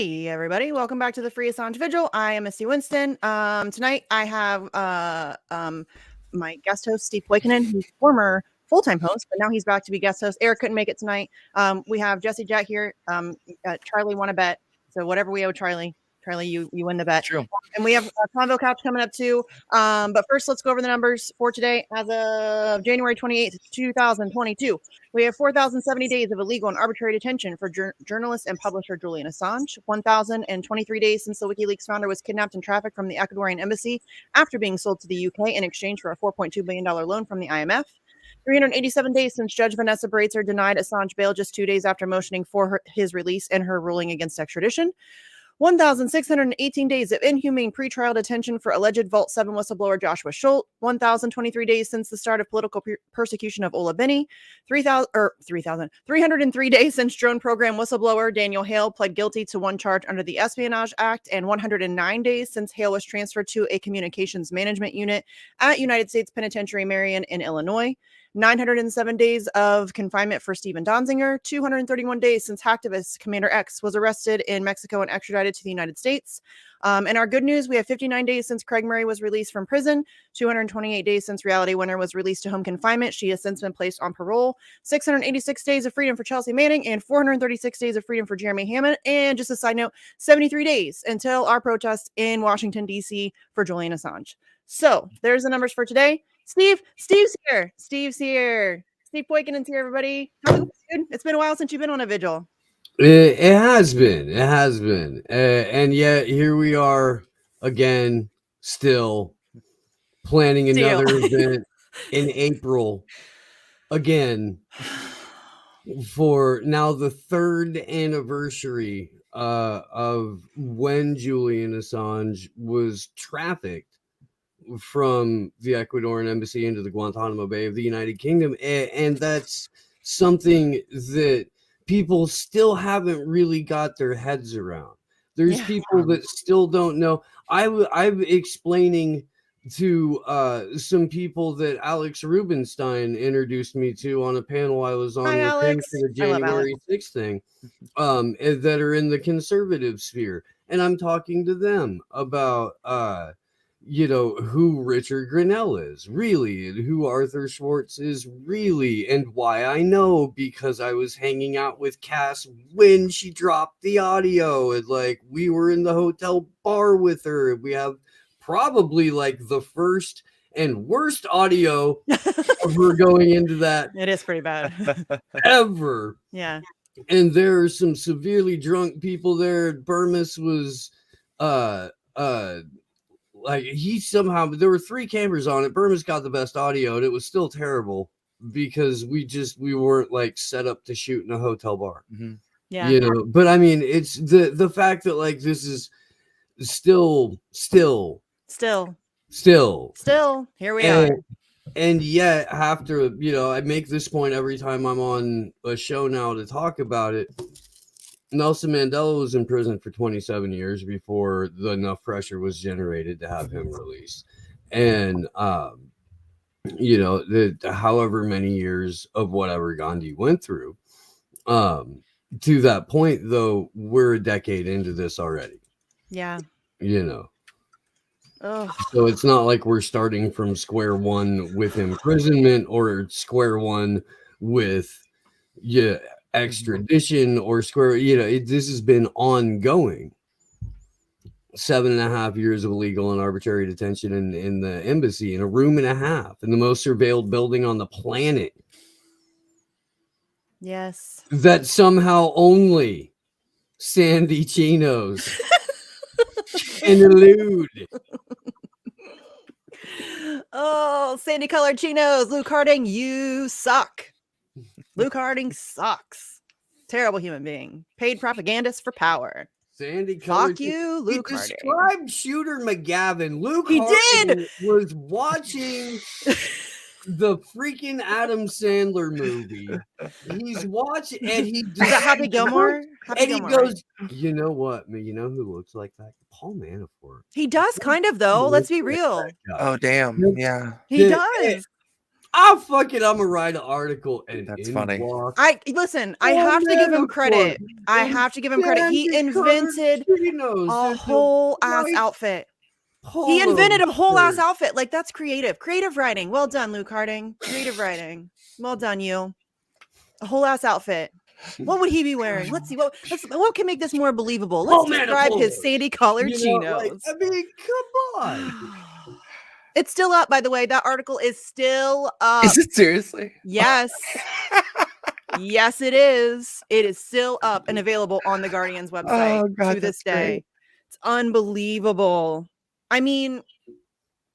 Hey everybody, welcome back to the Free Assange Vigil. I am Missy Winston. Tonight I have my guest host Steve Poikonen, who's former full-time host, but now he's back to be guest host. Eric couldn't make it tonight. We have Jesse Jack here. Charlie won a bet, so whatever we owe Charlie, you win the bet. True. And we have Convo Couch coming up too. But first, let's go over the numbers for today. As of January 28th, 2022, we have 4,070 days of illegal and arbitrary detention for journalist and publisher Julian Assange, 1,023 days since the WikiLeaks founder was kidnapped and trafficked from the Ecuadorian embassy after being sold to the UK in exchange for a $4.2 billion loan from the IMF. 387 days since Judge Vanessa Breitzer denied Assange bail just 2 days after motioning for his release and her ruling against extradition. 1,618 days of inhumane pretrial detention for alleged Vault 7 whistleblower Joshua Schultz. 1,023 days since the start of political persecution of Ola Binney. 303 days since drone program whistleblower Daniel Hale pled guilty to one charge under the Espionage Act, and 109 days since Hale was transferred to a communications management unit at United States Penitentiary Marion in Illinois. 907 days of confinement for Stephen Donziger, 231 days since hacktivist Commander X was arrested in Mexico and extradited to the United States. And our good news, we have 59 days since Craig Murray was released from prison, 228 days since Reality Winner was released to home confinement. She has since been placed on parole, 686 days of freedom for Chelsea Manning, and 436 days of freedom for Jeremy Hammond. And just a side note, 73 days until our protest in Washington, D.C. for Julian Assange. So there's the numbers for today. Steve's here. Steve Poikinen's here, everybody. It's been a while since you've been on a vigil. It has been. And yet here we are again, still planning another event in April again for now the third anniversary of when Julian Assange was trafficked from the Ecuadorian embassy into the Guantanamo Bay of the United Kingdom. And that's something that people still haven't really got their heads around. There's people that still don't know. I'm explaining to some people that Alex Rubinstein introduced me to on a panel I was on with him for the January 6th thing, that are in the conservative sphere. And I'm talking to them about who Richard Grinnell is really, and who Arthur Schwartz is really, and why I know, because I was hanging out with Cass when she dropped the audio, and we were in the hotel bar with her. We have probably the first and worst audio of her going into that. It is pretty bad. Ever. Yeah. And there are some severely drunk people there. Burmis was there were 3 cameras on it. Burma's got the best audio, and it was still terrible because we weren't set up to shoot in a hotel bar. Mm-hmm. Yeah. But I mean, it's the fact that this is still here we are. And yet after, I make this point every time I'm on a show now to talk about it. Nelson Mandela was in prison for 27 years before enough pressure was generated to have him released. And, however many years of whatever Gandhi went through, to that point, though, we're a decade into this already. Yeah. So it's not like we're starting from square one with imprisonment or square one with, extradition or this has been ongoing. 7.5 years of illegal and arbitrary detention in the embassy, in a room and a half, in the most surveilled building on the planet. Yes. That somehow only Sandy Chinos can elude. Oh, sandy colored chinos. Luke Harding, you suck. Luke Harding sucks. Terrible human being. Paid propagandist for power. Sandy Fuck you, Luke Harding. He described Shooter McGavin. Luke Harding was watching the freaking Adam Sandler movie. He's watching, and he is that Happy Gilmore? He goes, you know what? You know who looks like that? Paul Manafort. He does kind of, though. Let's be real. Oh, damn. Yeah. He does. I'm gonna write an article and That's funny. I have to give him credit. I have to give him credit. He invented a whole ass outfit. He invented a whole ass outfit. Like, that's creative. Creative writing. Well done, Luke Harding. Creative writing. Well done, you. A whole ass outfit. What would he be wearing? Let's see. What can make this more believable? Let's describe his sandy colored chinos. I mean, come on. It's still up, by the way. That article is still up. Is it seriously? Yes. Yes, it is. It is still up and available on the Guardian's website to this day. Great. It's unbelievable. I mean,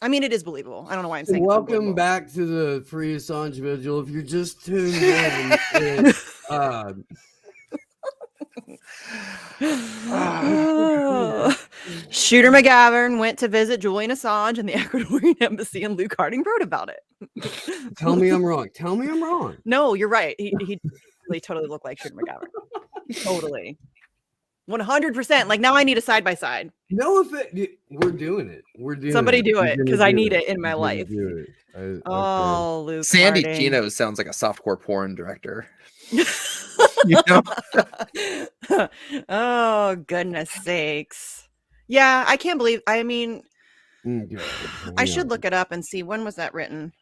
it is believable. I don't know why I'm saying. Welcome back to the Free Assange Vigil. If you're just tuned in, Shooter McGavern went to visit Julian Assange in the Ecuadorian embassy, and Luke Harding wrote about it. Tell me I'm wrong. Tell me I'm wrong. No, you're right. He really totally looked like Shooter McGavern. Totally. 100%. Like, now I need a side by side. No, we're doing it. We're doing Somebody do it, because I need it in my life. Okay. Luke Sandy Harding. Chinos sounds like a softcore porn director. You know? Oh, goodness sakes. Yeah, I can't believe. I mean, I should look it up and see, when was that written?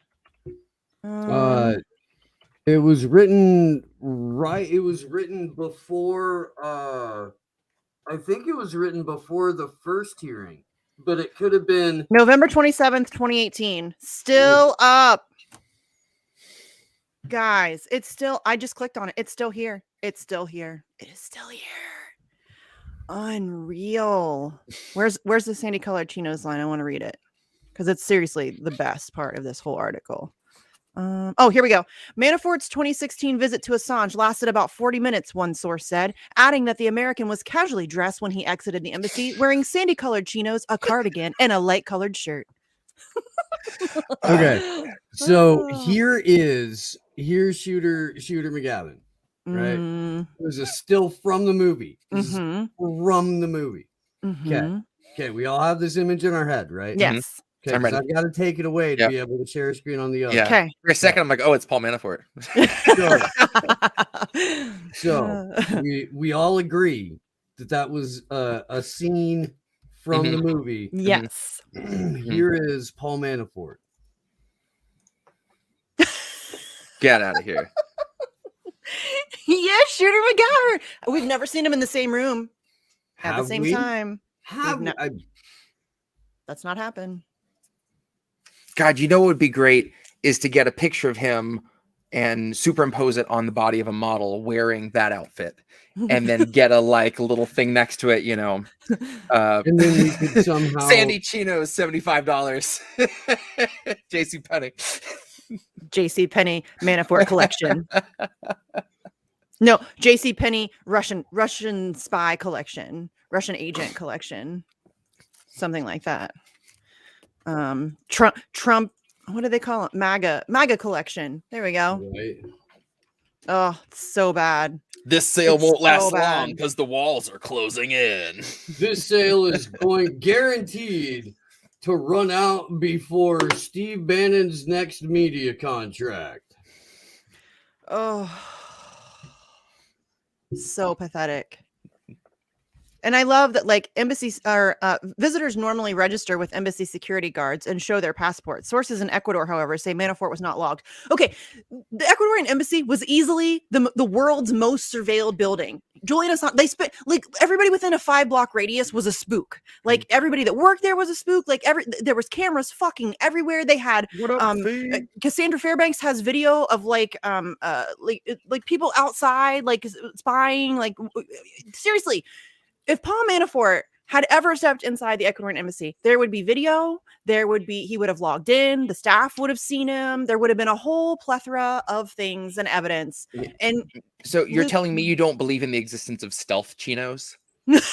It was written It was written before. I think it was written before the first hearing, but it could have been November 27th, 2018. Still up. Guys, it's still, I just clicked on it. It's still here. It's still here. It is still here. Unreal. Where's the sandy colored chinos line? I want to read it, because it's seriously the best part of this whole article. Here we go. Manafort's 2016 visit to Assange lasted about 40 minutes, one source said, adding that the American was casually dressed when he exited the embassy, wearing sandy colored chinos, a cardigan, and a light colored shirt. Okay, so here's Shooter McGavin, right? There's a still from the movie. From the movie. Okay, we all have this image in our head, right? Yes. Okay, I've got to take it away to be able to share a screen on the other. Yeah. Okay. For a second, I'm like, oh, it's Paul Manafort. So we all agree that was a scene from the movie. Yes. Here is Paul Manafort. Get out of here. Yes, Shooter McGavern. We've never seen him in the same room at the same time. That's not happened. God, you know what would be great is to get a picture of him and superimpose it on the body of a model wearing that outfit, and then get a little thing next to it, you know. And then we could somehow Sandy Chinos, $75. JCPenney Manafort collection. No, JCPenney Russian spy collection, Russian agent collection, something like that. Trump, what do they call it? MAGA collection. There we go. Right. Oh, it's so bad. This sale won't last long because the walls are closing in. This sale is guaranteed to run out before Steve Bannon's next media contract. Oh, so pathetic. And I love that, like, embassies or visitors normally register with embassy security guards and show their passports. Sources in Ecuador, however, say Manafort was not logged. Okay, the Ecuadorian embassy was easily the world's most surveilled building. Julian Assange, they spent, like, everybody within a 5-block radius was a spook. Like, everybody that worked there was a spook. Like, there was cameras fucking everywhere. They had Cassandra Fairbanks has video of like people outside, like, spying. Like, seriously. If Paul Manafort had ever stepped inside the Ecuadorian embassy, there would be video. He would have logged in. The staff would have seen him. There would have been a whole plethora of things and evidence. And so you're telling me you don't believe in the existence of stealth chinos? Because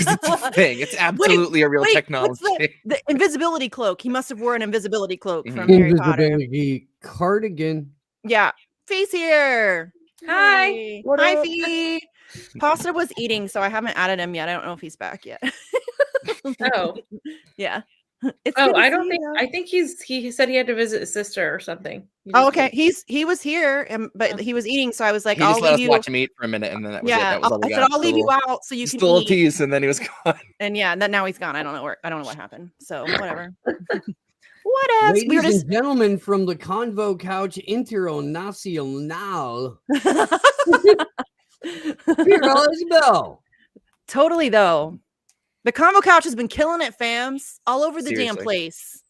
it's a thing. It's absolutely a real technology. The invisibility cloak. He must have worn an invisibility cloak from Harry Potter. Invisibility cardigan. Yeah. Face here. Hi. Hi, Fee. Pasta was eating, so I haven't added him yet. I don't know if he's back yet. Oh. Yeah. It's Oh, good to I don't see think. you. I think he said he had to visit his sister or something. Oh, okay. He was here, but he was eating, so I was like, He I'll just let leave us you. watch him eat for a minute, and then that was it. Yeah, That was all I we said got. I'll leave you out so you Just can a little eat. tease, and then he was gone. And yeah, then now he's gone. I don't know what happened. So whatever. What else? We were Ladies just and gentlemen from the Convo Couch Internacional, Firella's Bell. totally though. The Convo Couch has been killing it, fams, all over the damn Seriously. place.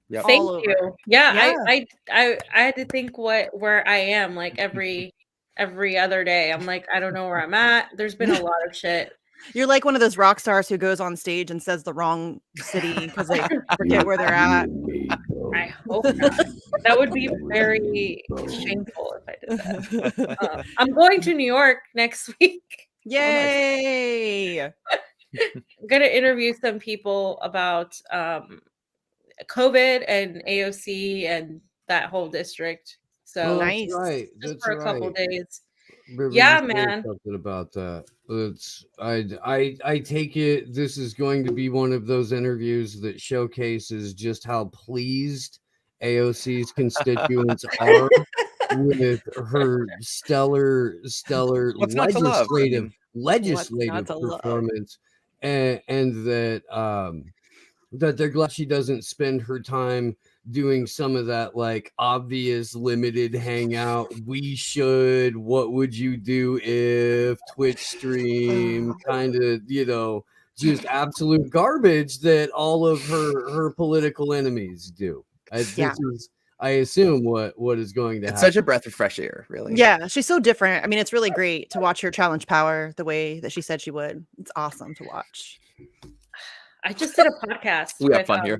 Yep. Thank All over. you. Yeah, Yeah. I had to think where I am like every other day. I'm like, I don't know where I'm at. There's been a lot of shit. You're like one of those rock stars who goes on stage and says the wrong city because they forget where they're at. I hope not. That would be very shameful if I did that. I'm going to New York next week. Yay! I'm gonna interview some people about COVID and AOC and that whole district. So Nice. That's right. just That's for a couple right. days. Remember Yeah, you said man. something about that. It's I take it this is going to be one of those interviews that showcases just how pleased AOC's constituents are with her stellar What's not to love? legislative to love? performance, and that that they're glad she doesn't spend her time doing some of that like obvious limited hangout. What would you do if Twitch stream kind of, just absolute garbage that all of her political enemies do. Yeah. This is, I assume, what is going to It's happen. such a breath of fresh air, really. Yeah, she's so different. I mean, it's really great to watch her challenge power the way that she said she would. It's awesome to watch. I just did a podcast. We have fun here.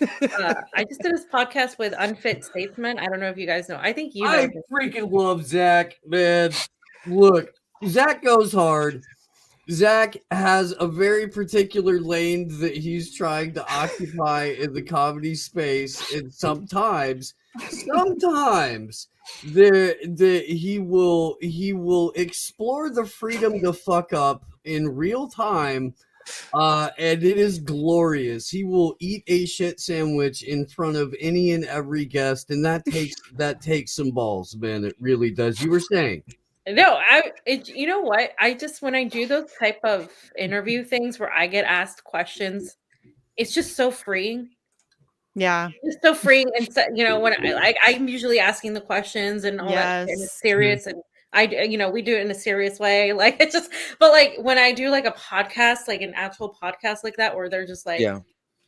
I just did this podcast with Unfit Statesman. I don't know if you guys know. I think you know. I him. freaking love Zach, man. Look, Zach goes hard. Zach has a very particular lane that he's trying to occupy in the comedy space, and sometimes he will explore the freedom to fuck up in real time, and it is glorious. He will eat a shit sandwich in front of any and every guest, and that takes some balls, man. It really does. You were saying. No, you know what? When I do those type of interview things where I get asked questions, it's just so freeing. Yeah. It's so freeing, and so, when I'm usually asking the questions and all that, and it's serious, and we do it in a serious way. Like it's just, but like when I do like a podcast, like an actual podcast like that, where they're just like,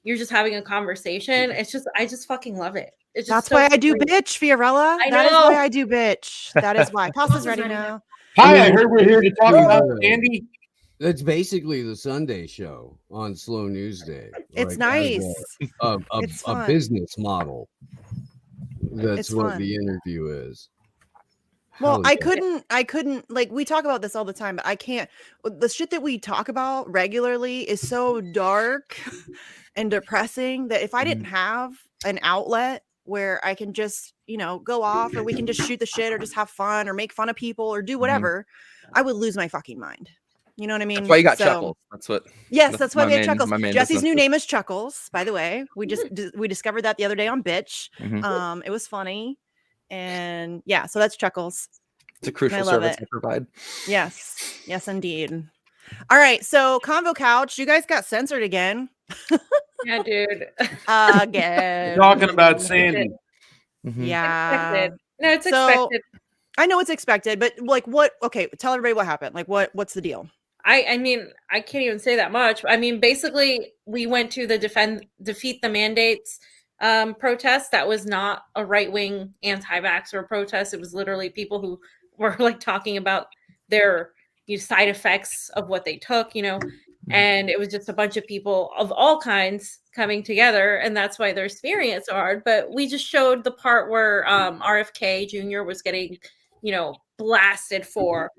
you're just having a conversation. I just fucking love it. It's just That's why I do bitch, Fiorella. That is why I do bitch. That is why. Pasta's ready now. Hi, I heard we're here to talk about Andy. That's basically the Sunday show on Slow News Day. It's nice. A fun. business model. That's It's what fun. the interview is. Well, Hell I yeah. couldn't like we talk about this all the time, but I can't. The shit that we talk about regularly is so dark and depressing that if I didn't have an outlet where I can just, go off, or we can just shoot the shit or just have fun or make fun of people or do whatever, I would lose my fucking mind. You know what I mean? That's why you got Chuckles. That's what. Yes, that's why my we have main- Chuckles. my main Jesse's business new is. name is Chuckles, by the way. We discovered that the other day on Bitch. Mhm. It was funny. And yeah, so that's Chuckles. It's a crucial love service it. I provide. Yes, indeed. All right, so Convo Couch, you guys got censored again. Yeah, dude. Again. Talking about Sandy. Mhm. Yeah. Expected. No, it's So- expected. I know it's expected, but like what? Okay, tell everybody what happened. Like what's the deal? I mean, I can't even say that much. I mean, basically, we went to the defeat the mandates protest. That was not a right-wing anti-vaxxer protest. It was literally people who were like talking about their side effects of what they took, and it was just a bunch of people of all kinds coming together, and that's why their experience so hard. But we just showed the part where RFK Jr. was getting, blasted for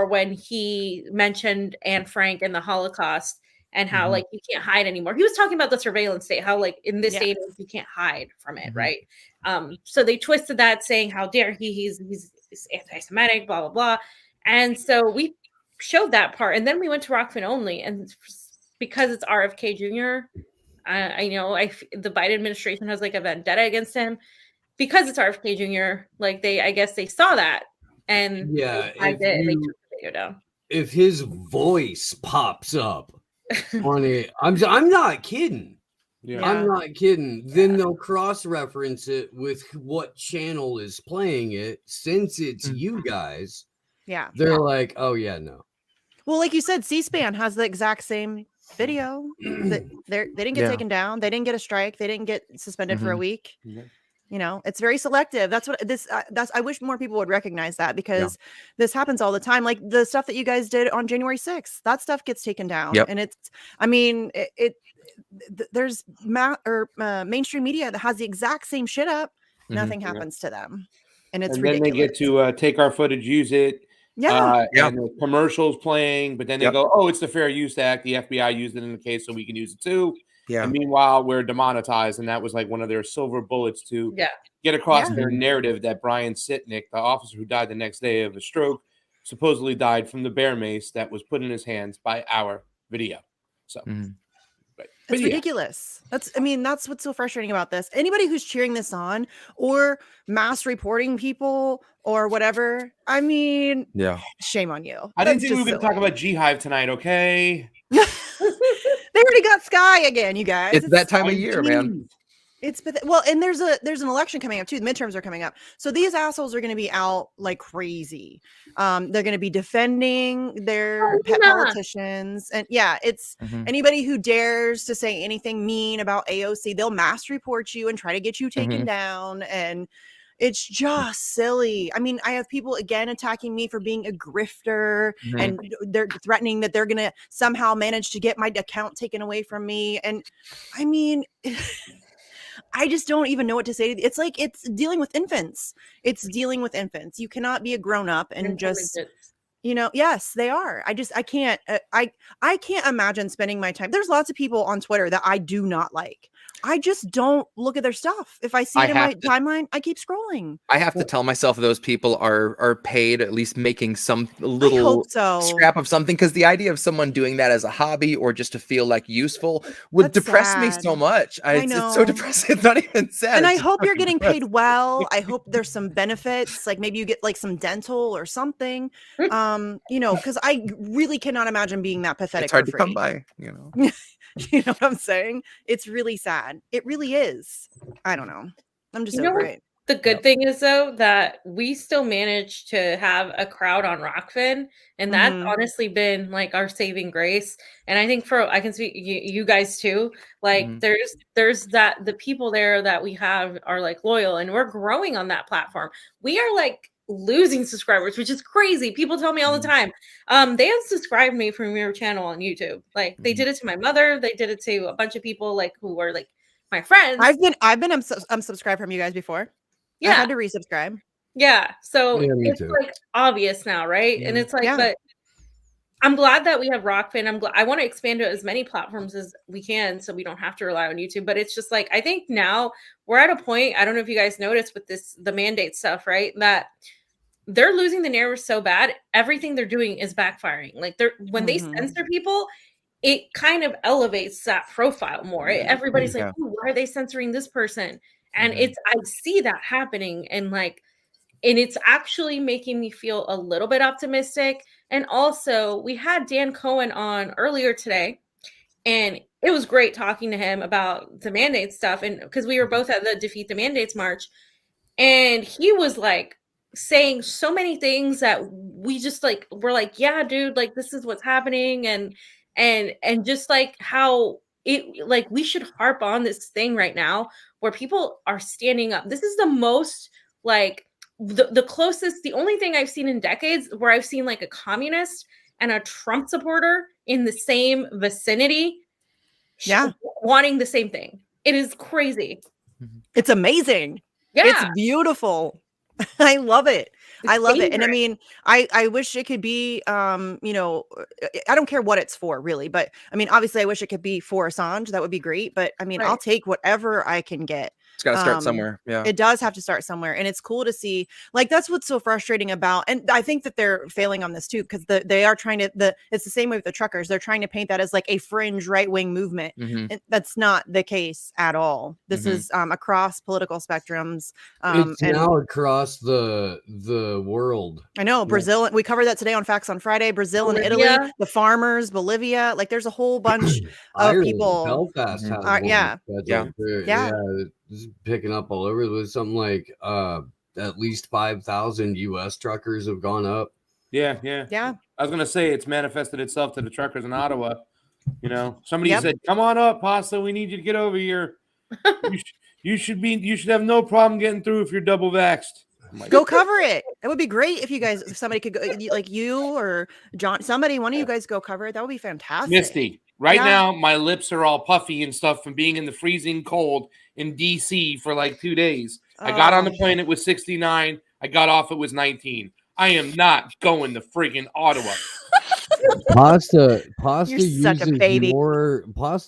when he mentioned Anne Frank and the Holocaust and how like you can't hide anymore. He was talking about the surveillance state, how like in this state you can't hide from it, right? So they twisted that, saying how dare he's anti-Semitic, blah blah blah. And so we showed that part, and then we went to Rockfin Only, and because it's RFK Jr., The Biden administration has like a vendetta against him because it's RFK Jr. Like I guess they saw that and they took the video down. If his voice pops up on it, I'm not kidding. Yeah. I'm not kidding. Then they'll cross-reference it with what channel is playing it. Since it's you guys, they're like, oh yeah, no. Well, like you said, C-SPAN has the exact same video. They didn't get taken down. They didn't get a strike. They didn't get suspended for a week. You know, it's very selective. That's what I wish more people would recognize that, because this happens all the time. Like the stuff that you guys did on January 6th, that stuff gets taken down. And there's mainstream media that has the exact same shit up. Nothing happens to them. And it's ridiculous. Then they get to take our footage, use it. And the commercials playing, but then they go, oh, it's the Fair Use Act. The FBI used it in the case, so we can use it too. And meanwhile, we're demonetized, and that was like one of their silver bullets to get across their narrative that Brian Sitnick, the officer who died the next day of a stroke, supposedly died from the bear mace that was put in his hands by our video. So it's ridiculous. That's what's so frustrating about this. Anybody who's cheering this on or mass reporting people or whatever, shame on you. I didn't think we were going to talk about G-Hive tonight, okay? They already got Sky again, you guys. It's that time of year, man. And there's an election coming up too. The midterms are coming up. So these assholes are going to be out like crazy. They're going to be defending their pet politicians. And it's anybody who dares to say anything mean about AOC, they'll mass report you and try to get you taken down. And it's just silly. I mean, I have people again attacking me for being a grifter, and they're threatening that they're going to somehow manage to get my account taken away from me. And I mean, I just don't even know what to say. It's like it's dealing with infants. You cannot be a grown up and just, yes, they are. I can't. I can't imagine spending my time. There's lots of people on Twitter that I do not like. I just don't look at their stuff. If I see it in my timeline, I keep scrolling. I have to tell myself those people are paid, at least making some little scrap of something, because the idea of someone doing that as a hobby or just to feel like useful would depress me so much. It's so depressing. It's not even sad. And I hope you're getting paid well. I hope there's some benefits, like maybe you get like some dental or something. Because I really cannot imagine being that pathetic. It's hard to come by, You know what I'm saying? It's really sad. It really is. I don't know. I'm just over it. The good thing is, though, that we still managed to have a crowd on Rockfin, and that's honestly been like our saving grace. And I think I can speak you guys too. Like there's that the people there that we have are like loyal, and we're growing on that platform. We are like losing subscribers, which is crazy. People tell me all the time. They unsubscribed me from your channel on YouTube. Like they did it to my mother. They did it to a bunch of people like who were like my friends. I've been unsubscribed from you guys before. I had to resubscribe. Yeah. So it's like obvious now, right? And it's like, but I'm glad that we have Rockfin. I want to expand to as many platforms as we can so we don't have to rely on YouTube. But it's just like, I think now we're at a point, I don't know if you guys noticed with the mandate stuff, right? That they're losing the narrative so bad. Everything they're doing is backfiring. Like when they censor people, it kind of elevates that profile more. Everybody's like, why are they censoring this person? And I see that happening, and it's actually making me feel a little bit optimistic. And also we had Dan Cohen on earlier today, and it was great talking to him about the mandate stuff. And because we were both at the Defeat the Mandates March, and he was like saying so many things that we just like, we're like, yeah, dude, like this is what's happening. And just like how it, like, we should harp on this thing right now where people are standing up. This is the most like the closest, the only thing I've seen in decades where I've seen like a communist and a Trump supporter in the same vicinity. Yeah. Wanting the same thing. It is crazy. It's amazing. Yeah. It's beautiful. I love it. I love it. And I mean, I wish it could be, I don't care what it's for really, but I mean, obviously I wish it could be for Assange. That would be great. But I mean, I'll take whatever I can get. It's got to start somewhere. Yeah. It does have to start somewhere. And it's cool to see, like, that's what's so frustrating about, and I think that they're failing on this too, because they are trying to, it's the same way with the truckers. They're trying to paint that as like a fringe right-wing movement. And that's not the case at all. This is across political spectrums. It's now across the world. I know. Brazil, we covered that today on Facts on Friday. Brazil and Italy, the farmers, Bolivia, like there's a whole bunch of people. Belfast has it's picking up all over. There's something like at least 5,000 US truckers have gone up. Yeah. I was gonna say it's manifested itself to the truckers in Ottawa. You know, somebody said, "Come on up, Pasta. We need you to get over here. You should have no problem getting through if you're double vaxxed." Go cover it. It would be great if somebody could go, like you or John, one of you guys go cover it. That would be fantastic. Misty, now my lips are all puffy and stuff from being in the freezing cold in DC for like 2 days. I got on the plane, it was 69. I got off, it was 19. I am not going to freaking Ottawa. Pasta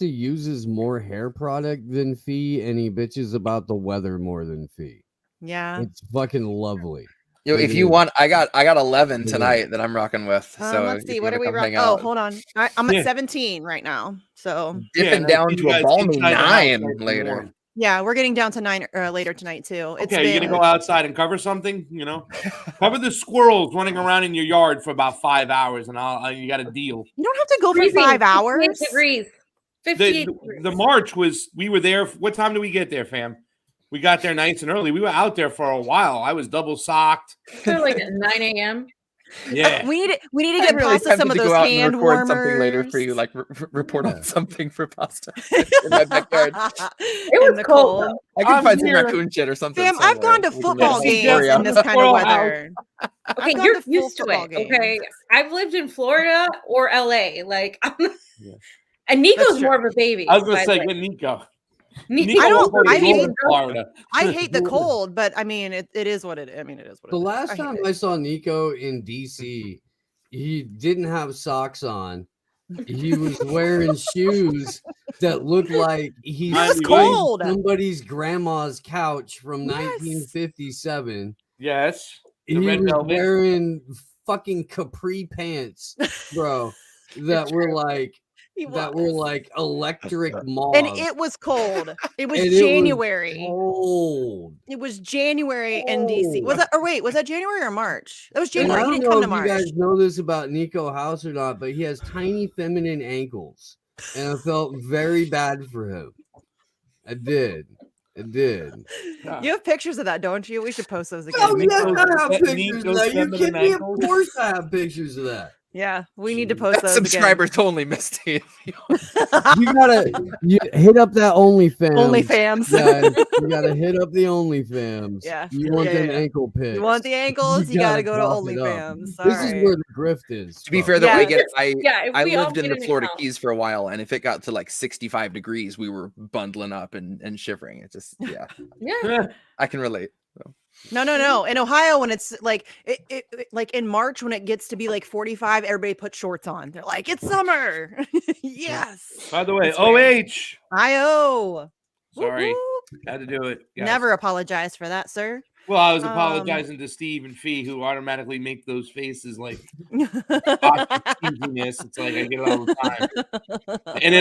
uses more hair product than Fee, and he bitches about the weather more than Fee. Yeah, it's fucking lovely. Yo, if you want, I got 11 tonight that I'm rocking with. So let's see, what are we rocking? Oh, hold on, I'm at 17 right now. So dipping down to a balmy 9 later. Yeah, we're getting down to 9 later tonight too. Okay, you're gonna go outside and cover something, you know? Cover the squirrels running around in your yard for about 5 hours, and you got a deal. You don't have to go for 5 hours. 58 degrees. 58 degrees. The march we were there. What time did we get there, fam? We got there nice and early. We were out there for a while. I was double socked. Like at 9 a.m. Yeah, we need to get Pasta some of those hand warmers. Something later for you, like report on something for Pasta in my backyard. It was cold. I can find some raccoon shit or something. Sam, I've gone to football games in this kind of weather. Okay, you're used to it. Okay, I've lived in Florida or LA. Like, and Nico's more of a baby. I was gonna say, get Nico. I hate the cold, but I mean, it is what it is. I mean, it is what it is. The last time I saw Nico in DC, he didn't have socks on. He was wearing shoes that looked like he's cold. Somebody's grandma's couch from 1957. Yes. He was wearing fucking capri pants, bro, that were like electric mauve. And it was cold. It was January. It was January in DC. Was that January or March? That was January. I don't he didn't know come if to March. You guys know this about Nico House or not, but he has tiny feminine ankles. And I felt very bad for him. I did. You have pictures of that, don't you? We should post those again. Oh, yes, I have pictures of that. You kidding me? Of course I have pictures of that. Yeah, we need to post those. Subscribers only, Misty. You hit up that OnlyFans. OnlyFans. You gotta hit up the OnlyFans. Yeah. You want them ankle pics. You want the ankles? You gotta go to OnlyFans. This is where the grift is. To be fair, though, I lived in the Florida Keys for a while, and if it got to like 65 degrees, we were bundling up and shivering. It just I can relate. So. No. In Ohio, when it's like like in March, when it gets to be like 45, everybody puts shorts on. They're like, it's summer. Yes. By the way, OH. IO. Sorry. Had to do it. Yes. Never apologize for that, sir. Well, I was apologizing to Steve and Fee, who automatically make those faces like cheesiness. It's like I get it all the time, and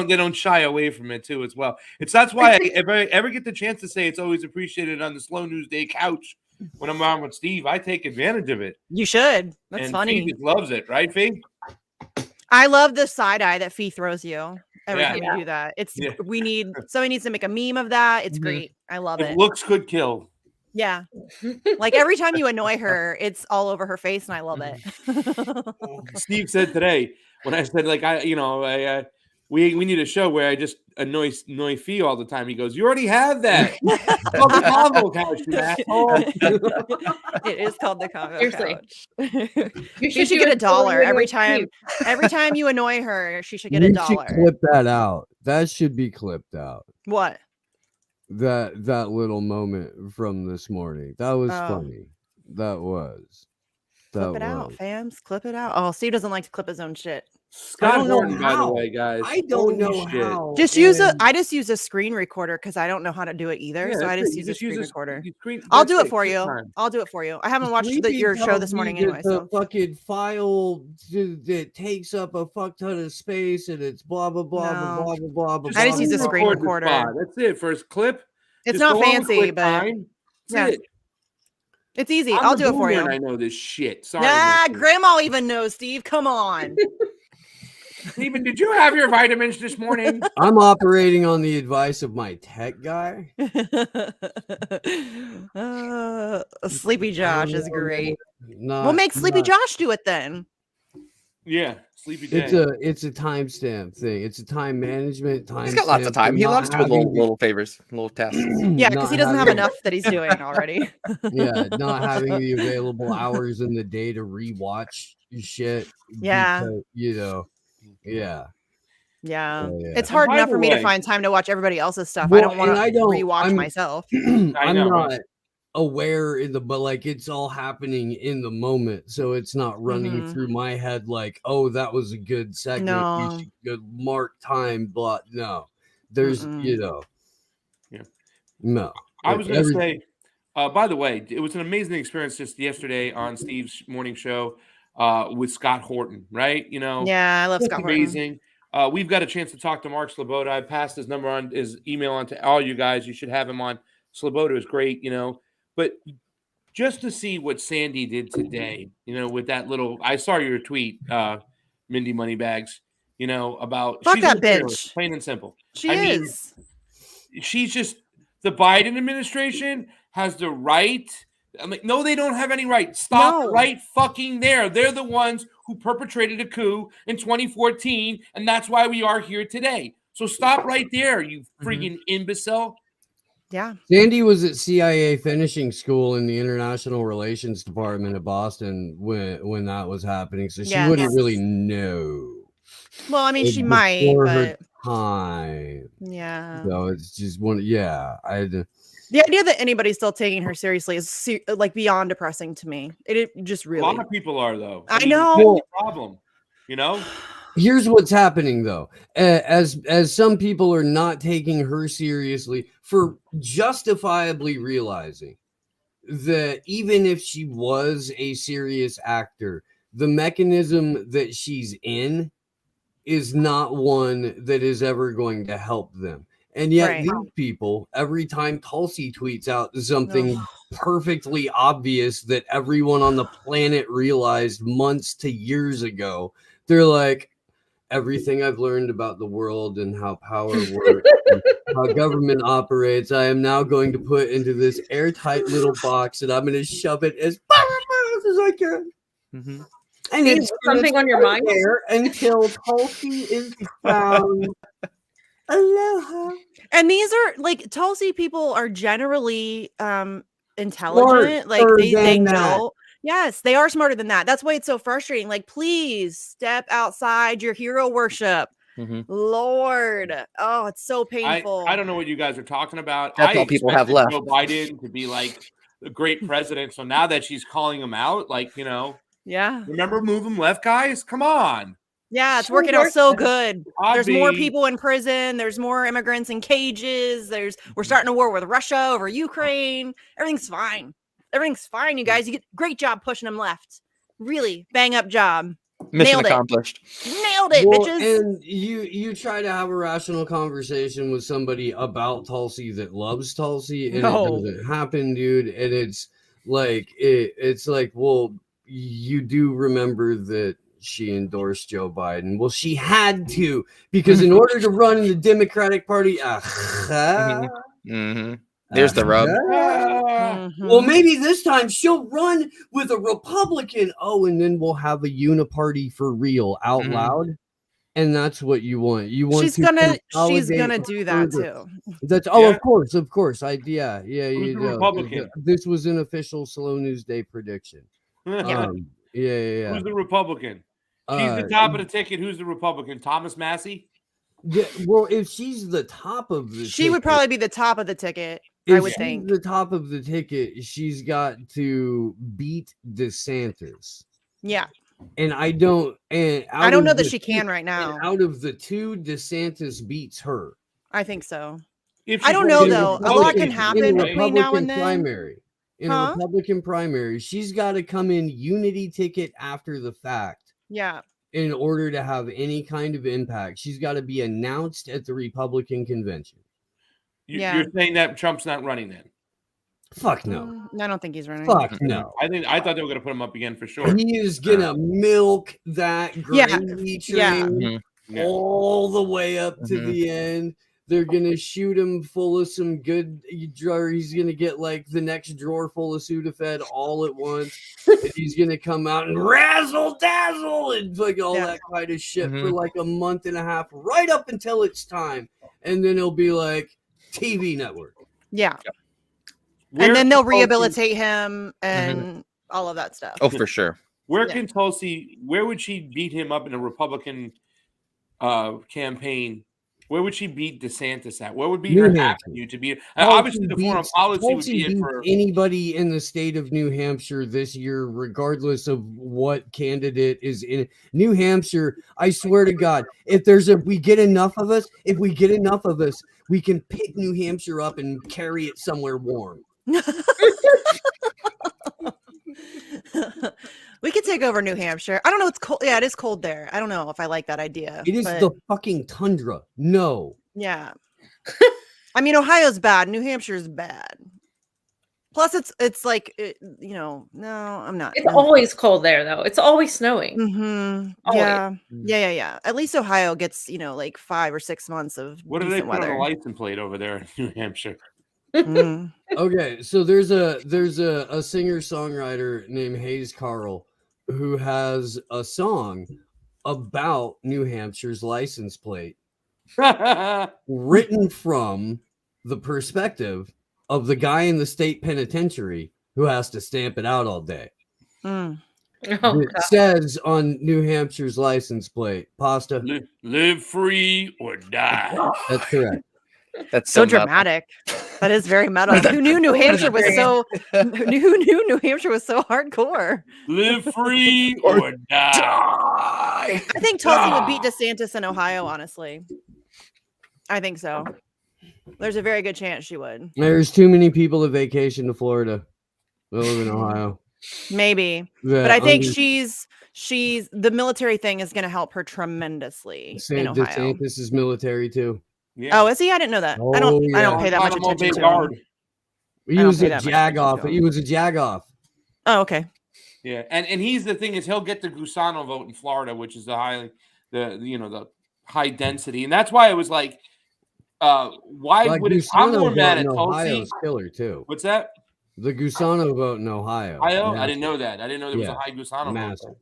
they don't shy away from it too as well. That's why if I ever get the chance to say it's always appreciated on the Slow News Day couch when I'm on with Steve, I take advantage of it. You should. That's funny. Fee just loves it, right, Fee? I love the side eye that Fee throws you every time you do that. Somebody needs to make a meme of that. It's great. I love it. Looks could kill. Yeah. Like every time you annoy her, it's all over her face, and I love it. Steve said today when I said, like, we need a show where I just annoy Fee all the time. He goes, "You already have that." It's called the Convo Couch, you asshole. It is called the Convo Couch. You should get $1 every time. Every time you annoy her, she should get $1. Should clip that out. That should be clipped out. What? That little moment from this morning. That was funny. That was. Clip it out, fams. Clip it out. Oh, Steve doesn't like to clip his own shit. Scott Horton, by the way, guys. I don't know how. I just use a screen recorder because I don't know how to do it either. Yeah, so I just you use a screen recorder. I'll do it for you. I'll do it for you. I haven't watched your show this morning anyway. The fucking file that takes up a fuck ton of space and it's blah blah blah blah blah blah blah. I just use a screen recorder. That's it. First clip. It's not fancy, but yeah. It's easy. I'll do it for you. I know this shit. Sorry. Nah, Grandma even knows, Steve. Come on. Steven, did you have your vitamins this morning? I'm operating on the advice of my tech guy. Sleepy Josh is great. We'll make Sleepy Josh do it then. Yeah, Sleepy Day. It's a timestamp thing. It's a time management. He's got lots of time. He loves doing little favors, little tasks. Yeah, because he doesn't have enough that he's doing already. Yeah, not having the available hours in the day to rewatch shit. Yeah, because, Yeah. It's hard enough for me to find time to watch everybody else's stuff. I don't want to rewatch myself. I'm not aware but like it's all happening in the moment, so it's not running through my head like, oh, that was a good segment. No. You should mark time, but no, there's no. I was gonna say, by the way, it was an amazing experience just yesterday on Steve's morning show with Scott Horton, right? I love Scott amazing. Horton. We've got a chance to talk to Mark Sloboda. I passed his number on his email on to all you guys. You should have him on. Sloboda is great, but just to see what Sandy did today, with that little, I saw your tweet, Mindy Moneybags, about fuck that bitch, plain and simple. She's just, the Biden administration has the right. I'm like, no, they don't have any right. Stop right fucking there. They're the ones who perpetrated a coup in 2014, and that's why we are here today. So stop right there, you freaking imbecile. Yeah. Sandy was at CIA finishing school in the International Relations Department at Boston when that was happening, so she wouldn't really know. Well, I mean, she might, but time. Yeah. So it's just one. Yeah, the idea that anybody's still taking her seriously is like beyond depressing to me. It just really. A lot of people are though. I know. Problem. Here's what's happening though. As some people are not taking her seriously for justifiably realizing that even if she was a serious actor, the mechanism that she's in is not one that is ever going to help them. And yet these people, every time Tulsi tweets out something perfectly obvious that everyone on the planet realized months to years ago, they're like, everything I've learned about the world and how power works, and how government operates, I am now going to put into this airtight little box and I'm going to shove it as far as I can. Mm-hmm. And it's something on your mind there until Tulsi is found. Aloha. And these are like Tulsi people are generally intelligent. Like they know. Yes, they are smarter than that. That's why it's so frustrating. Like, please step outside your hero worship. Lord. Oh, it's so painful. I don't know what you guys are talking about. That's all people have left. Joe Biden to be like a great president. So now that she's calling him out, remember move him left, guys? Come on. Yeah, it's working out so good. There's more people in prison. There's more immigrants in cages. We're starting a war with Russia over Ukraine. Everything's fine. Everything's fine, you guys. You get great job pushing them left. Really bang up job. Mission accomplished. Nailed it, bitches. And you try to have a rational conversation with somebody about Tulsi that loves Tulsi, and it doesn't happen, dude. And it's like it's like, well, you do remember that she endorsed Joe Biden. Well, she had to, because in order to run in the Democratic Party, there's the rub. Well, maybe this time she'll run with a Republican. Oh, and then we'll have a uniparty for real out loud. And that's what you want. You want she's gonna do that too. That's of course. You know, Republican? This was an official Slow News Day prediction. Yeah. Who's the Republican? She's the top of the ticket. Who's the Republican? Thomas Massey? Yeah, well, if she's the top of the ticket, would probably be the top of the ticket. I would think the top of the ticket, she's got to beat DeSantis. Yeah. And I don't know that she can right now. Out of the two, DeSantis beats her. I think so. If I don't know though. A lot can happen in between now and then. Primary. In a Republican primary, she's got to come in unity ticket after the fact. Yeah. In order to have any kind of impact, she's got to be announced at the Republican convention. You're saying that Trump's not running then? Fuck no. I don't think he's running. Fuck no. I thought they were going to put him up again for sure. He is gonna milk that gravy train all the way up to the end. They're gonna shoot him full of some good. He's gonna get like the next drawer full of Sudafed all at once. And he's gonna come out and razzle dazzle and like all that kind of shit for like a month and a half, right up until it's time, and then it'll be like TV network. Yeah. And then they'll rehabilitate him and all of that stuff. Oh, for sure. Where can Tulsi? Where would she beat him up in a Republican campaign? Where would she beat DeSantis at? Where would be her avenue to beat? Obviously, the foreign policy would be it for anybody in the state of New Hampshire this year, regardless of what candidate is in New Hampshire. I swear to God, if we get enough of us, we can pick New Hampshire up and carry it somewhere warm. We could take over New Hampshire. I don't know. It's cold. Yeah, it is cold there. I don't know if I like that idea. It is the fucking tundra. No. Yeah. I mean, Ohio's bad. New Hampshire's bad. Plus, it's like, no, I'm not. It's always cold there, though. It's always snowing. Mm-hmm. Yeah. At least Ohio gets, like 5 or 6 months of what do they put weather. on a license plate over there in New Hampshire? Okay, so there's a singer-songwriter named Hayes Carl who has a song about New Hampshire's license plate written from the perspective of the guy in the state penitentiary who has to stamp it out all day. It says on New Hampshire's license plate, Pasta, live free or die. That's correct. That's so dramatic. That is very metal. Who knew New Hampshire was so? Who knew New Hampshire was so hardcore? Live free or die. I think Tulsi would beat DeSantis in Ohio. Honestly, I think so. There's a very good chance she would. There's too many people that vacation to Florida. They live in Ohio. Maybe, but I think she's the military thing is going to help her tremendously in Ohio. DeSantis is military too. Yeah. Oh, is he? I didn't know that. I don't pay that much attention to him. He was a jag-off. He was a jag-off. Oh, okay. Yeah, and he's the thing is he'll get the Gusano vote in Florida, which is the high density, and that's why it was like, why would it? I'm more mad at Tulsi. Ohio's killer too. What's that? The Gusano vote in Ohio. I didn't know that. I didn't know there was a high Gusano vote.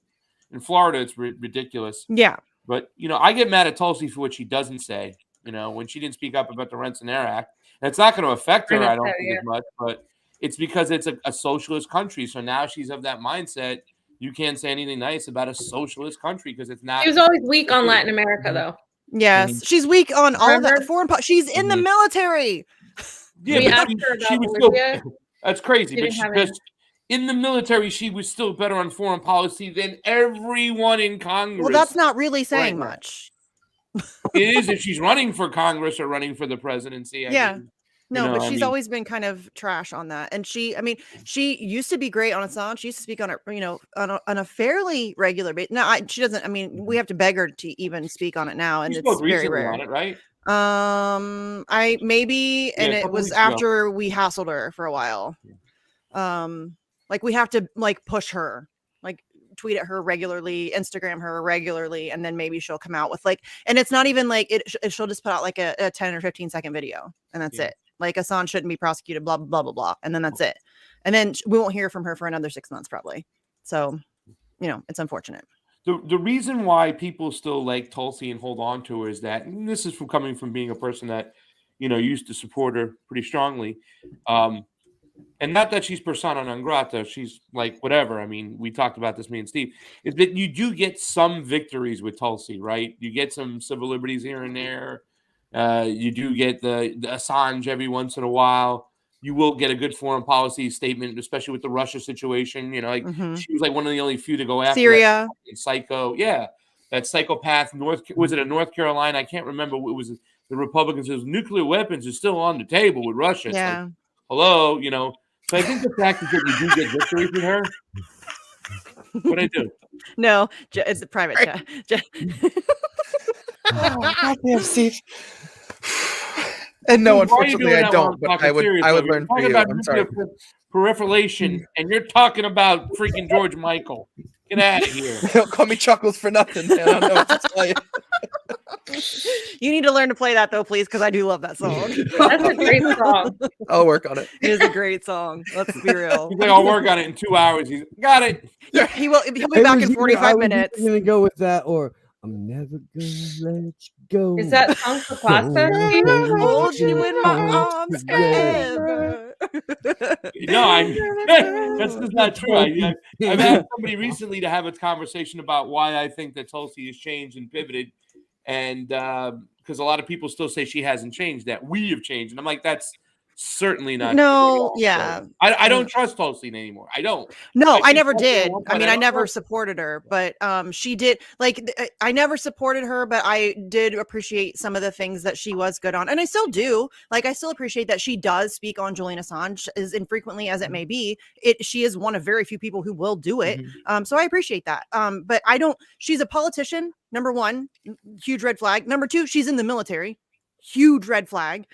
In Florida, it's ridiculous. Yeah. But I get mad at Tulsi for what she doesn't say. When she didn't speak up about the Rents and Air Act, and it's not going to affect her, I don't think as much, but it's because it's a socialist country. So now she's of that mindset. You can't say anything nice about a socialist country because it's not. She was always weak on Latin America, though. Yes, she's weak on all of that foreign. She's in the military. Yeah, she was still. That's crazy, but just in the military, she was still better on foreign policy than everyone in Congress. Well, that's not really saying much. It is if she's running for Congress or running for the presidency. I mean, but she's always been kind of trash on that. And she used to be great on Assange. She used to speak on it, on a fairly regular basis. No, she doesn't. I mean, we have to beg her to even speak on it now, and it's very rare. On it, right? It was after we hassled her for a while. We have to push her, tweet at her regularly, Instagram her regularly, and then maybe she'll come out with and it's not even she'll just put out a 10 or 15 second video, and that's it. Assange shouldn't be prosecuted, blah blah blah blah, and then that's it. And then we won't hear from her for another 6 months probably. So, it's unfortunate. The reason why people still like Tulsi and hold on to her is that, and this is coming from being a person that used to support her pretty strongly. And not that she's persona non grata, she's whatever. I mean, we talked about this, me and Steve, is that you do get some victories with Tulsi, right? You get some civil liberties here and there. You do get the Assange every once in a while. you will get a good foreign policy statement, especially with the Russia situation. You know, like she was like one of the only few to go after Syria. that psycho. Yeah, that psychopath. Was it a North Carolina? I can't remember. It was the Republicans. Says nuclear weapons is still on the table with Russia. It's like, hello, you know. So I think the fact is that we do get victory from her. What I do? No, it's a private chat. Oh, goddamn, Steve. And no, unfortunately, I don't. But I would learn for you. I'm sorry. Proliferation, and you're talking about freaking George Michael. Get out of here! Don't call me Chuckles for nothing, man. I don't know what to tell you. You need to learn to play that though, please, because I do love that song. That's a great song. I'll work on it. It is a great song. Let's be real. He's like, I'll work on it in 2 hours. He's got it. Yeah, he'll be back in 45 minutes. I'm gonna go with that, or I'm never gonna let you go. Is that song for pasta? Hold you in my arms forever. No, that's just not true. I've asked somebody recently to have a conversation about why I think that Tulsi has changed and pivoted, and because a lot of people still say she hasn't changed, that we have changed, and I'm like, that's certainly not no true. Yeah, so I don't trust Tulsi anymore. I don't. No, I never did. I mean, I never supported her, but she did. Like, I never supported her, but I did appreciate some of the things that she was good on, and I still do. Like, I still appreciate that she does speak on Julian Assange, as infrequently as it may be. She is one of very few people who will do it. So I appreciate that. But I don't. She's a politician. Number one, huge red flag. Number two, she's in the military. Huge red flag.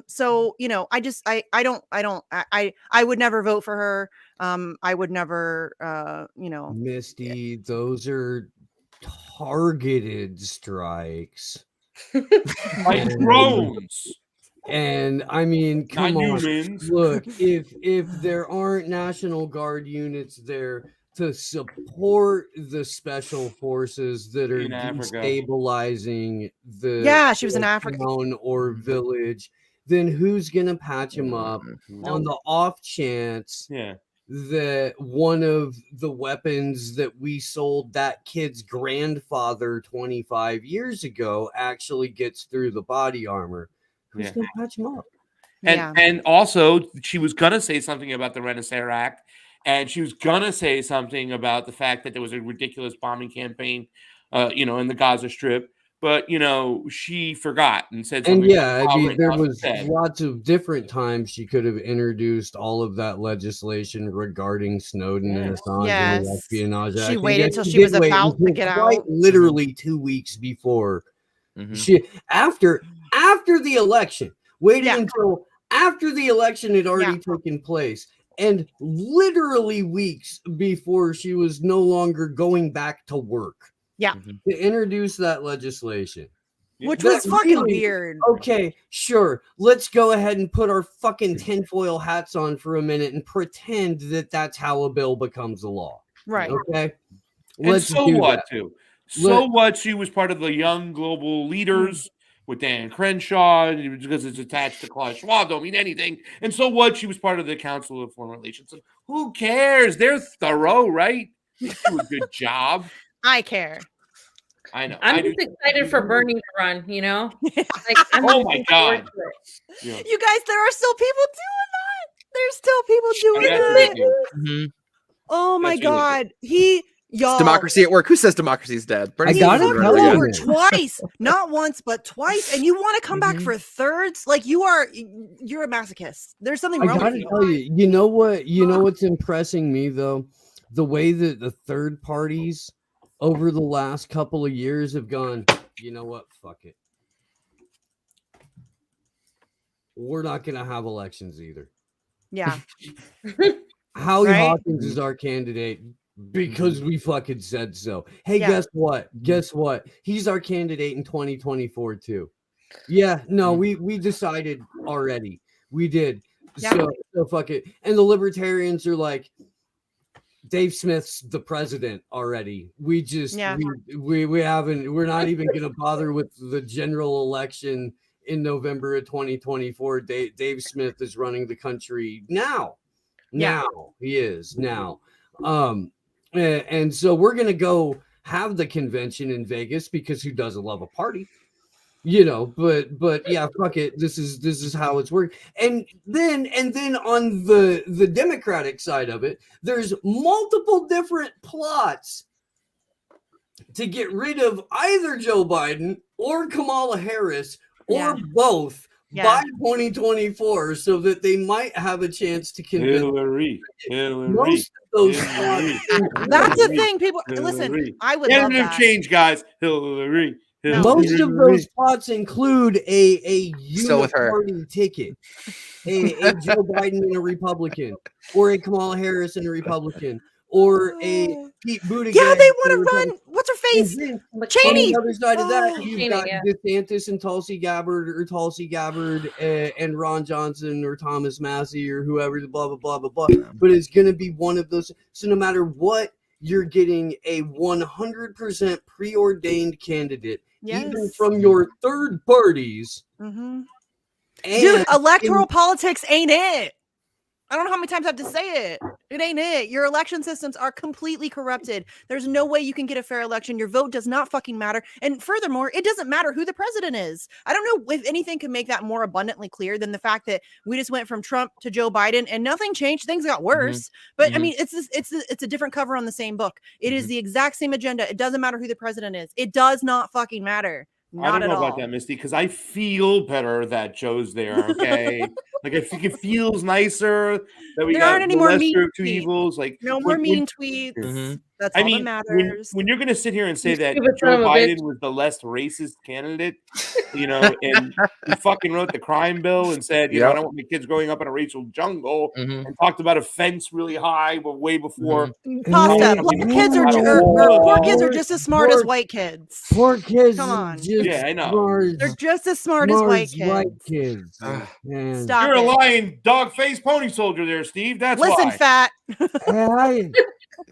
So, you know, I would never vote for her. I would never, you know, Misty, those are targeted strikes. Like drones. And I mean, come Not on. humans. Look, if there aren't National Guard units there to support the special forces that are destabilizing she was in Africa town or village, then who's gonna patch them up on the off chance that one of the weapons that we sold that kid's grandfather 25 years ago actually gets through the body armor? Who's gonna patch them up? And also, she was gonna say something about the Renaissance Act. And she was gonna say something about the fact that there was a ridiculous bombing campaign, you know, in the Gaza Strip. But you know, she forgot and said something. And I mean, there was lots of different times she could have introduced all of that legislation regarding Snowden and Assange and the espionage act. She waited till she was about to get out. Literally 2 weeks before she after the election, waiting until after the election had already taken place. And literally weeks before she was no longer going back to work. To introduce that legislation. Which was fucking weird. Okay, sure. Let's go ahead and put our fucking tinfoil hats on for a minute and pretend that that's how a bill becomes a law. Right. Okay. Let's so what, too? So what? She was part of the Young Global Leaders with Dan Crenshaw, because it's attached to Klaus Schwab, don't mean anything. And so what? She was part of the Council of Foreign Relations. So who cares? They're thorough, right? They do a good job. I care. I know. I'm just excited for Bernie to run, you know? Like, oh my God. You guys, there are still people doing that. There's still people doing that. Oh my God. Y'all, democracy at work. Who says democracy is dead? I got it over twice, not once, but twice, and you want to come back for thirds? Like you're a masochist. There's something wrong with you. I gotta tell you, you know what? You know what's impressing me though, the way that the third parties over the last couple of years have gone. You know what? Fuck it. We're not gonna have elections either. Yeah. Howie Hawkins is our candidate. Because we fucking said so. Hey, guess what? Guess what? He's our candidate in 2024 too. Yeah, no, we decided already. We did. So fuck it. And the libertarians are like, Dave Smith's the president already. We just we haven't. We're not even gonna bother with the general election in November of 2024. Dave Smith is running the country now. Now he is now. And so we're going to go have the convention in Vegas because who doesn't love a party? but yeah, fuck it. This is how it's working. And then on the Democratic side of it, there's multiple different plots to get rid of either Joe Biden or Kamala Harris or both by 2024, so that they might have a chance to convince Hillary. most of those plots. That's the thing. People listen. I would love that. Change, guys. Hillary. Most of those plots include a uniparty ticket, a Joe Biden and a Republican, or a Kamala Harris and a Republican, or a Pete Buttigieg. Yeah, they want to run. What's her face? Cheney. On the other side of that, you've got DeSantis and Tulsi Gabbard, and Ron Johnson or Thomas Massey or whoever. Blah blah blah blah blah. But it's going to be one of those. So no matter what, you're getting a 100% preordained candidate, even from your third parties. Mm-hmm. Dude, electoral politics ain't it. I don't know how many times I have to say it. It ain't it. Your election systems are completely corrupted. There's no way you can get a fair election. Your vote does not fucking matter. And furthermore, it doesn't matter who the president is. I don't know if anything can make that more abundantly clear than the fact that we just went from Trump to Joe Biden and nothing changed. Things got worse. But I mean, it's a different cover on the same book. It is the exact same agenda. It doesn't matter who the president is. It does not fucking matter. I don't know about that, Misty, because I feel better that Joe's there. Okay, like I think it feels nicer that we got any more mean two evils. Like no more mean tweets. That's all that matters. When you're going to sit here and say that Joe Biden was the less racist candidate, and he fucking wrote the crime bill and said, I don't want my kids growing up in a racial jungle, and talked about a fence really high, but way before. Pasta. Poor kids are just as smart as white kids. Poor kids. Come on. I know. They're just as smart as white kids. Stop. You're a lying dog-faced pony soldier there, Steve. That's Listen, fat.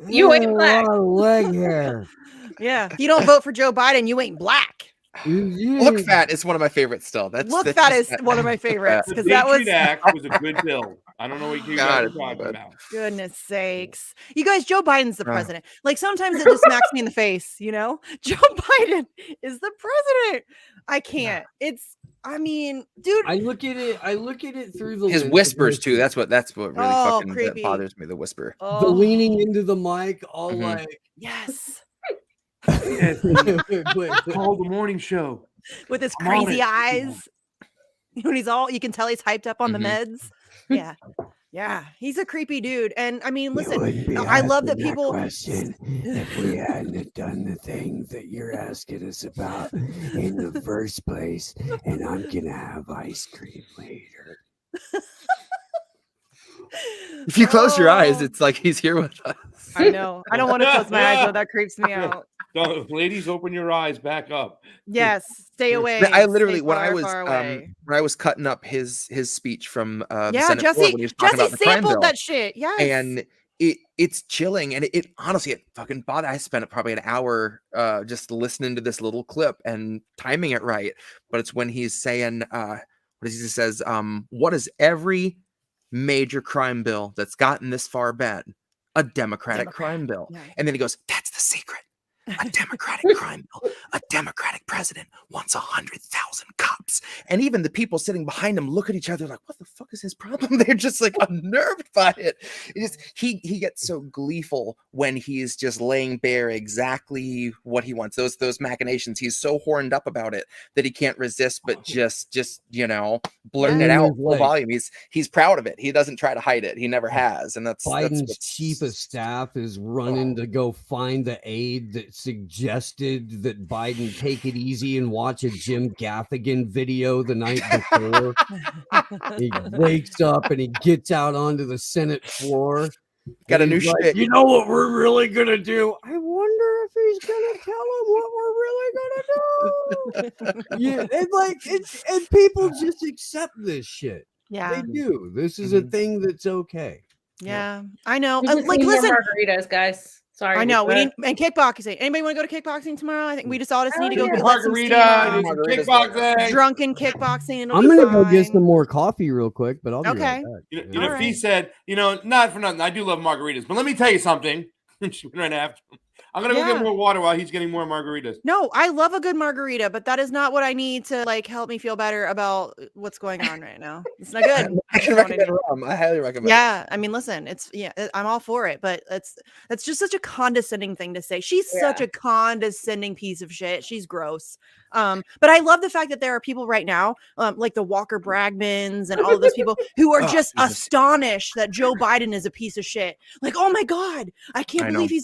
You ain't black. Leg hair. Yeah. If you don't vote for Joe Biden, you ain't black. Look Fat is one of my favorites still. Look Fat is one of my favorites because that was a good bill. I don't know what you guys are talking about. Goodness sakes. You guys, Joe Biden's the president. Like sometimes it just smacks me in the face, Joe Biden is the president. I can't. I mean, dude. I look at it through the his whispers too. That's what really fucking bothers me. The whisper. The leaning into the mic, all like yes. Call the morning show with his crazy eyes. When you can tell he's hyped up on the meds. Yeah, he's a creepy dude. And I mean, listen, I love that people. Question if we hadn't done the thing that you're asking us about in the first place, and I'm gonna have ice cream later. If you close your eyes, it's like he's here with us. I know. I don't want to close my eyes though. That creeps me out. Ladies, open your eyes back up. Yes, stay away. I literally when I was cutting up his speech from the Senate floor when he was talking about the crime bill, that shit. Yes, and it's chilling, and it honestly it fucking bothered. I spent probably an hour just listening to this little clip and timing it right. But it's when he's saying he says, what is every major crime bill that's gotten this far bad? A Democratic crime bill. Yeah. And then he goes, that's the secret. A Democratic crime bill. A Democratic president wants 100,000 cops. And even the people sitting behind him look at each other like, what the fuck is his problem? They're just like unnerved by it. He gets so gleeful when he's just laying bare exactly what he wants. Those machinations. He's so horned up about it that he can't resist but just blurt it out full volume. He's proud of it. He doesn't try to hide it. He never has. And Biden's chief of staff is running to go find the aide that suggested that Biden take it easy and watch a Jim Gaffigan video the night before. He wakes up and he gets out onto the Senate floor. Got a new shit. You know what we're really gonna do? I wonder if he's gonna tell him what we're really gonna do. And people just accept this shit. Yeah, they do. This is a thing that's okay. Yeah, I know. Listen, margaritas, guys. Sorry, I know we need and kickboxing. Anybody want to go to kickboxing tomorrow? I think we just all need to go get kickboxing. Drunken kickboxing. I'm gonna go get some more coffee real quick, but I'll be right back. Fee said, not for nothing. I do love margaritas, but let me tell you something. She went right after. I'm gonna go get more water while he's getting more margaritas. No, I love a good margarita, but that is not what I need to like help me feel better about what's going on right now. It's not good. I can recommend rum. I highly recommend. Yeah, I mean, listen, I'm all for it, but that's just such a condescending thing to say. She's such a condescending piece of shit. She's gross. But I love the fact that there are people right now, like the Walker Bragmans and all of those people who are just astonished that Joe Biden is a piece of shit. Like, oh my God, I can't believe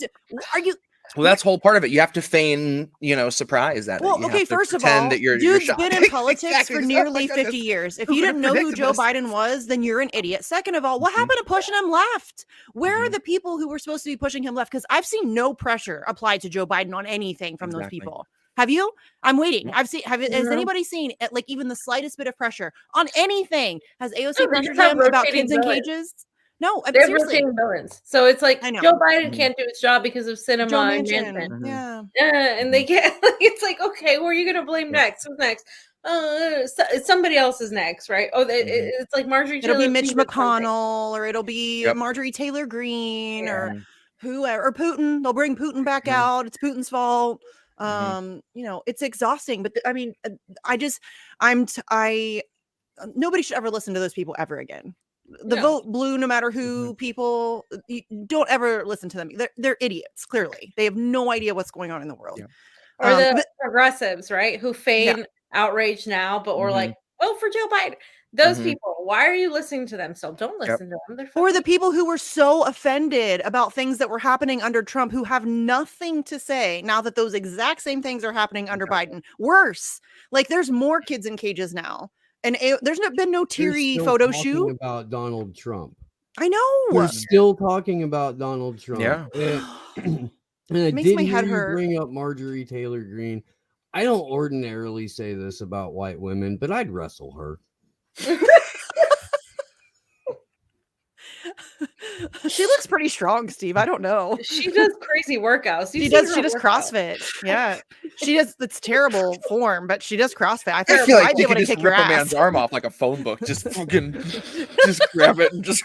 are you? Well, that's whole part of it. You have to feign, surprise at it. Well, okay, first of all, dude's been in politics for nearly 50 years. If you didn't know who Joe Biden was, then you're an idiot. Second of all, what happened to pushing him left? Where are the people who were supposed to be pushing him left? Because I've seen no pressure applied to Joe Biden on anything from those people. Have you? I'm waiting. Has anybody seen like even the slightest bit of pressure on anything? Has AOC pressured him about kids in cages? No, they're seriously. rotating villains. So it's like Joe Biden can't do his job because of cinema and Manchin. Yeah, and they can't. It's like, okay, who are you gonna blame next? Who's next? Somebody else is next, right? Oh, it's like Marjorie. It'll be Mitch McConnell, or it'll be Marjorie Taylor Greene, or whoever, or Putin. They'll bring Putin back out. It's Putin's fault. It's exhausting. But I mean, nobody should ever listen to those people ever again. The vote blue, no matter who people, you don't ever listen to them. They're idiots. Clearly, they have no idea what's going on in the world. Or the progressives, right? Who feign outrage now, but we're like, vote for Joe Biden. Those people, why are you listening to them? So don't listen to them. Or the people who were so offended about things that were happening under Trump, who have nothing to say now that those exact same things are happening under Biden. Worse, like there's more kids in cages now. And there's been no teary photo shoot about Donald Trump. I know. We're still talking about Donald Trump. Yeah. And I did hear you bring up Marjorie Taylor Greene. I don't ordinarily say this about white women, but I'd wrestle her. She looks pretty strong, Steve. I don't know. She does crazy workouts. She does CrossFit. Yeah. She does. It's terrible form, but she does CrossFit. I feel like you could just rip a man's arm off like a phone book. Just fucking, just grab it and just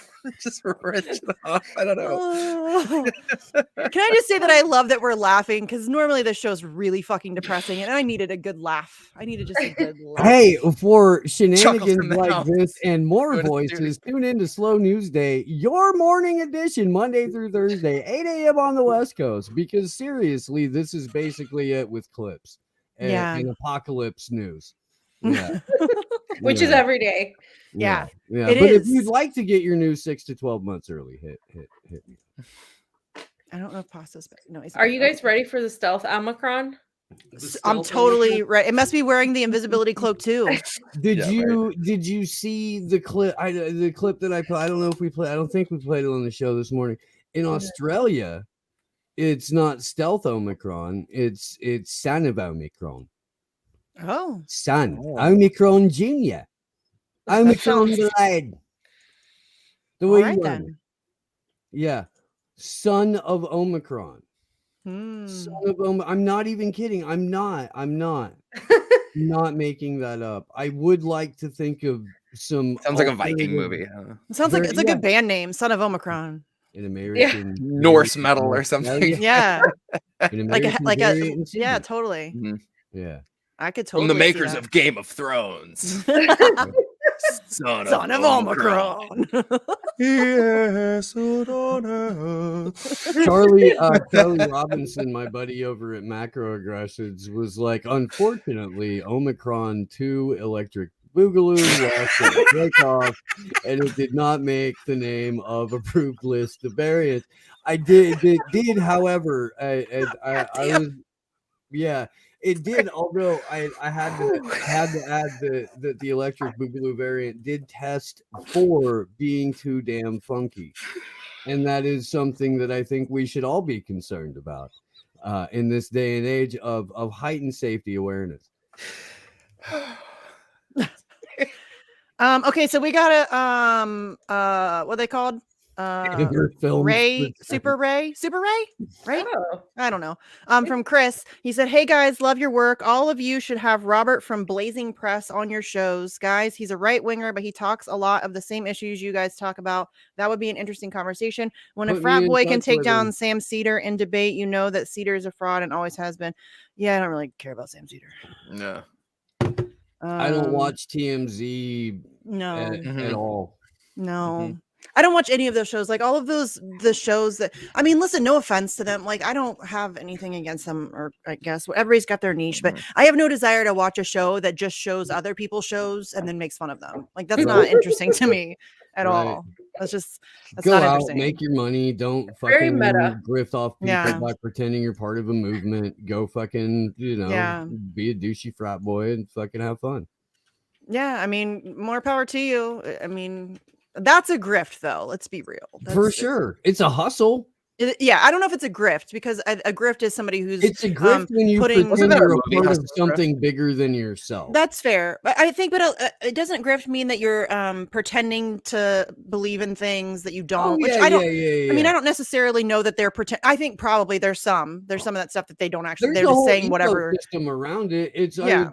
wrench it off. I don't know. Can I just say that I love that we're laughing, because normally this show's really fucking depressing, and I needed a good laugh. I needed just a good laugh. Hey, for shenanigans like this and more voices, tune in to Slow News Day, your morning edition, Monday through Thursday, 8 a.m. on the West Coast. Because seriously, this is basically it with clips and apocalypse news. Yeah. Which is every day. Yeah. But if you'd like to get your news 6 to 12 months early, hit me. I don't know if pasta's noise. Are you guys ready for the stealth Omicron? I'm totally right. It must be wearing the invisibility cloak too. Did you see the clip? The clip that I put. I don't know if we played. I don't think we played it on the show this morning. In Australia, it's not stealth Omicron. It's son of Omicron. Oh, Omicron Junior. Omicron delayed. The way you then. Yeah, son of Omicron. Son of I'm not even kidding. I'm not not making that up. I would like to think of some. Sounds like a Viking movie. It sounds like it's a good band name, Son of Omicron. An American Norse metal or something. Yeah, like a yeah, totally. Yeah, I could totally. From the makers of Game of Thrones. Son of Omicron. Yes, Charlie Robinson, my buddy over at Macroaggressions, was like, unfortunately, Omicron 2 Electric Boogaloo lost its takeoff, and it did not make the name of approved list of variants. It did, however, I was, yeah. It did, although I had to add that the Electric Boogaloo variant did test for being too damn funky, and that is something that I think we should all be concerned about in this day and age of heightened safety awareness. Okay, so we got a what are they called? Ray, Super Ray, right? Oh. I don't know. From Chris, he said, "Hey guys, love your work. All of you should have Robert from Blazing Press on your shows, guys. He's a right winger, but he talks a lot of the same issues you guys talk about. That would be an interesting conversation. When a frat boy can take down Sam Cedar in debate, you know that Cedar is a fraud and always has been." Yeah, I don't really care about Sam Cedar. No. I don't watch TMZ at all. No. I don't watch any of those shows. Like all of the shows that, I mean, listen, no offense to them. Like I don't have anything against them, or I guess everybody's got their niche, but I have no desire to watch a show that just shows other people's shows and then makes fun of them. Like that's not interesting to me at all. That's Go not out, interesting. make your money. Don't fucking grift off people by pretending you're part of a movement. Go fucking, be a douchey frat boy and fucking have fun. Yeah, I mean, more power to you. I mean, that's a grift, though. Let's be real. For sure. It's a hustle. Yeah, I don't know if it's a grift, because a grift is somebody who's... It's a grift when you pretend you're a part of something bigger than yourself. That's fair. But I think, it doesn't grift mean that you're pretending to believe in things that you don't. I mean, I don't necessarily know that they're pretend. I think probably there's some of that stuff that they don't actually. They're just saying whatever. System around it. It's the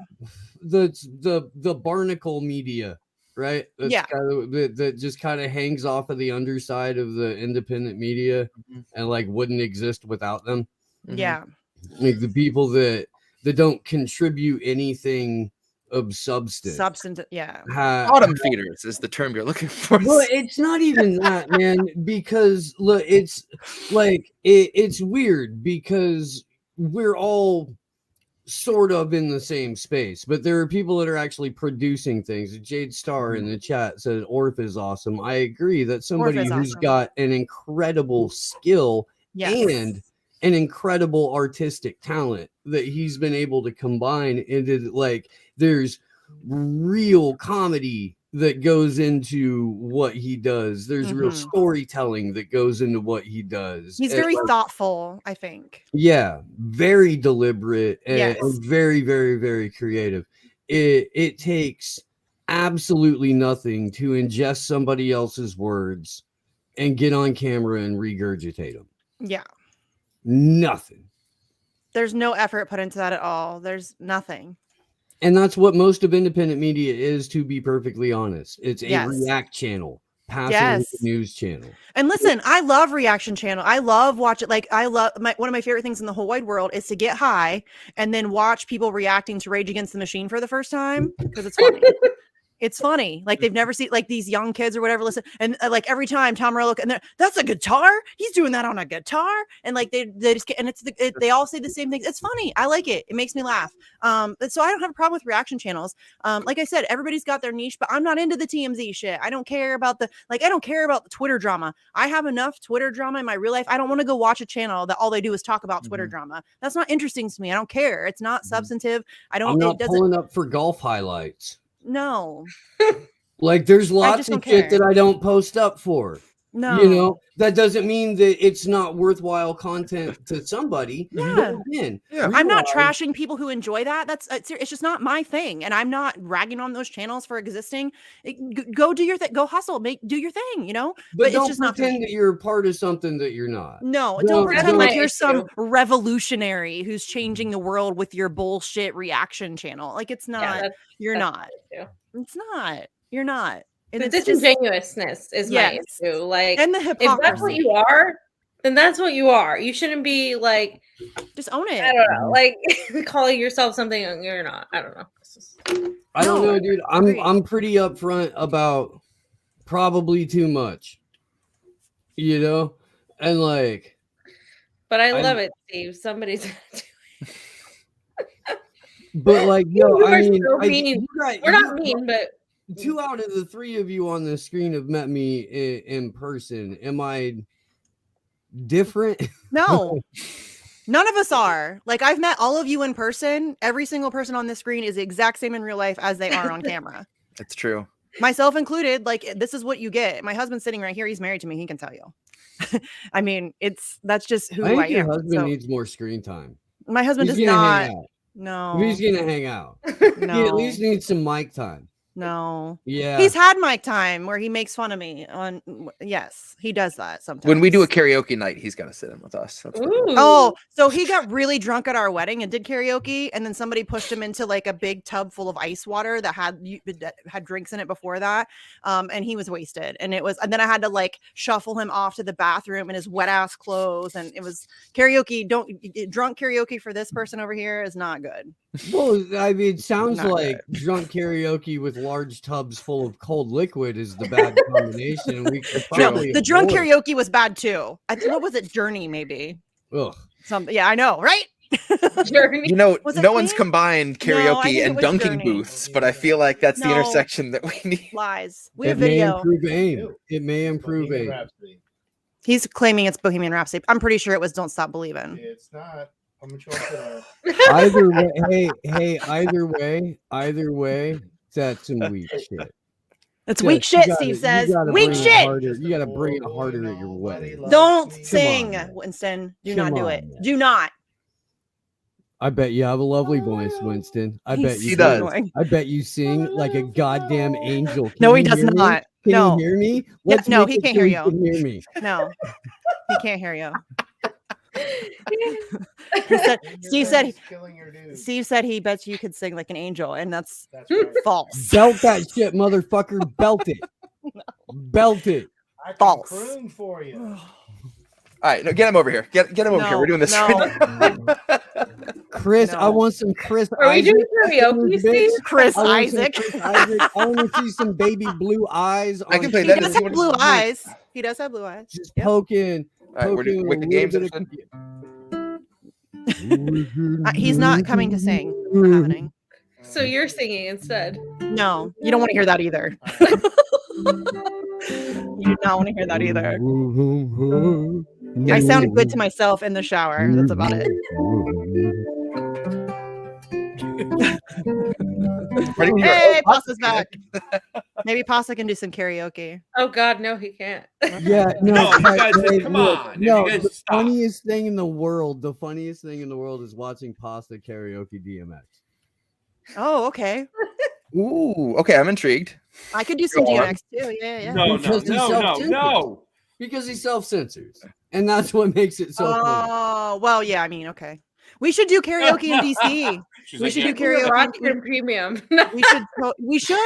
barnacle media. Right. That just kind of hangs off of the underside of the independent media and like wouldn't exist without them. Yeah. Like the people that don't contribute anything of substance. Yeah. Bottom feeders is the term you're looking for. Well, it's not even that, man, because look, it's like it's weird because we're all sort of in the same space, but there are people that are actually producing things. Jade Star in the chat said Orf is awesome. I agree that somebody who's got an incredible skill and an incredible artistic talent that he's been able to combine into, like, there's real comedy that goes into what he does. There's real storytelling that goes into what he does. He's very thoughtful, I think. Yeah, very deliberate and very, very, very creative. It takes absolutely nothing to ingest somebody else's words and get on camera and regurgitate them. Yeah. Nothing. There's no effort put into that at all. There's nothing. And that's what most of independent media is, to be perfectly honest. It's a react channel, passing the news channel. And listen, I love reaction channel. I love watching. Like I love one of my favorite things in the whole wide world is to get high and then watch people reacting to Rage Against the Machine for the first time, because it's funny. It's funny. Like they've never seen, like these young kids or whatever listen. And like every time Tom Morello, and that's a guitar. He's doing that on a guitar. And like they just get, and they all say the same things. It's funny. I like it. It makes me laugh. So I don't have a problem with reaction channels. Like I said, everybody's got their niche, but I'm not into the TMZ shit. I don't care about I don't care about the Twitter drama. I have enough Twitter drama in my real life. I don't want to go watch a channel that all they do is talk about Twitter drama. That's not interesting to me. I don't care. It's not substantive. I'm not pulling up for golf highlights. No. Like there's lots of shit that I don't post up for. No. You know, that doesn't mean that it's not worthwhile content to somebody. Yeah. I'm not realize- trashing people who enjoy that. It's just not my thing. And I'm not ragging on those channels for existing. Go do your thing. Go hustle. Do your thing, you know? But it's don't just pretend that you're a part of something that you're not. No, don't pretend like you're some revolutionary who's changing the world with your bullshit reaction channel. Like it's not. You're not. It's not. You're not. And the disingenuousness is my issue. Like, and the hypocrisy. If that's what you are, then that's what you are. You shouldn't be like, just own it. I don't know, like calling yourself something you're not. I don't know. I don't know, dude. I'm pretty upfront about probably too much, you know, and like. But I love it, Steve. Somebody's gonna do it. But like, yo, I mean, we're not mean, but. 2 out of the 3 of you on the screen have met me in person. Am I different? No, none of us are. Like I've met all of you in person. Every single person on this screen is the exact same in real life as they are on camera. That's true. Myself included. Like this is what you get. My husband's sitting right here. He's married to me. He can tell you. I mean, that's just who I am. Your husband needs more screen time. My husband does not. No, he's gonna hang out. No. He at least needs some mic time. No. Yeah. He's had mic time where he makes fun of me on. Yes, he does that sometimes. When we do a karaoke night, he's got to sit in with us. Oh, so he got really drunk at our wedding and did karaoke, and then somebody pushed him into like a big tub full of ice water that had drinks in it before that, and he was wasted. And then I had to like shuffle him off to the bathroom in his wet ass clothes, and it was karaoke. Drunk karaoke for this person over here is not good. Well, I mean, it sounds Not like drunk karaoke with large tubs full of cold liquid is the bad combination. We could probably the drunk karaoke was bad too. I think, what was it? Journey, maybe. Ugh. Something. Yeah, I know, right? Journey. You know, Was it no one's Queen? combined No, I karaoke think it and was dunking Journey. booths, but I feel like that's the No. intersection that we need. Lies. We It have may video. improve aim. It may improve Bohemian aim. Rhapsody. He's claiming it's Bohemian Rhapsody. I'm pretty sure it was Don't Stop Believing. It's not. I'm gonna chalk it up. Either way, hey, either way, that's some weak shit. It's Yeah, weak you shit, gotta- Steve you says. gotta Weak bring it shit. harder. You got to bring it harder at your wedding. Don't Come on, sing, man. Winston. Do Come not do on, it. man. Do not. I bet you have a lovely voice, Winston. I bet you He does. Annoying. I bet you sing like a goddamn angel. Can No, he you does hear me? not. Can No. you hear me? Yeah, Let's no, make he it can't so hear he you. can hear me. No, he can't hear you. Steve said he bets you could sing like an angel, and that's right. false. Belt that shit, motherfucker. Belt it. Belt it. I can False. croon for you. All right, no, get him over here. Get him over here. We're doing this. No. Chris, No. I want some Chris Are we Isaac. doing karaoke, Steve? Chris I want some Isaac. Chris Isaac. I want to see some baby blue eyes. I can on play He that. does Does he have want blue to- eyes. He does have blue eyes. Just Yep. poking. All right, we're doing poking Wicked a Games. little bit of- He's not coming to sing. It's not happening. So you're singing instead. No, you don't want to hear that either. You do not want to hear that either. I sound good to myself in the shower. That's about it. Ready to go. Hey, Oh, Pasta's back. Maybe Pasta can do some karaoke. Oh God, no, he can't. Yeah, no, No, you but- guys, hey, come look, on. No, You guys the stop. funniest thing in the world is watching Pasta karaoke DMX. Oh, okay. Ooh, okay, I'm intrigued. I could do some Go on. DMX too. Yeah. No, Because he's self-centered. no. Because he self-censors. And that's what makes it so funny. Oh, well, yeah. I mean, okay. We should do karaoke in DC. She's We like, should yeah, do karaoke. Rockford Premium. We should.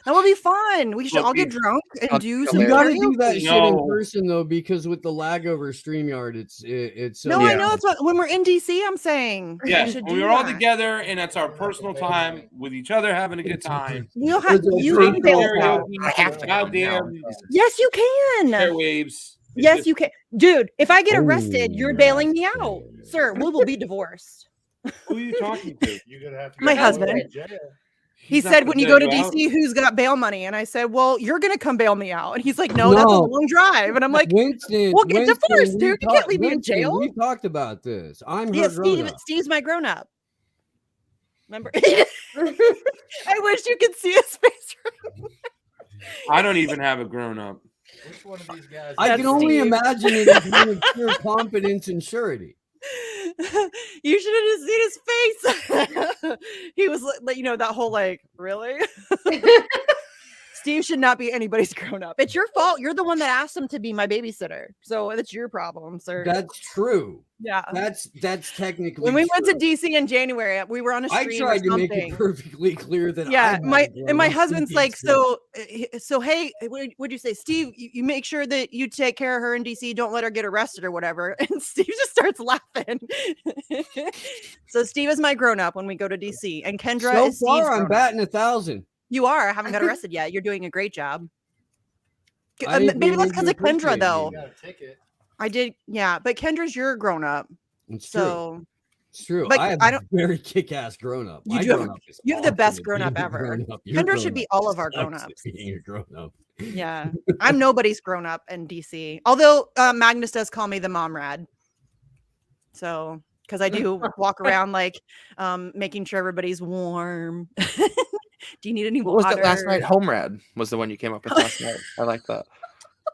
That would be fun. We should Look, all get drunk and I'll- do You some gotta do karaoke. that shit No. in person though, because with the lag over StreamYard, it's so No, I Yeah. know that's what when we're in DC. I'm saying. Yeah, we should when do we're all that. together and it's our personal time with each other having a good time. We'll have It's a you free can bail us karaoke. out. I have to. Goddamn Yes, you can. airwaves. It's Yes, just- you can, dude. If I get arrested, Oh, you're bailing me out, sir. We will be divorced. Who are you talking to? You're gonna have to My go husband. to jail. He He's not said, gonna when you bail go to out. DC, who's got bail money? And I said, well, you're going to come bail me out. And he's like, no, that's a No. long drive. And I'm like, Winston, we'll get Winston, divorced, we dude. You talked- can't leave me in Winston, jail. We talked about this. I'm yeah, her grown up. Steve's my grown up. Remember? I wish you could see his face. I don't even have a grown up. Which one of these guys? I That's can only Steve. imagine it as one of pure confidence and surety. You should have just seen his face. He was like, that whole like, really? Steve should not be anybody's grown up. It's your fault. You're the one that asked him to be my babysitter. So it's your problem, sir. That's true. Yeah. That's technically When we went to true. DC in January, we were on a I stream or tried to make something. it perfectly clear that Yeah, I my hadn't grown up husband's in like, DC. so hey, what'd you say, Steve? You make sure that you take care of her in DC. Don't let her get arrested or whatever. And Steve just starts laughing. So Steve is my grown up when we go to DC, and Kendra So is Steve's far, I'm grown-up. batting 1,000. You are. I haven't got arrested yet. You're doing a great job. I didn't Maybe that's think because you of Kendra, appreciated though. You got a ticket. I did, yeah. But Kendra's your grown up, It's true. so It's true. But I have I don't- a very kick-ass grown-up. You My do have- grown-up is you have the best awesome. grown-up Being a ever. grown-up, your Kendra should be grown-up all of our sucks at grown-ups. Being a grown-up. Yeah, I'm nobody's grown up in DC. Although Magnus does call me the mom rad. So, because I do walk around like making sure everybody's warm. Do you need any What was water? that last night? Home Rad was the one you came up with last night. I like that.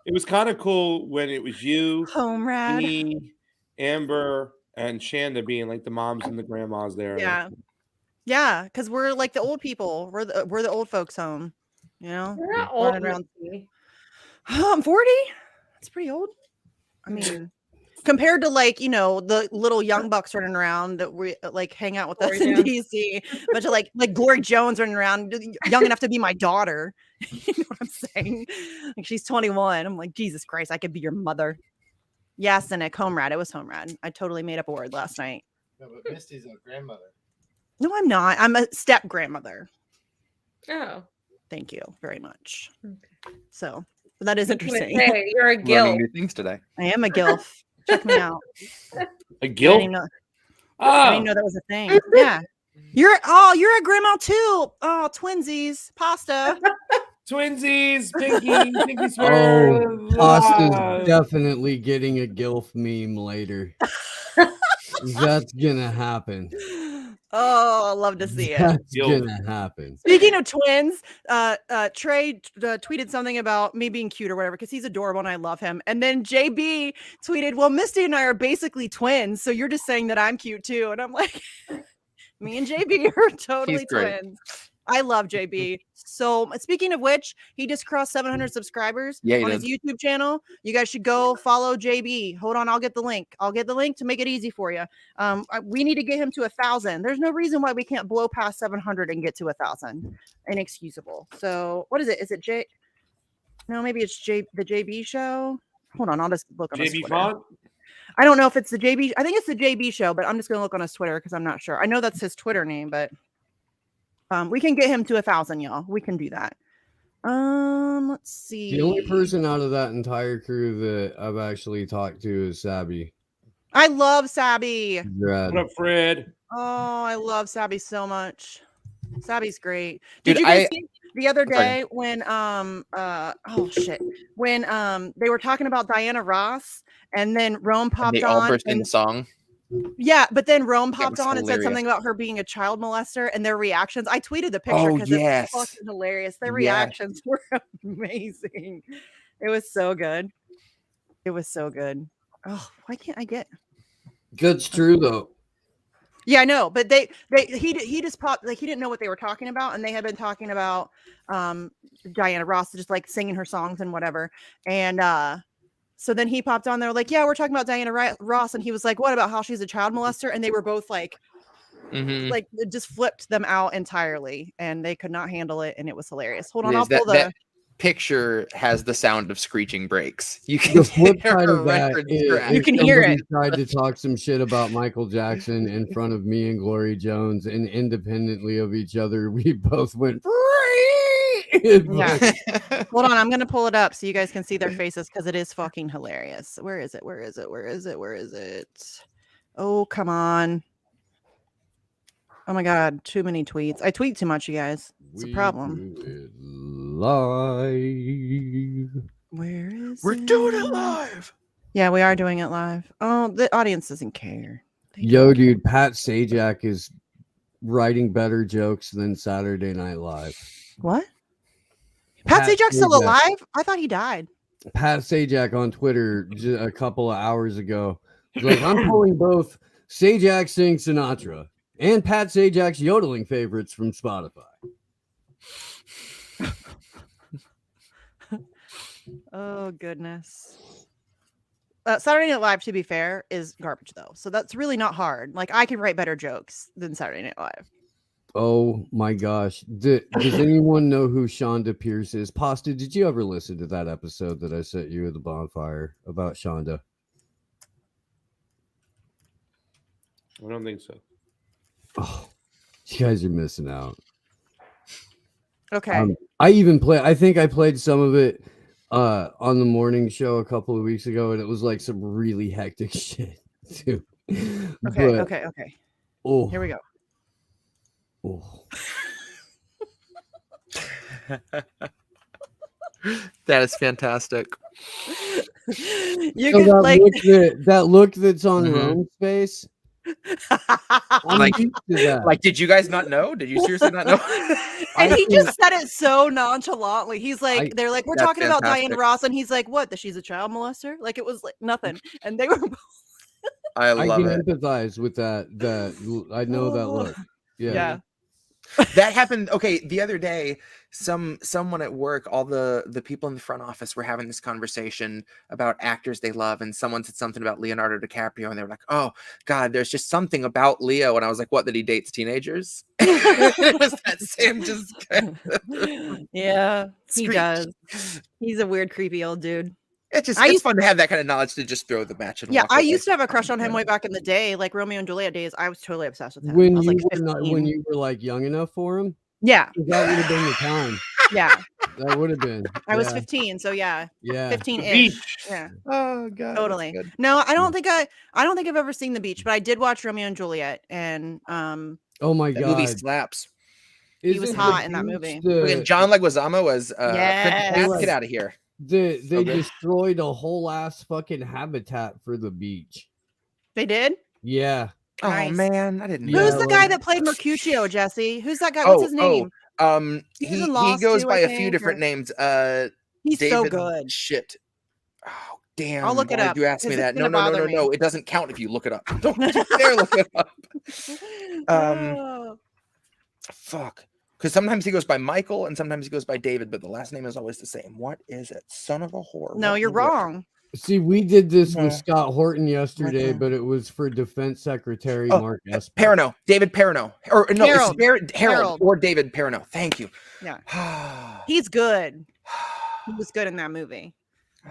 It was kind of cool when it was you, Home rad. me, Amber, and Shanda being like the moms and the grandmas there. Yeah. Yeah, because we're like the old people. We're the old folks home. You know, You're not old, running around. Missy. I'm 40. That's pretty old. I mean, compared to like the little young bucks running around that we like hang out with us in DC, but to like Glory Jones running around, young enough to be my daughter. You know what I'm saying? Like she's 21. I'm like, Jesus Christ, I could be your mother. Yeah, Cynic, home rad. It was home rad. I totally made up a word last night. No, but Misty's a grandmother. No, I'm not. I'm a step grandmother. Oh, thank you very much. okay. So that is interesting. Say, you're a Learning gilf. new things today. I am a gilf. Check me out. A gilf? I didn't know that was a thing. Yeah. You're a grandma too. Oh, twinsies, pasta. Twinsies, pinky swear. Oh, Pasta's definitely getting a gilf meme later. That's gonna happen. Oh, I love to see it. That's gonna happen. Speaking of twins, Trey tweeted something about me being cute or whatever because he's adorable and I love him. And then JB tweeted, "Well, Misty and I are basically twins, so you're just saying that I'm cute too." And I'm like, me and JB are totally twins. I love JB. So speaking of which, he just crossed 700 subscribers on his YouTube channel. You guys should go follow JB. Hold on, I'll get the link. I'll get the link to make it easy for you. We need to get him to 1,000. There's no reason why we can't blow past 700 and get to 1,000. Inexcusable. So what is it? Is it J? No, maybe it's the JB show. Hold on, I'll just look on JB Font. I don't know if it's the JB. I think it's the JB show, but I'm just gonna look on his Twitter because I'm not sure. I know that's his Twitter name, but. We can get him to 1,000, y'all. We can do that. Let's see. The only person out of that entire crew that I've actually talked to is Sabby. I love Sabby. What up, Fred? Oh, I love Sabby so much. Sabby's great. Did you guys see the other day when when they were talking about Diana Ross and then Rome popped and they on all burst into song? Yeah, but then Rome popped on and said something about her being a child molester and their reactions. I tweeted the picture because it's fucking hilarious. Their reactions were amazing. It was so good. It was so good. Oh, why can't I get? That's true though. Yeah, I know, but he just popped like he didn't know what they were talking about, and they had been talking about Diana Ross just like singing her songs and whatever, and so then he popped on there like, yeah, we're talking about Diana Ross. And he was like, what about how she's a child molester? And they were both like, like it just flipped them out entirely and they could not handle it. And it was hilarious. Hold on. I'll pull that picture has the sound of screeching brakes. You can the flip side of that is you can hear it. Tried to talk some shit about Michael Jackson in front of me and Glory Jones, and independently of each other, we both went. Yeah. Hold on, I'm gonna pull it up so you guys can see their faces because it is fucking hilarious. Where is it? Where is it? Where is it? Where is it? Oh, come on. Oh my god, too many tweets. I tweet too much, you guys. It's a problem. Live. Where is We're doing it live. Yeah, we are doing it live. Oh, the audience doesn't care. Yo, dude, Pat Sajak is writing better jokes than Saturday Night Live. What? Pat Sajak's still alive? I thought he died. Pat Sajak on Twitter a couple of hours ago was like, I'm pulling both Sajak Sing Sinatra and Pat Sajak's yodeling favorites from Spotify. Oh, goodness. Saturday Night Live, to be fair, is garbage, though. So that's really not hard. Like, I can write better jokes than Saturday Night Live. Oh my gosh. Does anyone know who Shonda Pierce is? Pasta, did you ever listen to that episode that I sent you at the bonfire about Shonda? I don't think so. Oh, you guys are missing out. Okay. I think I played some of it on the morning show a couple of weeks ago, and it was like some really hectic shit too. Okay. Oh, here we go. Oh. That is fantastic. You can like that look that's on Rome's face. Like, did you guys not know? Did you seriously not know? And he just said it so nonchalantly. He's like, they're like, we're talking about Diana Ross, and he's like, what? That she's a child molester? Like it was like nothing. And they were. I can empathize with that. I know that look. Yeah. That happened. Okay, the other day, someone at work, all the people in the front office were having this conversation about actors they love, and someone said something about Leonardo DiCaprio, and they were like, "Oh God, there's just something about Leo," and I was like, "What? That he dates teenagers?" It was that same just. Yeah, he Screech. does. He's a weird, creepy old dude. It's fun to have that kind of knowledge to just throw the match and walk I away. used to have a crush on him way back in the day, like Romeo and Juliet days. I was totally obsessed with him. When I was you like were 15. when you were like young enough for him, Yeah, that would have been the time. yeah. That would have been. I was 15, so yeah, Yeah. 15-ish. Yeah, Oh God, totally. that's good. No, I don't think I've ever seen The Beach, but I did watch Romeo and Juliet, and Oh my That God. movie slaps. He was hot in that movie. Fucking John Leguizamo was Yes. get out of here. They So good. destroyed a whole ass fucking habitat for the beach. They did. Yeah. Oh Nice. man, I didn't. Yeah, Who's know. the guy that played Mercutio, Jesse? Who's that guy? What's his name? He was in He Lost goes too, by I a few think, different or- names. He's David, so good. Shit. Oh damn! I'll look it why up, did you ask me 'cause that? it's No, gonna no, no, bother no, me. no. It doesn't count if you look it up. Don't you dare look it up. Oh. Fuck. Because sometimes he goes by Michael and sometimes he goes by David, but the last name is always the same. What is it? Son of a whore. No, What you're is it? wrong. See, we did this No. with Scott Horton yesterday, Mhm. but it was for Defense Secretary Oh, Mark Esper. Perrineau. David Perrineau. Or no, Harold. it's Harold Harold. or David Perrineau. Thank you. Yeah. He's good. He was good in that movie.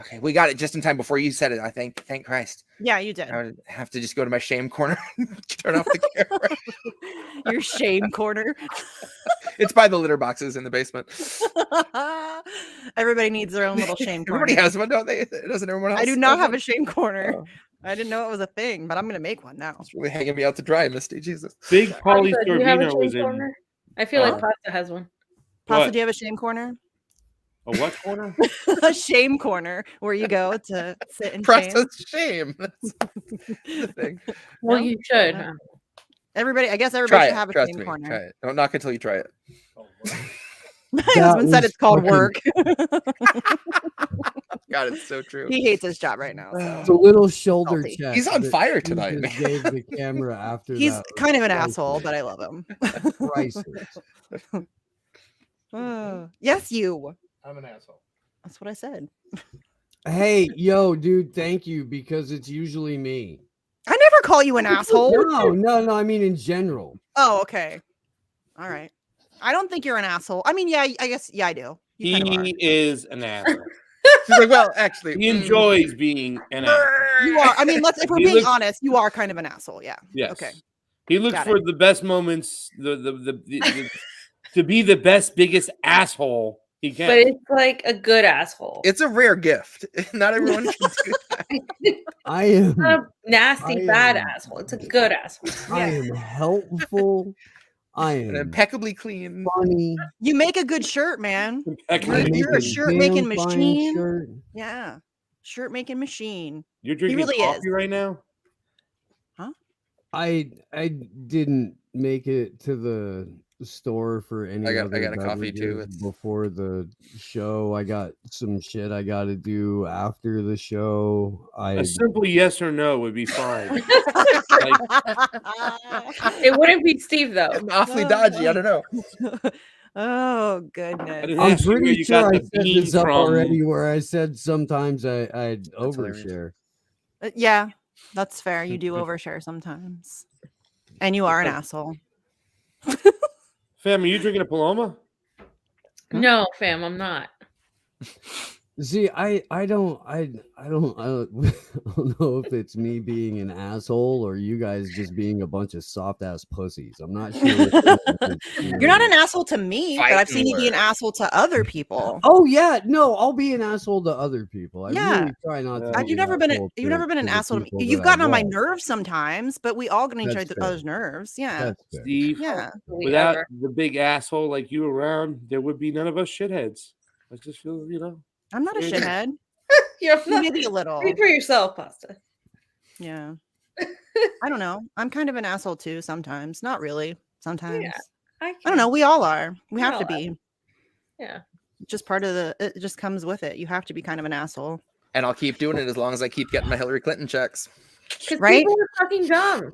Okay, we got it just in time before you said it. I think. Thank Christ. Yeah, you did. I would have to just go to my shame corner, turn off the camera. Your shame corner. It's by the litter boxes in the basement. Everybody needs their own little shame corner. Everybody has one, don't they? Doesn't everyone else? I do not have a shame corner. Oh. I didn't know it was a thing, but I'm gonna make one now. It's really hanging me out to dry, Misty. Jesus. Big Pauly Pasta, do you have a Sorvino was shame in corner? I feel like Pasta has one. Pasta, What? do you have a shame corner? a what corner? A shame corner where you go to sit in shame. Process shame. That's the thing. Well, No? you should. No. Huh? Everybody, I guess everybody Try should it. have a Trust shame me. corner. Try it. Don't knock until you try it. My husband said was it's called fucking- work. God, it's so true. He hates his job right now. So. It's a little shoulder Salty. check. He's on that fire he tonight, just man. Gave the camera after He's that. kind of an priceless. asshole, but I love him. Priceless. Yes, you. I'm an asshole. That's what I said. Hey, yo, dude, thank you, because it's usually me. I never call you an asshole. No, I mean in general. Oh, okay. All right. I don't think you're an asshole. I mean, yeah, I guess, yeah, I do. You kind of are. He is an asshole. She's like, well, actually, He enjoys being an asshole. You are. I mean, if we're He being looks- honest, you are kind of an asshole. Yeah. Yes. Okay. He looks Got for the best moments, the to be the best, biggest asshole he can. But it's like a good asshole. It's a rare gift. Not everyone can do that. I am. It's not a nasty, I bad am- asshole. It's a good asshole. I am helpful. I And am impeccably clean. funny. You make a good shirt, man. Impeccably You're a clean. shirt making damn fine machine. shirt. Yeah. Shirt making machine. You're drinking really coffee is. right now? I didn't make it to the store for any I got other a coffee, too. beverages before the show. I got some shit I got to do after the show. A simple yes or no would be fine. It wouldn't be Steve though. Getting awfully dodgy. I don't know. Oh I goodness. didn't I'm ask you where pretty you sure got I the set bean this up from. already where I said sometimes I'd hilarious. overshare. Yeah, that's fair. You do overshare sometimes. And you are an asshole. Fam, are you drinking a Paloma? No, fam, I'm not. See, I don't know if it's me being an asshole or you guys just being a bunch of soft ass pussies. I'm not sure. You're not an asshole to me, but I've seen you be an Fighting asshole to other people. Oh yeah, no, I'll be an asshole to other people. I Yeah. really try not to. You've be never an been asshole you've never been an the asshole to me. people You've that I gotten on my love. nerves sometimes, but we all get on each That's fair. other's nerves. Yeah. That's fair. Steve, Yeah. without the big asshole like you around, there would be none of us shitheads. I just feel, I'm not a Yeah. shithead. You're not. Maybe a little. Speak for yourself, Pasta. Yeah. I don't know. I'm kind of an asshole too sometimes. Not really. Sometimes. I I don't know. We all are. We have all to are. be. Yeah. Just part of it just comes with it. You have to be kind of an asshole. And I'll keep doing it as long as I keep getting my Hillary Clinton checks. Because Right? people are fucking dumb.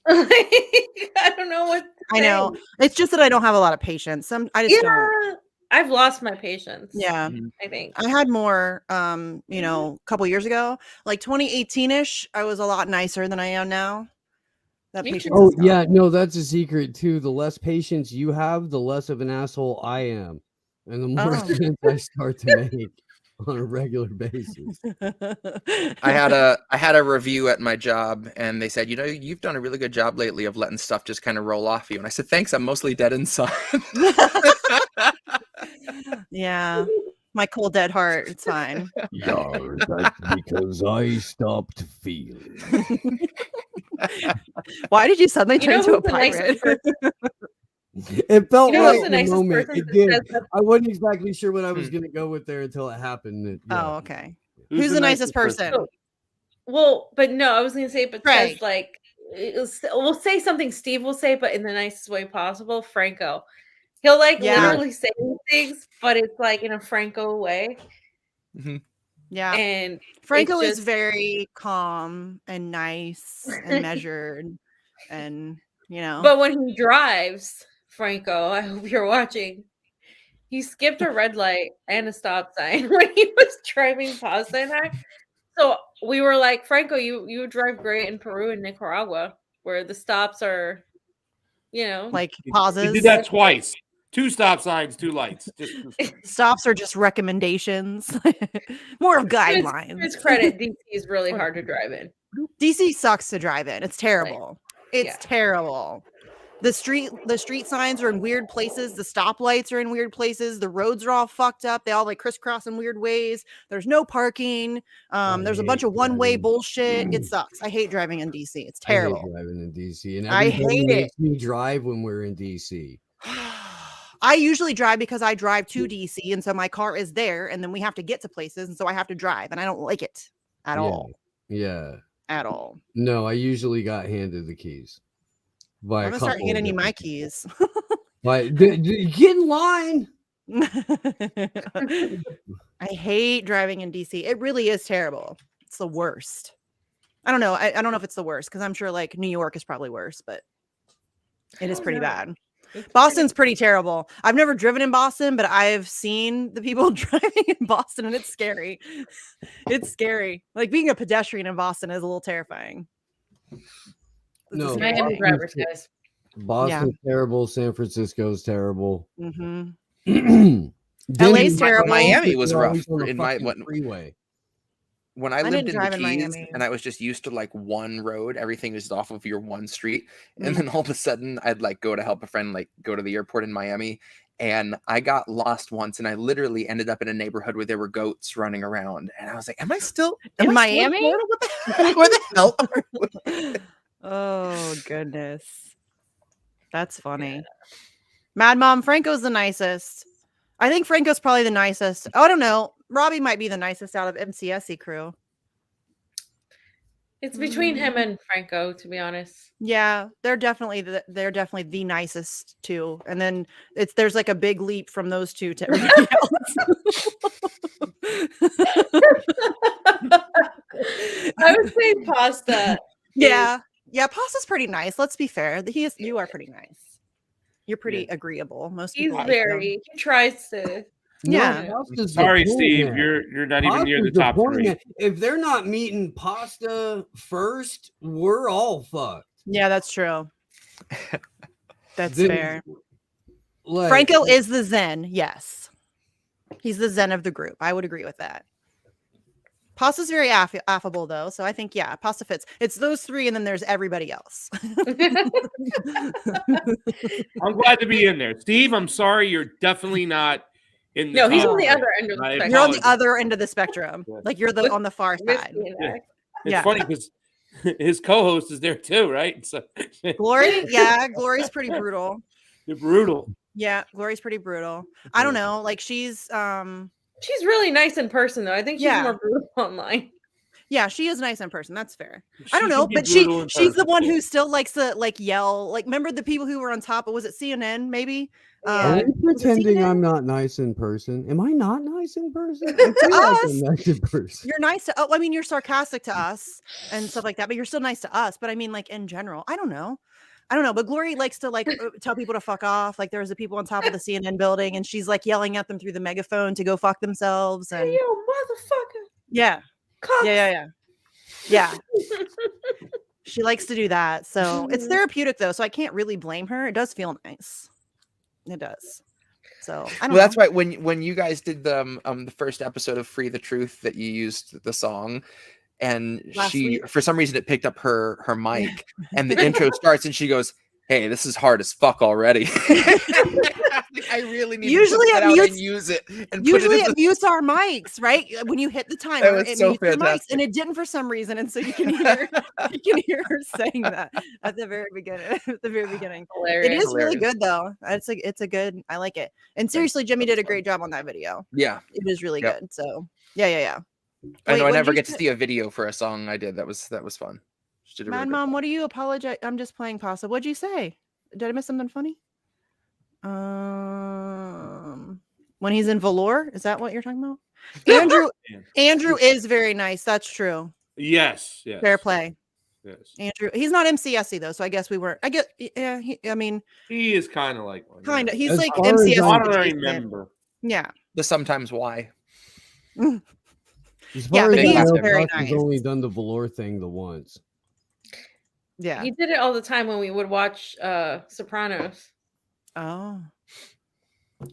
I don't know what to I know. say. It's just that I don't have a lot of patience. I just don't. I've lost my patience. Yeah. I think I had more, a couple years ago, like 2018-ish. I was a lot nicer than I am now. That patience. Oh yeah, no, that's a secret too. The less patience you have, the less of an asshole I am, and the more sense I start to make on a regular basis. I had a review at my job, and they said, you've done a really good job lately of letting stuff just kind of roll off you. And I said, thanks. I'm mostly dead inside. Yeah. My cold dead heart. It's fine. Yeah, that's because I stopped feeling. Why did you suddenly turn into a pirate? It felt right in the moment. It did. I wasn't exactly sure what I was going to go with there until it happened. Oh, okay. Who's the nicest person? Well, but no, I was going to say, but Right. says like, we'll say something Steve will say, but in the nicest way possible. Franco. He'll literally say things, but it's like in a Franco way. Mm-hmm. Yeah. And Franco is very calm and nice and measured and, But when he drives, Franco, I hope you're watching, he skipped a red light and a stop sign when he was driving Pasta and I. So we were like, Franco, you drive great in Peru and Nicaragua, where the stops are, like pauses. He did that twice. 2 stop signs, 2 lights. Stops are just recommendations. More of guidelines. His credit, DC is really hard to drive in. DC sucks to drive in. It's terrible. It's terrible. The street signs are in weird places. The stoplights are in weird places. The roads are all fucked up. They all crisscross in weird ways. There's no parking. There's a bunch of one-way bullshit. It sucks. I hate driving in DC. It's terrible. I hate driving in DC, and I hate it. Makes me drive when we're in DC. I usually drive because I drive to DC, and so my car is there, and then we have to get to places, and so I have to drive, and I don't like it at all. Yeah. At all. No, I usually got handed the keys. I'm gonna start handing you my keys. But get in line. I hate driving in DC. It really is terrible. It's the worst. I don't know. I don't know if it's the worst because I'm sure New York is probably worse, but it is pretty bad. Boston's pretty terrible. I've never driven in Boston, but I've seen the people driving in Boston, and it's scary. It's scary. Being a pedestrian in Boston is a little terrifing. No, Miami drivers, guys. Boston's terrible. San Francisco's terrible. Mm-hmm. LA's terrible. Miami was rough in my freeway. When I lived in the Keys and I was just used to one road, everything was off of your one street. And then all of a sudden I'd go to help a friend, go to the airport in Miami. And I got lost once and I literally ended up in a neighborhood where there were goats running around. And I was like, am I still in Miami? Where the hell are we? Oh, goodness. That's funny. Yeah. Mad Mom, Franco's the nicest. I think Franco's probably the nicest. Oh, I don't know. Robbie might be the nicest out of MCSE crew. It's between him and Franco, to be honest. Yeah, they're definitely the nicest too. And then there's a big leap from those two to everybody else. I would say Pasta. Yeah, Pasta's pretty nice. Let's be fair. You are pretty nice. You're pretty agreeable. Most people. He tries to. Yeah. Sorry, Steve. You're not even near the top 3. If they're not meeting Pasta first, we're all fucked. Yeah, that's true. That's fair. Franco is the Zen. Yes, he's the Zen of the group. I would agree with that. Pasta's very affable though, so I think Pasta fits. It's those 3, and then there's everybody else. I'm glad to be in there, Steve. I'm sorry, you're definitely not. No, he's on the other end of the spectrum. You're on the other end of the spectrum. You're on the far side. It's funny because his co-host is there too, right? So Glory, Glory's pretty brutal. You're brutal. Yeah, Glory's pretty brutal. I don't know. She's really nice in person though. I think she's more brutal online. Yeah, she is nice in person. That's fair. She I don't can know, be but brutal in she's the person, one too. who still likes to like yell. Like, remember the people who were on top of, was it CNN maybe? Are we Was it pretending CNN? I'm not nice in person? Am I not nice in person? I feel To like us, I'm nice in person. you're nice to. Oh, I mean, you're sarcastic to us and stuff like that, but you're still nice to us. But I mean, like in general, I don't know. But Glory likes to like tell people to fuck off. Like there was the people on top of the CNN building, and she's like yelling at them through the megaphone to go fuck themselves. And Hey, you motherfucker. yeah, Cock. yeah. She likes to do that. So it's therapeutic though. So I can't really blame her. It does feel nice. It does. So I don't know. That's right. When you guys did the first episode of Free the Truth, that you used the song, and Last she week? for some reason it picked up her mic, and the intro starts, and she goes, "Hey, this is hard as fuck already." I really need Usually to put it that out mutes- and use it. And Usually put it mutes our mics, right? When you hit the timer, was it so mutes the mics, fantastic. and it didn't for some reason. And so you can hear her saying that at the very beginning. At the very beginning, Hilarious. it is really Hilarious. good though. It's a good. I like it. And seriously, Jimmy did a great job on that video. Yeah, It is really Yep. good. So yeah. I know. I what'd never you get to say? see a video for a song I did. That was fun. She did a really Mad good Mom, job. what do you apologize? I'm just playing pasta. What'd you say? Did I miss something funny? When he's in velour, is that what you're talking about? Andrew is very nice. That's true. Yes. Fair play. Yes. Andrew, he's not MCSy though, so I guess we weren't. I get, yeah. He is kind of like one. Kind of. He's As like far as MCSy. Honorary adjacent. member. Yeah. The sometimes why. As Yeah, far but as he I is know, very Buck has nice. only done the velour thing the once. Yeah. He did it all the time when we would watch Sopranos. Oh.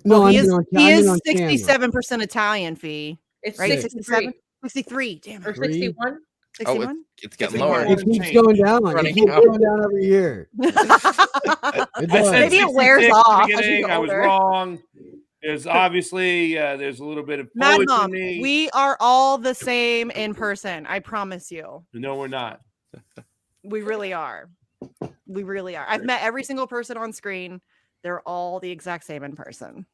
No, Well, I he mean is. on, He I mean is on camera. 67% Italian fee. It's Right. 63 63. Damn. or Three? 61. 61. It's getting 61. lower. It keeps going down. It Running keeps out. going down every year. It I does. said Maybe it wears 66 at the off as you beginning. get I was older. wrong. There's obviously there's a little bit of Mad Polish Mom, in me. we are all the same in person. I promise you. No, we're not. We really are. We really are. I've met every single person on screen. They're all the exact same in person.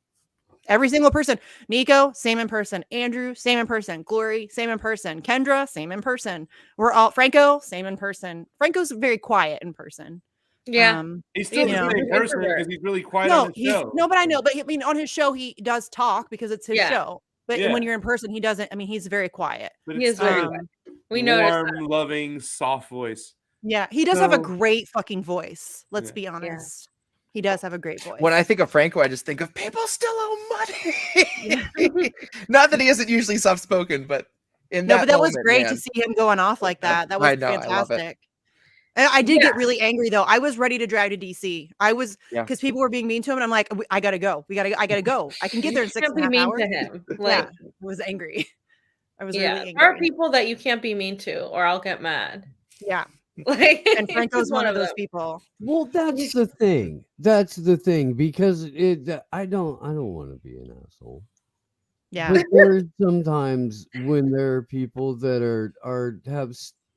Every single person. Nico, same in person. Andrew, same in person. Glory, same in person. Kendra, same in person. We're all Franco, same in person. Franco's very quiet in person. Yeah. He's still You the know, same he's person introvert. because he's really quiet on the show. No, but I know. But I mean, on his show, he does talk because it's his Yeah. show. But Yeah. when you're in person, he doesn't. I mean, he's very quiet. But He it's is very still quiet. We noticed warm, that. loving, soft voice. Yeah, he does have a So- great fucking voice. Let's Yeah. be honest. He does have a great voice. When I think of Franco, I just think of people still owe money. Not that he isn't usually soft spoken, but in No, that but that was moment, great man. to see him going off like that. That was I know, I love it. fantastic. And I did Yeah. get really angry though. I was ready to drive to DC. I was Yeah. because people were being mean to him, and I'm like, I gotta go. I gotta go. I can get there in You 6 can't and a be half mean hours. to him. Yeah, Like, I was angry. I was yeah, really there are angry. people that you can't be mean to, or I'll get mad. Yeah, Like, and Franco's he's one of those them. people. Well, that's the thing. That's the thing because I don't want to be an asshole. Yeah, But there's sometimes when there are people that have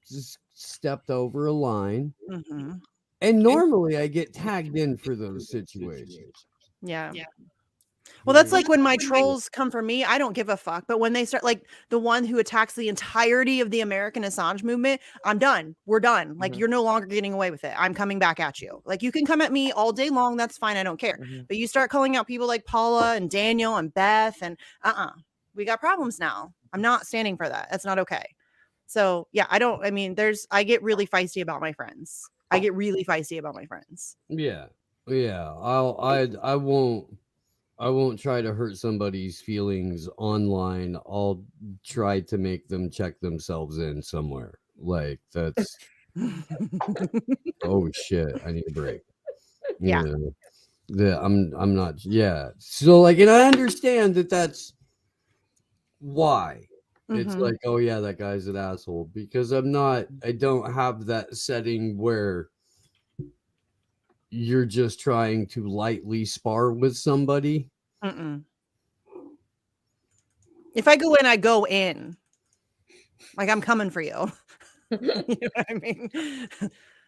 just stepped over a line, hmm and normally I get tagged in for those situations. yeah. Well, that's like when my trolls come for me, I don't give a fuck. But when they start, like the one who attacks the entirety of the American Assange movement, I'm done. We're done. Like, Mhm. you're no longer getting away with it. I'm coming back at you. Like, you can come at me all day long. That's fine. I don't care. Mhm. But you start calling out people like Paula and Daniel and Beth and we got problems now. I'm not standing for that. That's not okay. So yeah, I get really feisty about my friends. Yeah. I won't try to hurt somebody's feelings online. I'll try to make them check themselves in somewhere. Like that's oh shit, I need a break. Yeah. You know, I'm not so like, and I understand that's why it's Mhm. like, oh yeah, that guy's an asshole, because I don't have that setting where you're just trying to lightly spar with somebody. Mm-mm. If I go in, I go in. Like, I'm coming for you. You know what I mean?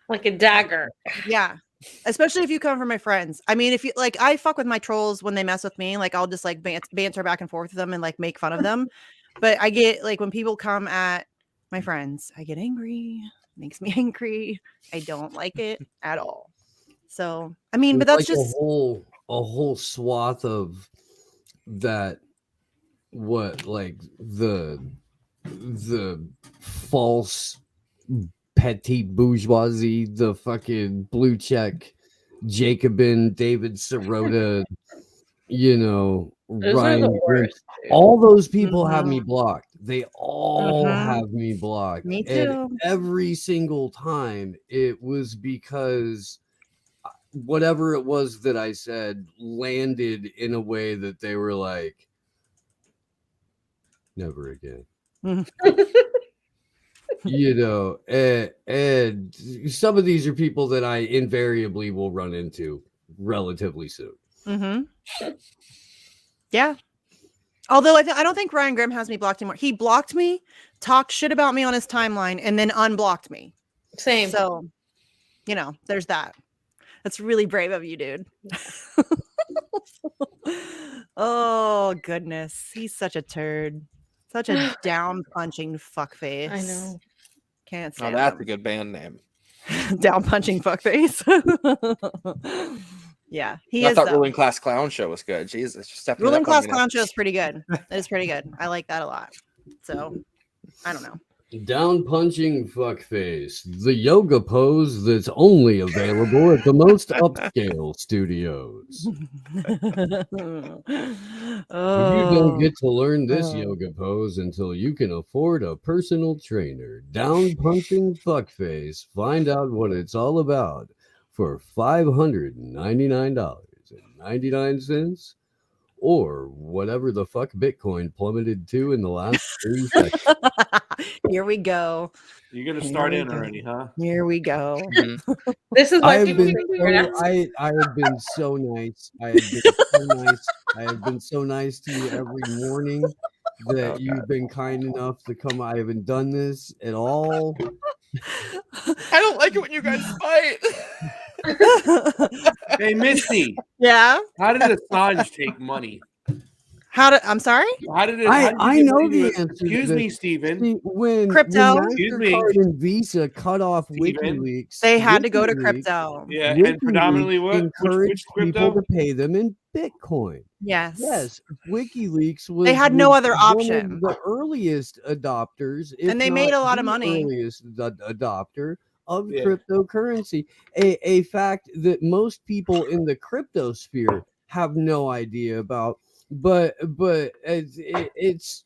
Like a dagger. Yeah. Especially if you come from my friends. I mean, if you like, I fuck with my trolls when they mess with me. Like, I'll just like banter back and forth with them and like make fun of them. But I get like when people come at my friends. I get angry. Makes me angry. I don't like it at all. So, I mean, but that's like just a whole swath of that. What, like the false petite bourgeoisie, the fucking blue check Jacobin, David Sirota, Those are Ryan the Grimm. worst. Dude. All those people have me blocked. They all Mhm. have me blocked. Me And too. every single time it was because whatever it was that I said landed in a way that they were like, never again. And some of these are people that I invariably will run into relatively soon. Yeah. Although I don't think Ryan Grimm has me blocked anymore. He blocked me, talked shit about me on his timeline, and then unblocked me. Same. So, there's that. That's really brave of you, dude. Oh, goodness. He's such a turd. Such a down punching fuckface. I know. Can't Oh, stand that's him. a good band name. Down punching fuckface. Yeah, he I is. thought Ruling Class Clown Show was good. Jesus, just stepping Ruling it up Class on me Clown Show is pretty good. It is pretty good. I like that a lot. So, I don't know. Down punching fuckface, the yoga pose that's only available at the most upscale studios. You don't get to learn this yoga pose until you can afford a personal trainer. Down punching fuckface. Find out what it's all about for $599.99. Or whatever the fuck Bitcoin plummeted to in the last 3 seconds. Here we go. You're gonna start in already, huh? Here we go. This is I what have people been think we're gonna I have been so nice. I have been so nice. I have been so nice to you every morning that you've been kind enough to come. I haven't done this at all. I don't like it when you guys fight. Hey, Misty. Yeah. How did Assange take money? I'm sorry? How did it? I know the answer. Excuse me, Stephen. See, when Crypto. MasterCard and Visa cut off Stephen. WikiLeaks, They had to go to WikiLeaks Yeah, crypto. and predominantly what? Encouraged Which crypto? people to pay them in Bitcoin. Yes. Yes, WikiLeaks was. They had no other one option. of the earliest adopters, if And they not made a lot of the money. Earliest adopter of Yeah. cryptocurrency, a fact that most people in the crypto sphere have no idea about. But it's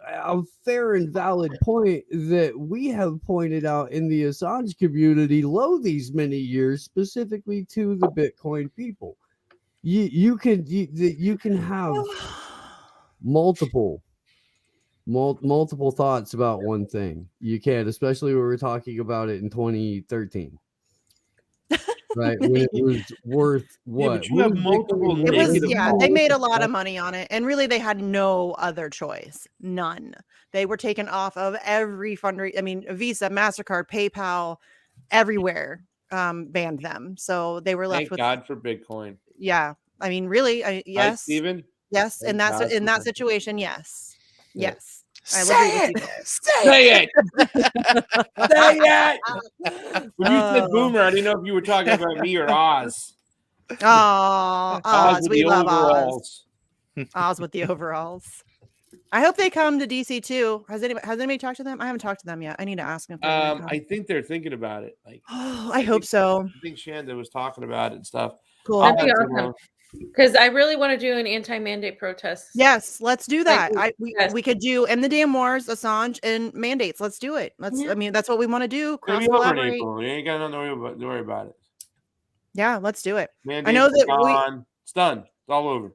a fair and valid point that we have pointed out in the Assange community these many years, specifically to the Bitcoin people. You can have multiple thoughts about one thing. You can, especially when we're talking about it in 2013. Right, when it was worth what? Yeah, but you have multiple It was, negative they calls. made a lot of money on it. And really, they had no other choice. None. They were taken off of every fundraiser. I mean, Visa, MasterCard, PayPal, everywhere banned them. So they were left Thank with. God for Bitcoin. Yeah. I mean, really, Right, yes. Stephen? Yes. Thank And God in for that Bitcoin. situation, yes. Yeah. Yes. I will agree with you. Say it. Say it. When you said boomer, I didn't know if you were talking about me or Oz. Oh, Oz. with We the love overalls. Oz. Oz with the overalls. I hope they come to DC too. Has anybody talked to them? I haven't talked to them yet. I need to ask them. If they're gonna come. I think they're thinking about it. Like, I hope so. I think Shanda was talking about it and stuff. Cool. That'd be awesome. Because I really want to do an anti-mandate protest. Yes, let's do that. Yes. We could do End the Damn Wars, Assange, and mandates. Let's do it. I mean, that's what we want to do. It'll Cross be over in collaborate. April. You ain't got nothing to worry about it. Yeah, let's do it. Mandates I know that it's done. It's all over.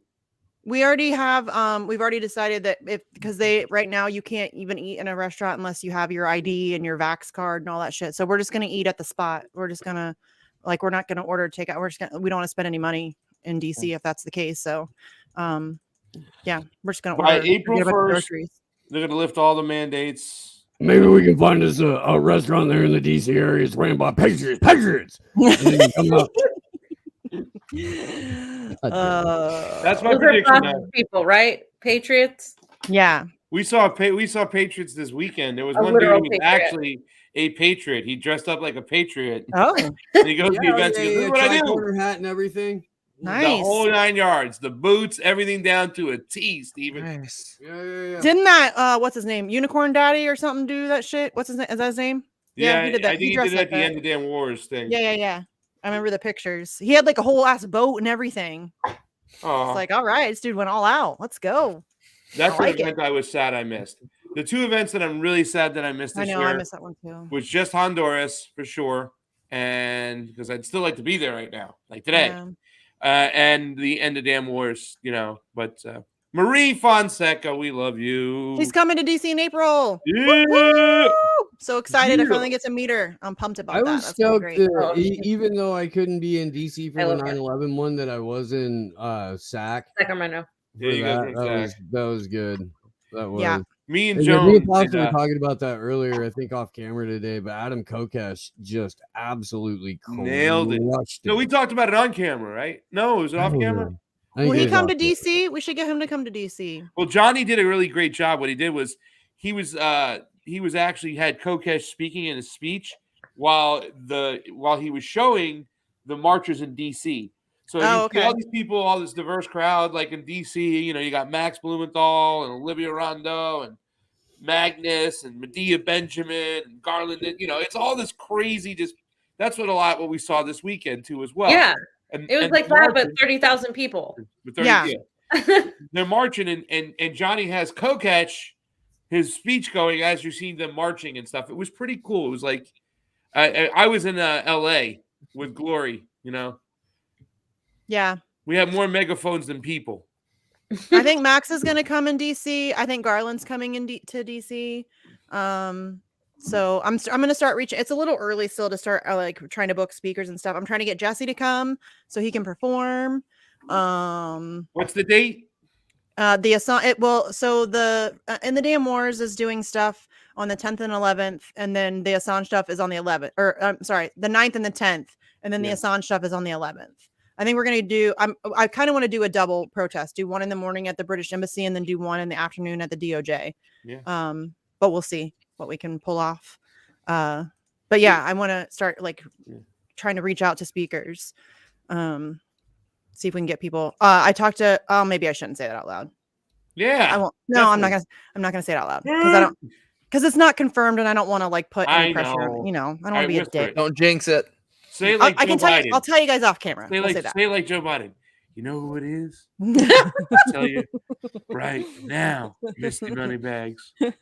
we already have we've already decided that because right now you can't even eat in a restaurant unless you have your ID and your Vax card and all that shit. So we're just gonna eat at the spot. We're just gonna we're not gonna order takeout. We don't want to spend any money in DC if that's the case. So yeah, we're just gonna By order April get a bunch of 1st, groceries. they're gonna lift all the mandates. Maybe we can find us a restaurant there in the DC area. It's ran by Patriots. Come up. That's my prediction. People, right? Patriots. Yeah. We saw Patriots this weekend. There was A one dude who literal was patriot. actually a patriot. He dressed up like a patriot. Oh, And he goes to the events. He goes, "This is what I do." Tricorner hat and everything. The nice. whole 9 yards, the boots, everything down to a T, Steven. Nice. Yeah. Didn't that what's his name? Unicorn Daddy or something do that shit? What's his name? Is that his name? Yeah, he did that. I think he dressed did it like at the that. end of Damn Wars thing. Yeah. I remember the pictures. He had like a whole ass boat and everything. It's like, all right, this dude went all out. Let's go. That's I the like event I was sad I missed. The two events that I'm really sad that I missed this I know, year I missed that one too. was just Honduras for sure, and because I'd still like to be there right now, like today, and the end of Damn Wars, But Marie Fonseca, we love you. She's coming to DC in April. Yeah. Woo! So excited! I finally get to meet her. I'm pumped about that. I was That's gonna be stoked great. that even though I couldn't be in DC for I the love her. 9/11 one, that I was in SAC. Sacramento. For that was good. That was. Yeah. Me and Me Joan and Pops were talking about that earlier, I think off camera today, but Adam Kokesh just absolutely nailed it. No, we talked about it on camera, right? No, was it off camera? Will he come to DC? We should get him to come to DC. Well, Johnny did a really great job. What he did was he was actually had Kokesh speaking in a speech while he was showing the marchers in DC. So you see all these people, all this diverse crowd, like in DC, you got Max Blumenthal and Olivia Rondeau and Magnus and Medea Benjamin and Garland. It's all this crazy. That's what we saw this weekend too, as well. Yeah, it was like that, but 30,000 people. Yeah. They're marching, and Johnny has Kokesh, his speech going as you see them marching and stuff. It was pretty cool. It was like I was in LA with Glory. Yeah. We have more megaphones than people. I think Max is going to come in DC. I think Garland's coming to DC. So I'm going to start reaching. It's a little early still to start like trying to book speakers and stuff. I'm trying to get Jesse to come so he can perform. What's the date? The Assange. So the In the Damn Wars is doing stuff on the 10th and 11th, and then the Assange stuff is on the 11th. Or I'm sorry, the 9th and the 10th, and then the Assange stuff is on the 11th. I think we're going to do, I kind of want to do a double protest, do one in the morning at the British Embassy and then do one in the afternoon at the DOJ. Yeah. But we'll see what we can pull off. But yeah, I want to start like trying to reach out to speakers. See if we can get people. I talked to, maybe I shouldn't say that out loud. Yeah. I won't. No, definitely. I'm not going to say it out loud because it's not confirmed and I don't want to like put any pressure. I don't want to be a dick. Don't jinx it. Say it like I can Joe tell Biden. you. I'll tell you guys off camera. Say it like Joe Biden. You know who it is? I'll tell you right now, Mr. Moneybags. Then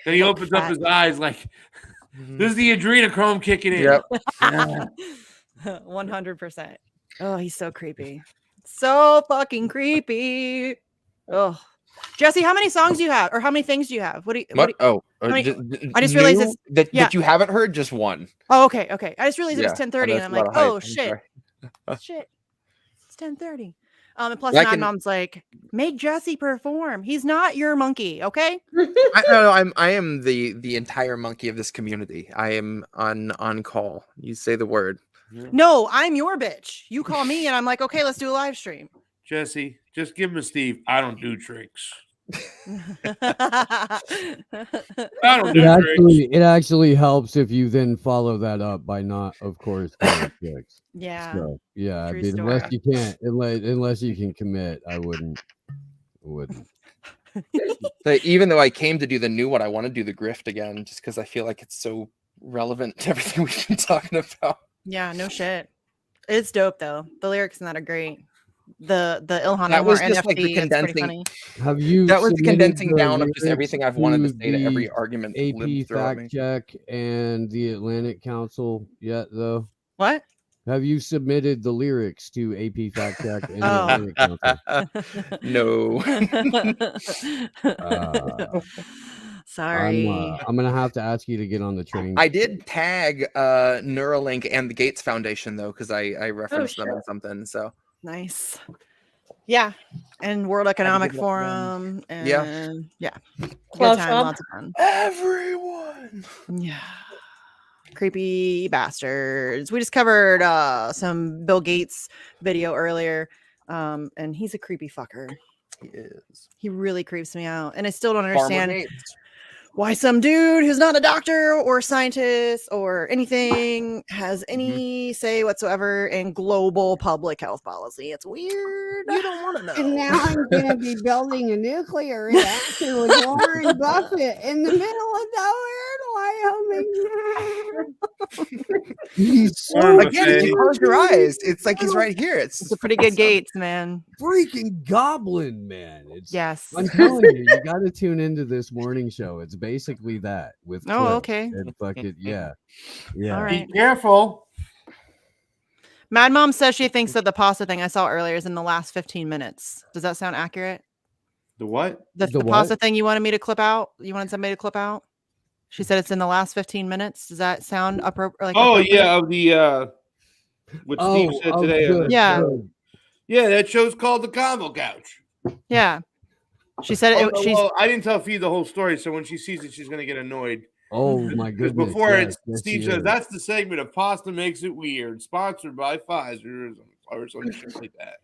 he opens up his eyes like, this is the adrenochrome kicking in. Yep. 100%. Oh, he's so creepy. So fucking creepy. Oh, Jesse, how many songs do you have, or how many things do you have? I just realized it's that you haven't heard just one. Oh, okay. I just realized it was 10:30, and I'm like, oh shit, shit, it's 10:30. And plus, my mom's like, make Jesse perform. He's not your monkey, okay? I am the entire monkey of this community. I am on call. You say the word. No, I'm your bitch. You call me, and I'm like, okay, let's do a live stream. Jesse, just give him a Steve. I don't do tricks. It actually helps if you then follow that up by not, of course, doing tricks. Yeah. So, yeah. I True mean, story. unless you can commit, I wouldn't. So even though I came to do the new one, I want to do the grift again, just because I feel like it's so relevant to everything we've been talking about. Yeah, no shit. It's dope though. The lyrics in that are great. The Ilhan that Omar was just NFT, like the condensing. That was the condensing down of just everything I've wanted to say to every argument. AP Fact Check and the Atlantic Council yet, though? What? Have you submitted the lyrics to AP Fact Check and the Atlantic Council? No. Sorry. I'm gonna have to ask you to get on the train. I did tag Neuralink and the Gates Foundation though, because I referenced them in something. So nice. Yeah, and World Economic Forum, and yeah, good time, lots of fun. Everyone. Yeah, creepy bastards. We just covered some Bill Gates video earlier, and he's a creepy fucker. he is. He really creeps me out, and I still don't Farmer understand Gates. why some dude who's not a doctor or a scientist or anything has any say whatsoever in global public health policy. It's weird. You don't want to know. And now I'm going to be building a nuclear reactor with Warren Buffett in the middle of nowhere in Wyoming. He's so Again, if you close your eyes, it's like he's right here. It's a pretty good Gates, man. freaking goblin, man. It's Yes. I'm telling you, you got to tune into this morning show. It's basically that with Oh, clips okay. and fucking yeah. All right. Be careful. Mad Mom says she thinks that the pasta thing I saw earlier is in the last 15 minutes. Does that sound accurate? The what? The what? pasta thing you wanted me to clip out? You wanted somebody to clip out? She said it's in the last 15 minutes. Does that sound appropriate? Yeah, of the what Steve said today. good, Yeah. good. Yeah, that show's called the Convo Couch. Yeah. She said I didn't tell Fee the whole story, so when she sees it, she's gonna get annoyed. Oh my goodness! Before yes, Steve she says is. that's the segment of Pasta Makes It Weird, sponsored by Pfizer or something like that.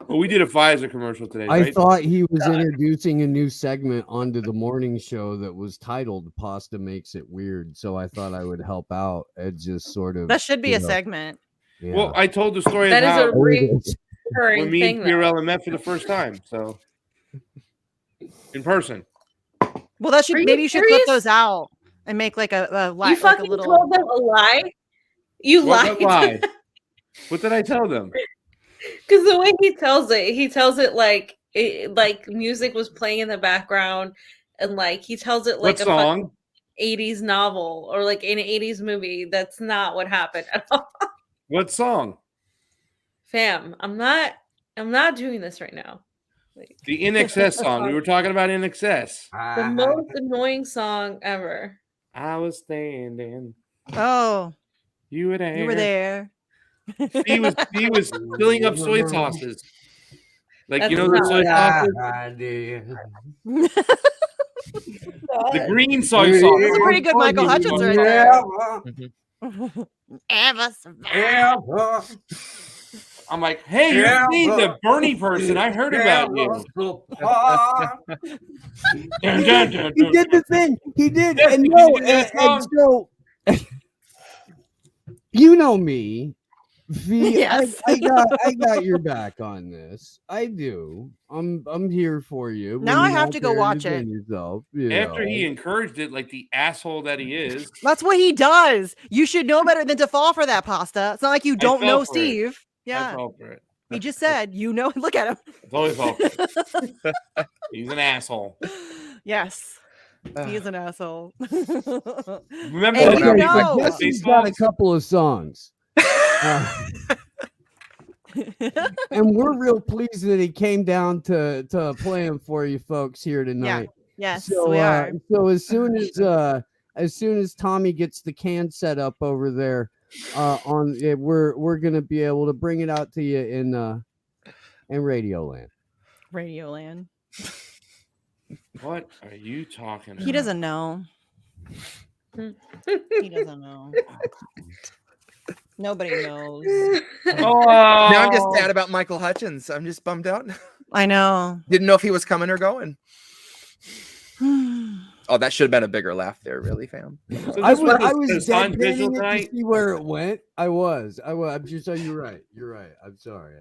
Well, we did a Pfizer commercial today. I right? thought he was introducing a new segment onto the morning show that was titled "Pasta Makes It Weird," so I thought I would help out and just sort of. that should be you a know, segment. yeah. Well, I told the story That of is how a recurring when me thing. and Fiorella met for the first time, so in person. Well, that should Are you maybe you should clip serious? those out and make like a You like a fucking little. told them a lie. You What lied. lie? What did I tell them? Because the way he tells it like like music was playing in the background, and like he tells it like What a fucking song? 80s novel or like an 80s movie. That's not what happened at all. What song? Fam, I'm not doing this right now. Like, The In Excess song. We were talking about In Excess. the most annoying song ever. I was standing. Oh, You were there. you were there. He was filling up soy sauces. Like That's you know the not soy what sauces? The green soy sauce. That's a pretty good Michael Hutchins right there. Ever survive. I'm like, hey, you're me, the Bernie person. I heard about you. Dun, dun, dun, He dun. did the thing. He did, Yes, and did no, you do that and song? so you know me. V, Yes. I got your back on this. I do. I'm here for you. Now when I you're have out to go there watch it. defending yourself, you After know. he encouraged it, like the asshole that he is. That's what he does. You should know better than to fall for that, Pasta. It's not like you don't fell know for it. Steve. I Yeah. fell for it. He just said, you know, look at him. It's always fell for it. He's an asshole. Yes. He is an asshole. Remember And when you I was know- I guess he's got a couple of songs. And we're real pleased that he came down to play them for you folks here tonight. Yes, So, we are. so as soon as Tommy gets the can set up over there, we're gonna be able to bring it out to you in Radioland. Radioland. What are you talking about? He doesn't know. He doesn't know. Nobody knows. Oh, Now I'm just sad about Michael Hutchins. I'm just bummed out. I know. Didn't know if he was coming or going. Oh, that should have been a bigger laugh there, really, fam. So I this was the Assange dead visual panning it tonight? to see where it went. I was. I'm just. Oh, you're right. You're right. I'm sorry.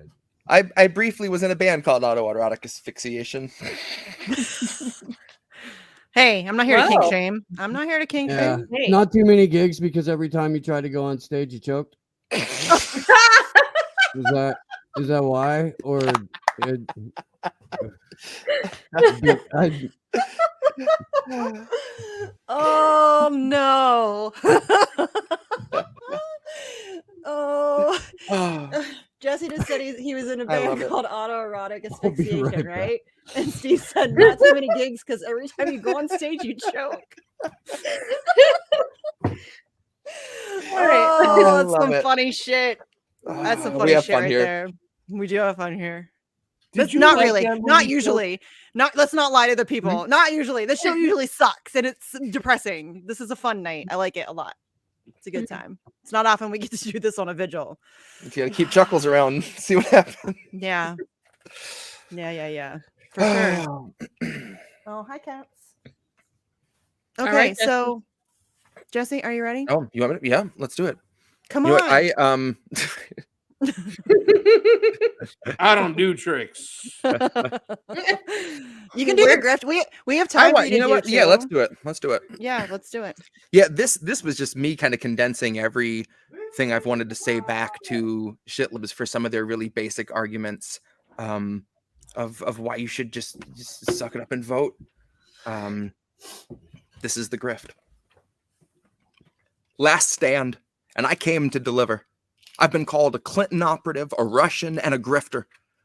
I briefly was in a band called Autoerotic Asphyxiation. Hey, I'm not here to kink Wow. shame. I'm not here to kink Yeah, shame. Hey. not too many gigs because every time you try to go on stage, you choked. Is that why? Or Oh no. Oh, Oh, Jesse just said he was in a I love band it. called Autoerotic I'll be Asphyxiation, right back. right? And Steve said not too many gigs because every time you go on stage, you choke. All right. Oh, I that's love some it. funny shit. That's some we funny have shit fun right here. there. We do have fun here. Did That's you not like really, that not movie, usually. Not let's not lie to the people. Not usually. This show usually sucks and it's depressing. This is a fun night. I like it a lot. It's a good time. It's not often we get to do this on a vigil. You gotta keep Chuckles around, see what happens. Yeah. Yeah. For sure. Oh, hi, cats. Okay, right, so Jesse, are you ready? Oh, you want me? Yeah, let's do it. Come You know on. what, I don't do tricks. You can do the grift. We have time for you to you know do what? Yeah, let's too. do it. Let's do it. Yeah, let's do it. Yeah, this was just me kind of condensing everything I've wanted to say back to shitlibs for some of their really basic arguments of why you should just suck it up and vote. This is the grift. Last stand, and I came to deliver. I've been called a Clinton operative, a Russian, and a grifter.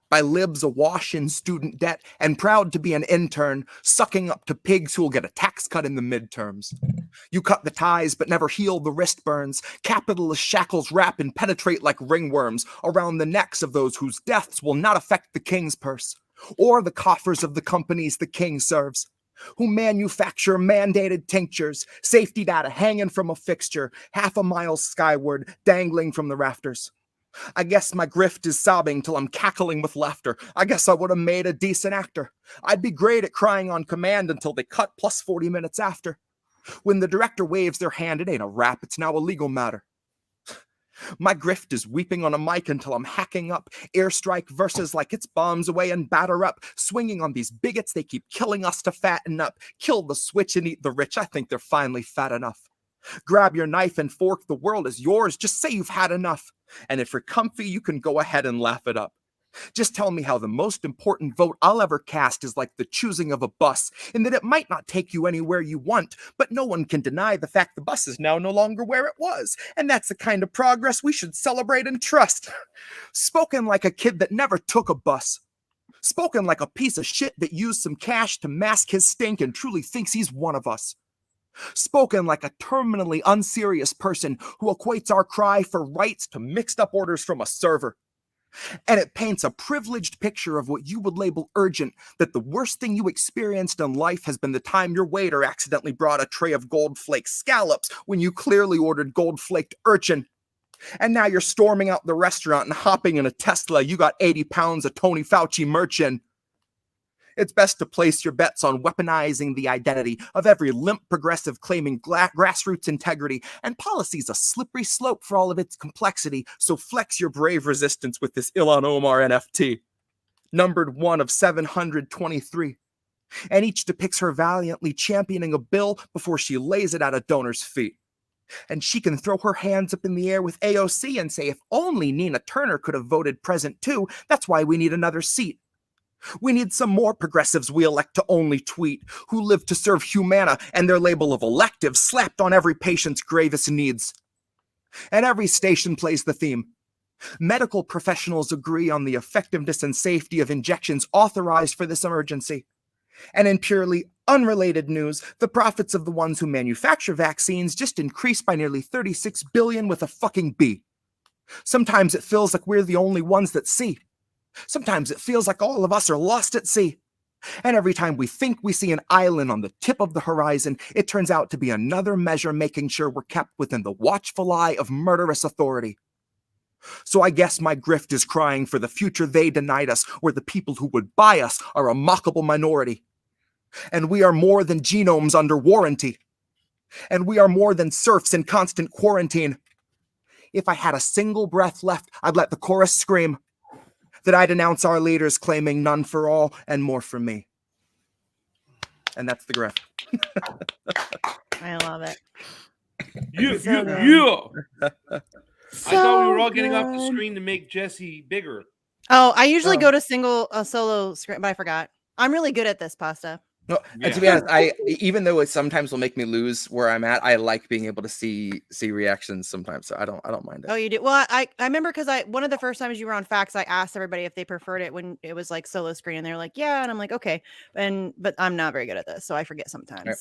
By libs awash in student debt, and proud to be an intern, sucking up to pigs who will get a tax cut in the midterms. You cut the ties, but never heal the wrist burns. Capitalist shackles wrap and penetrate like ringworms around the necks of those whose deaths will not affect the king's purse, or the coffers of the companies the king serves, who manufacture mandated tinctures, safety data hanging from a fixture, half a mile skyward, dangling from the rafters. I guess my grift is sobbing till I'm cackling with laughter. I guess I would have made a decent actor. I'd be great at crying on command until they cut plus 40 minutes after. When the director waves their hand, it ain't a rap, it's now a legal matter. My grift is weeping on a mic until I'm hacking up airstrike verses like it's bombs away and batter up, swinging on these bigots they keep killing us to fatten up. Kill the switch and eat the rich, I think they're finally fat enough. Grab your knife and fork, the world is yours, just say you've had enough. And if you're comfy, you can go ahead and laugh it up. Just tell me how the most important vote I'll ever cast is like the choosing of a bus, in that it might not take you anywhere you want, but no one can deny the fact the bus is now no longer where it was, and that's the kind of progress we should celebrate and trust. Spoken like a kid that never took a bus. Spoken like a piece of shit that used some cash to mask his stink and truly thinks he's one of us. Spoken like a terminally unserious person who equates our cry for rights to mixed up orders from a server. And it paints a privileged picture of what you would label urgent, that the worst thing you experienced in life has been the time your waiter accidentally brought a tray of gold flake scallops when you clearly ordered gold flaked urchin. And now you're storming out the restaurant and hopping in a Tesla you got 80 pounds of Tony Fauci merch in. It's best to place your bets on weaponizing the identity of every limp progressive claiming grassroots integrity, and policy's a slippery slope for all of its complexity, so flex your brave resistance with this Ilhan Omar NFT. Numbered 1 of 723. And each depicts her valiantly championing a bill before she lays it at a donor's feet. And she can throw her hands up in the air with AOC and say, if only Nina Turner could have voted present too, that's why we need another seat. We need some more progressives we elect to only tweet, who live to serve Humana and their label of elective slapped on every patient's gravest needs. And every station plays the theme. Medical professionals agree on the effectiveness and safety of injections authorized for this emergency. And in purely unrelated news, the profits of the ones who manufacture vaccines just increased by nearly 36 billion with a fucking B. Sometimes it feels like we're the only ones that see. Sometimes it feels like all of us are lost at sea. And every time we think we see an island on the tip of the horizon, it turns out to be another measure making sure we're kept within the watchful eye of murderous authority. So I guess my grift is crying for the future they denied us, where the people who would buy us are a mockable minority. And we are more than genomes under warranty. And we are more than serfs in constant quarantine. If I had a single breath left, I'd let the chorus scream that I denounce our leaders claiming none for all and more for me. And that's the grift. I love it. You. So I thought we were all getting good. off the screen to make Jesse bigger. Oh, I usually go to solo screen, but I forgot. I'm really good at this, Pasta. No, and to be honest, even though it sometimes will make me lose where I'm at, I like being able to see reactions sometimes. So I don't mind it. Oh, you do? Well, I remember because one of the first times you were on Facts, I asked everybody if they preferred it when it was like solo screen, and they were like, "Yeah," and I'm like, "Okay," but I'm not very good at this, so I forget sometimes. Right.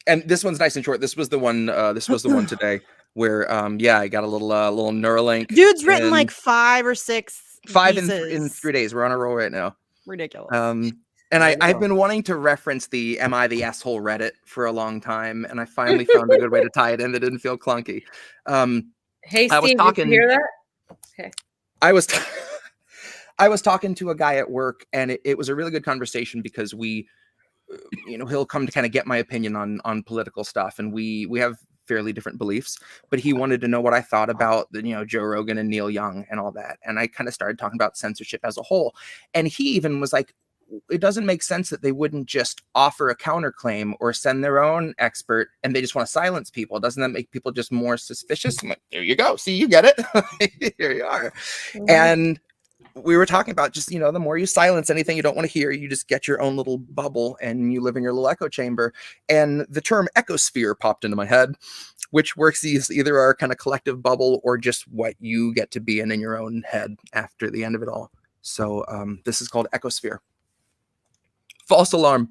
And this one's nice and short. This was the one. This was the one today where, I got a little Neuralink. Dude's written like 5 or 6 in 3 days. We're on a roll right now. Ridiculous. And I've been wanting to reference the "Am I the Asshole" Reddit for a long time, and I finally found a good way to tie it in that didn't feel clunky. Hey, Steve, did you hear that? Okay. I was I was talking to a guy at work, and it was a really good conversation because we, he'll come to kind of get my opinion on political stuff, and we have fairly different beliefs, but he wanted to know what I thought about Joe Rogan and Neil Young and all that. And I kind of started talking about censorship as a whole. And he even was like, it doesn't make sense that they wouldn't just offer a counterclaim or send their own expert and they just want to silence people. Doesn't that make people just more suspicious? I'm like, there you go. See, you get it. Here you are. Mm-hmm. And we were talking about just, the more you silence anything you don't want to hear, you just get your own little bubble and you live in your little echo chamber. And the term ecosphere popped into my head, which works as either our kind of collective bubble or just what you get to be in your own head after the end of it all. So this is called ecosphere. False alarm.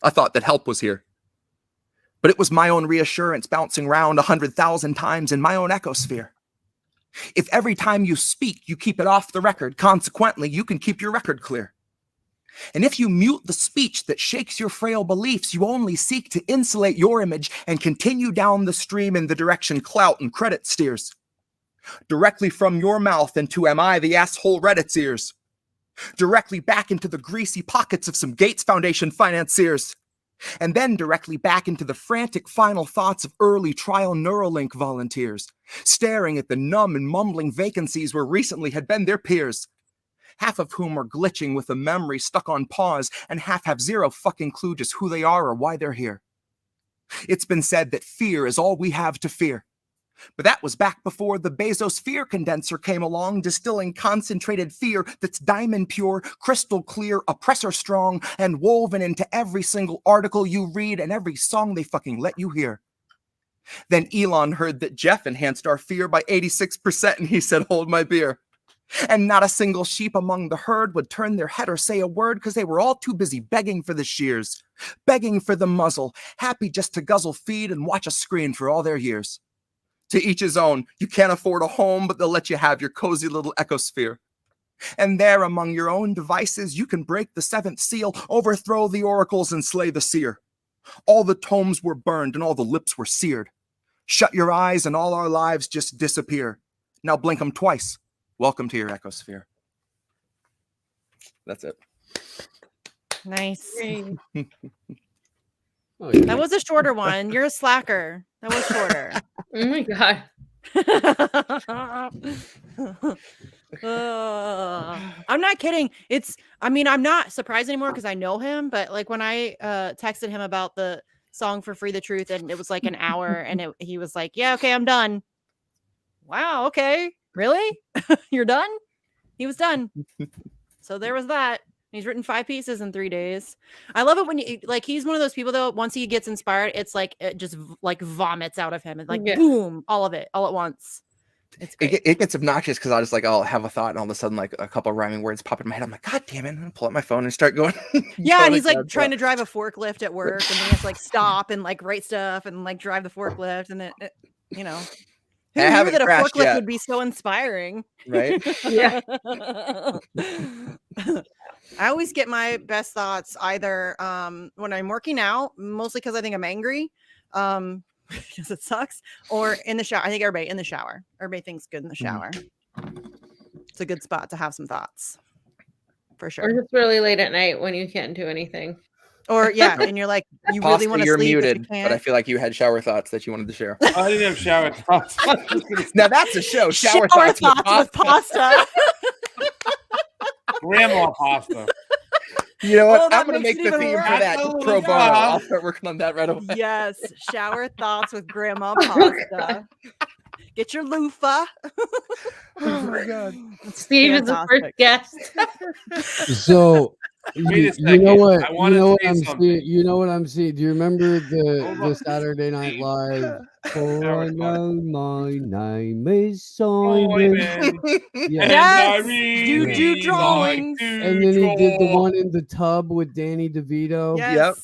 I thought that help was here. But it was my own reassurance bouncing round 100,000 times in my own ecosphere. If every time you speak, you keep it off the record, consequently, you can keep your record clear. And if you mute the speech that shakes your frail beliefs, you only seek to insulate your image and continue down the stream in the direction clout and credit steers. Directly from your mouth into am I the asshole Reddit's ears. Directly back into the greasy pockets of some Gates Foundation financiers. And then directly back into the frantic final thoughts of early trial Neuralink volunteers, staring at the numb and mumbling vacancies where recently had been their peers, half of whom are glitching with a memory stuck on pause, and half have zero fucking clue just who they are or why they're here. It's been said that fear is all we have to fear. But that was back before the Bezos fear condenser came along, distilling concentrated fear that's diamond pure, crystal clear, oppressor strong, and woven into every single article you read and every song they fucking let you hear. Then Elon heard that Jeff enhanced our fear by 86%, and he said, hold my beer. And not a single sheep among the herd would turn their head or say a word because they were all too busy begging for the shears, begging for the muzzle, happy just to guzzle feed and watch a screen for all their years. To each his own. You can't afford a home, but they'll let you have your cozy little ecosphere. And there among your own devices, you can break the seventh seal, overthrow the oracles, and slay the seer. All the tomes were burned and all the lips were seared. Shut your eyes and all our lives just disappear. Now blink them twice. Welcome to your ecosphere. That's it. Nice. Oh, yeah. That was a shorter one. You're a slacker. That was shorter. Oh my God. I'm not kidding. I'm not surprised anymore because I know him, but like when I texted him about the song for Free the Truth and it was like an hour and he was like, yeah, okay, I'm done. Wow, okay. Really? You're done? He was done. So there was that. He's written 5 pieces in 3 days. I love it when he's one of those people though, once he gets inspired, it's like, it just like vomits out of him and boom, all of it all at once. It's great. It gets obnoxious because I'll have a thought and all of a sudden like a couple of rhyming words pop in my head. I'm like, God damn it. I'm gonna pull out my phone and start going. Yeah. And he's like trying to drive a forklift at work and then he has to like stop and like write stuff and like drive the forklift and then, who knew that a forklift would be so inspiring? Right? Yeah. I always get my best thoughts either when I'm working out, mostly because I think I'm angry, because it sucks, or in the shower. I think everybody in the shower. Everybody thinks good in the shower. It's a good spot to have some thoughts, for sure. Or just really late at night when you can't do anything. Or yeah, and you're like, you really want to sleep, muted, but you can't. But I feel like you had shower thoughts that you wanted to share. I didn't have shower thoughts. Now that's a show. Shower thoughts with pasta. Grandma pasta. You know what? Oh, I'm going to make the theme for that pro bono. I'll start working on that right away. Yes, shower thoughts with grandma pasta. Get your loofah. Oh my God. Steve is the first guest. So Wait a second. you know what? I want to say something. You know what I'm seeing? Do you remember the Saturday Night Live? Oh, no, my name is Simon. Yes, you do drawings. And then he did the one in the tub with Danny DeVito. Yes. Yep.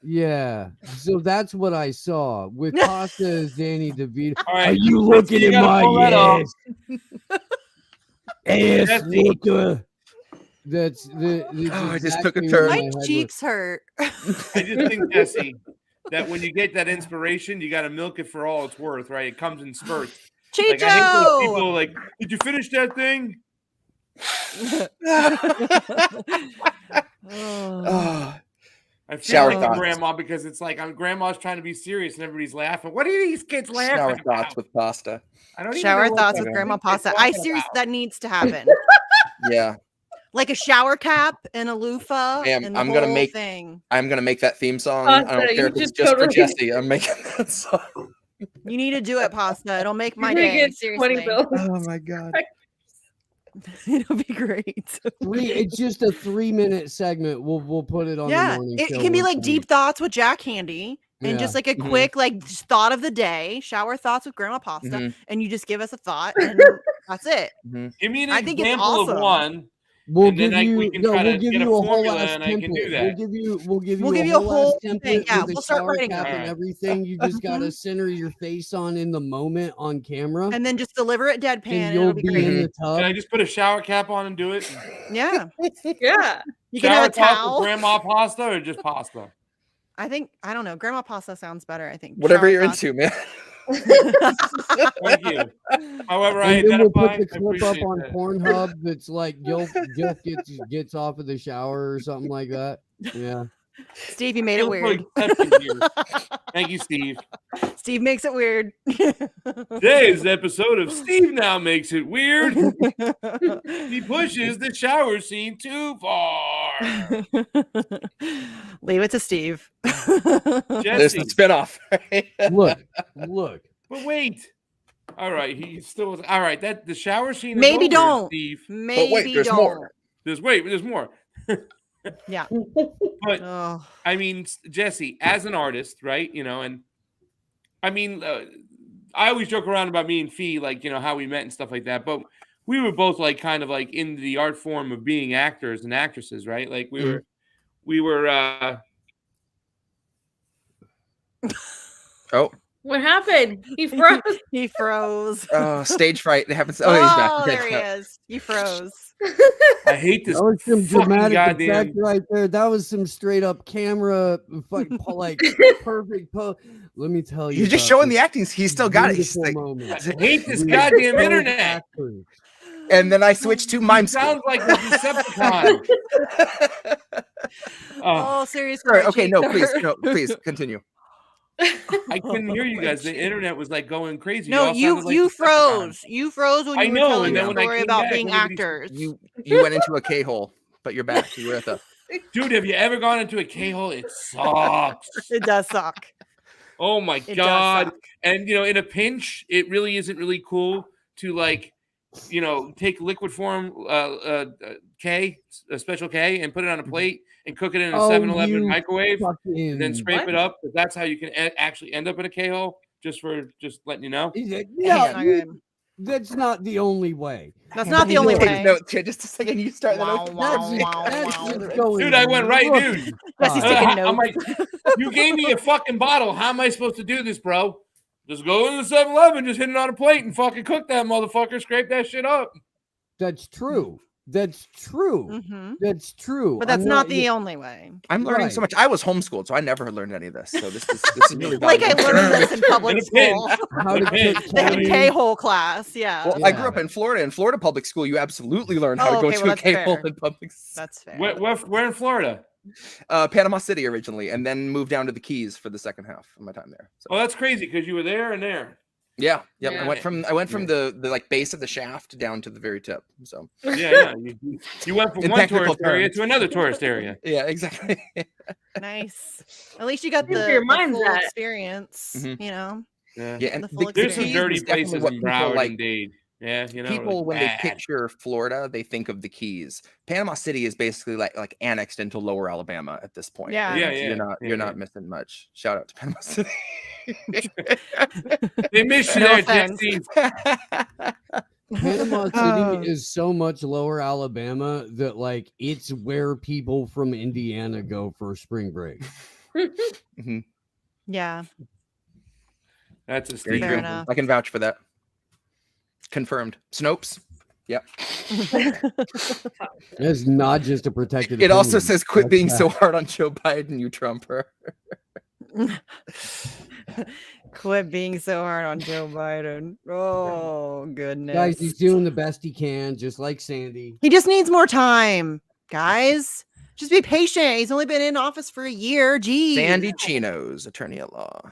Yeah. So that's what I saw with Costa as Danny DeVito. Right. Are you looking in my ass? Ass looker. That's I just took a turn. My cheeks hurt. I just think, Jesse, that when you get that inspiration, you got to milk it for all it's worth, right? It comes in spurts. Chicho! Like, I hate those people like, did you finish that thing? Oh, I feel shower like thoughts. grandma because it's like grandma's trying to be serious and everybody's laughing. What are these kids laughing Shower about? thoughts with pasta. I don't even Shower know what thoughts the with heck Grandma they're Pasta. talking Seriously, about. that needs to happen. Yeah. Like a shower cap and a loofah Ma'am, and the I'm gonna whole make thing. I'm gonna make that theme song. Pasta, I don't care you if it's just just for totally- Jesse. I'm making that song. You need to do it, Pasta. It'll make my You're gonna day. get 20 Seriously. bills. Oh my god. It'll be great. It's just a 3-minute segment. We'll put it on the Yeah. morning It show can be once like a deep week. thoughts with Jack Handy. And Yeah. just like a Mhm. quick like just thought of the day, shower thoughts with Grandma Pasta, Mhm. and you just give us a thought, and that's it. Give me an I think it's example awesome. of one. We'll And then give you we can try to get a a whole formula ass and I can do template. that. We'll give you We'll a give you a whole whole ass template thing. Yeah, with we'll a start shower writing cap them. and Alright. everything. You just gotta center your face on in the moment on camera, And then just deliver it deadpan, and and you'll it'll be be great. in the Can I tub. just put a shower cap on and do it? Yeah. Yeah. You can Shower have a thoughts with towel. grandma pasta or just pasta? I don't know. Grandma Pasta sounds better, I think. Whatever Shower you're thoughts. into, man. Thank you. However, I And then we'll identify. put the I clip up appreciate on that. Pornhub that's like Gil gets off of the shower or something like that. Yeah. Steve, you made it Feel so weird. accepted here. Thank you, Steve. Steve makes it weird. Today's episode of Steve Now Makes It Weird. He pushes the shower scene too far. Leave it to Steve. There's Jesse. the spinoff. Right? Look. But wait. All right, he's still all right. That the shower scene. Maybe is over, don't. Steve. Maybe there's don't. more. There's more. Yeah. But Oh. I mean, Jesse, as an artist, right? And I mean, I always joke around about me and Fee, like how we met and stuff like that. But we were both like kind of like in the art form of being actors and actresses, right? Like we were. Oh. What happened? He froze. He froze. Oh, stage fright. It happens. Oh, he's back. Okay. There he is. He froze. I hate this. That was some fucking dramatic goddamn. effect right there. That was some straight up camera, like perfect pose. Let me tell you, He's just showing the acting. He's still got it. He's beautiful like, moments. I hate this We goddamn both internet. actors. and then I switched to mime It school. sounds like a Decepticon. Oh, serious. All right, okay, Archie. please continue. I couldn't hear you guys. The internet was like going crazy. No, all you sounded like Decepticons. froze. You froze when I you were know, telling and the then when I story came about back, being everybody- actors. You went into a K-hole, but you're back. You were at the Dude, have you ever gone into a K-hole? It sucks. It does suck. Oh my It god. does suck. And in a pinch, it really isn't really cool to like, take liquid form K, a special K, and put it on a plate and cook it in a 7-Eleven you microwave, and then fucking- scrape What? it up. But that's how you can actually end up in a K-hole. Just letting you know. Yeah, It's not good. that's not the only way. That's not the only Look, way. No, just a second. You start that Wow, over. wow, That's wow, that's wow. just going Dude, I went right, rookie dude. Jesse's style. taking I'm notes. like, you gave me a fucking bottle. How am I supposed to do this, bro? Just go in the 7-Eleven, just hit it on a plate and fucking cook that motherfucker. Scrape that shit up. That's true. That's true. Mhm. That's true. But that's I'm not the only way. I'm learning so Right. much. I was homeschooled, so I never learned any of this. So this is really Like I valuable. learned this in public In a pin. school. how to Okay. cook The candy. K-hole class. Yeah. Well, I grew up in Florida. In Florida public school, you absolutely learn how Oh, to go okay, to well, a that's K-hole fair. in public. That's fair. Where in Florida? Panama City originally, and then moved down to the Keys for the second half of my time there. So, Oh, that's crazy because you were there and there. yeah. Yeah. I went from the like base of the shaft down to the very tip. So Yeah. You went from In one technical tourist area terms. to another tourist area. yeah, exactly. Nice. At least you got Where's the, your the mind's full at? experience. Mhm. You know. Yeah. Yeah, and The full There's some Keys dirty is definitely places what in people Broward like. and Dade. Yeah, People when bad. they picture Florida, they think of the Keys. Panama City is basically like annexed into Lower Alabama at this point. Yeah. Yeah, It's- yeah. You're not missing much. Shout out to Panama City. They miss you No there, offense. Jesse. Panama Oh. City is so much lower Alabama that like it's where people from Indiana go for spring break. Yeah. That's a Very Steve. Fair true. enough. I can vouch for that. Confirmed. Snopes. Yep. It's not just a protected. It also opinion. says quit That's being fact. so hard on Joe Biden, you Trumper. Quit being so hard on Joe Biden. Oh, goodness. Guys, he's doing the best he can, just like Sandy. He just needs more time, guys. Just be patient. He's only been in office for a year. Geez. Sandy Chinos, attorney at law.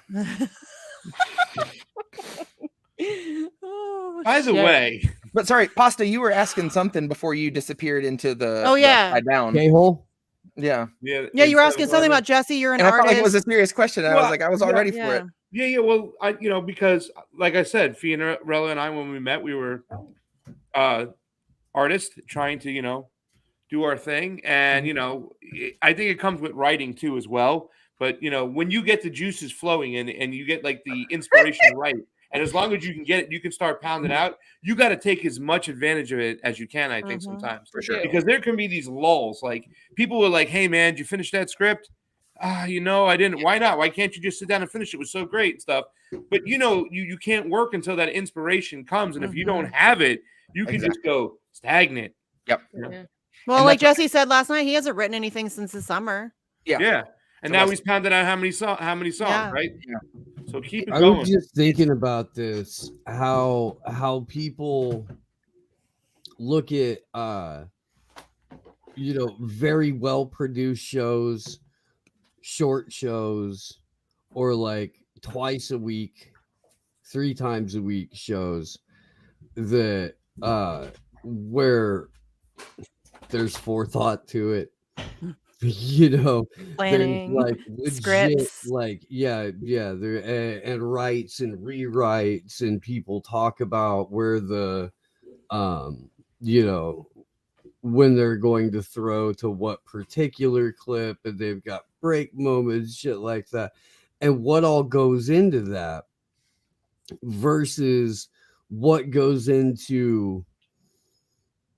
Oh, By the way, but sorry, Pasta, you were asking something before you disappeared into the down. K-hole? Yeah. Yeah, you were asking something about Jesse. You're an artist. I felt like it was a serious question. I was like, I was all ready for it. Yeah. Well, because like I said, Fiorella and I, when we met, we were artists trying to, do our thing. And, I think it comes with writing too, as well. But, when you get the juices flowing and you get like the inspiration right, and as long as you can get it, you can start pounding out. You got to take as much advantage of it as you can, I think, sometimes. For sure. Because there can be these lulls. Like people were like, hey, man, did you finish that script? I didn't. Why not? Why can't you just sit down and finish it? It was so great and stuff. But, you can't work until that inspiration comes. And if you don't have it, you can just go stagnant. Yep. Yeah. Well, like Jesse said last night, he hasn't written anything since the summer. Yeah. And now he's pounding out how many songs, right? Yeah. So keep it going. I was just thinking about this, how people look at very well produced shows, short shows, or like twice a week, 3 times a week shows that where there's forethought to it. Planning, like legit, scripts, there and writes and rewrites, and people talk about where the when they're going to throw to what particular clip, and they've got break moments, shit like that, and what all goes into that versus what goes into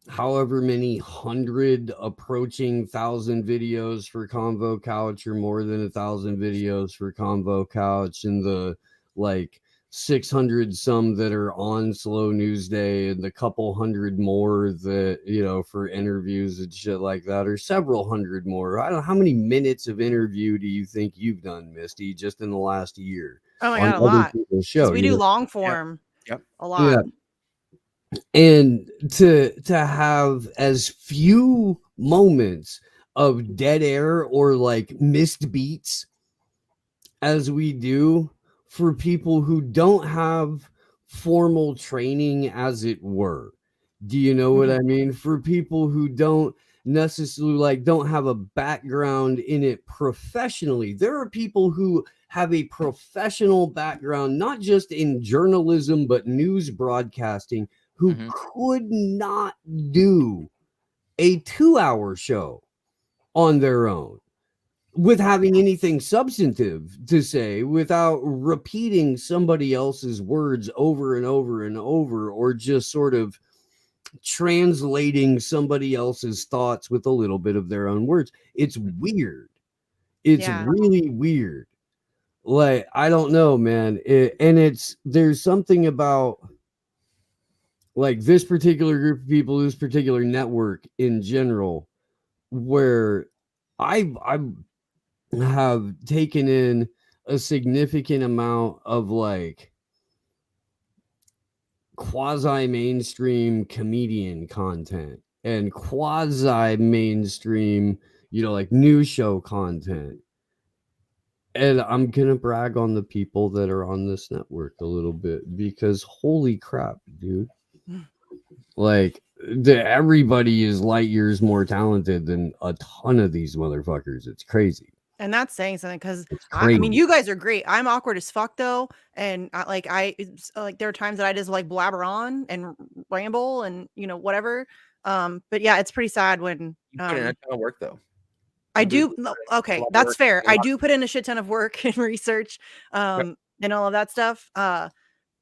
however many 100 approaching 1,000 videos for Convo Couch, or more than 1,000 videos for Convo Couch, and the like 600 some that are on Slow News Day, and the couple hundred more that for interviews and shit like that, or several hundred more. I don't know, how many minutes of interview do you think you've done, Misty, just in the last year? Oh my god, a lot. Show, we do long form. Yep. A lot. Yeah. And to have as few moments of dead air or like missed beats as we do for people who don't have formal training, as it were. Do you know what I mean? For people who don't necessarily don't have a background in it professionally. There are people who have a professional background, not just in journalism, but news broadcasting, who could not do a 2-hour show on their own with having anything substantive to say, without repeating somebody else's words over and over and over, or just sort of translating somebody else's thoughts with a little bit of their own words. It's weird. It's really weird. Like, I don't know, man. There's something about like this particular group of people, this particular network in general, where I have taken in a significant amount of like quasi mainstream comedian content and quasi mainstream, like news show content. And I'm gonna brag on the people that are on this network a little bit, because holy crap, dude. Like, everybody is light years more talented than a ton of these motherfuckers. It's crazy. And that's saying something, because I mean, you guys are great. I'm awkward as fuck though, and there are times that I just like blabber on and ramble and whatever. But yeah, it's pretty sad when you put in a ton of work though. I do. Okay, that's fair. I do put in a shit ton of work and research, and all of that stuff. But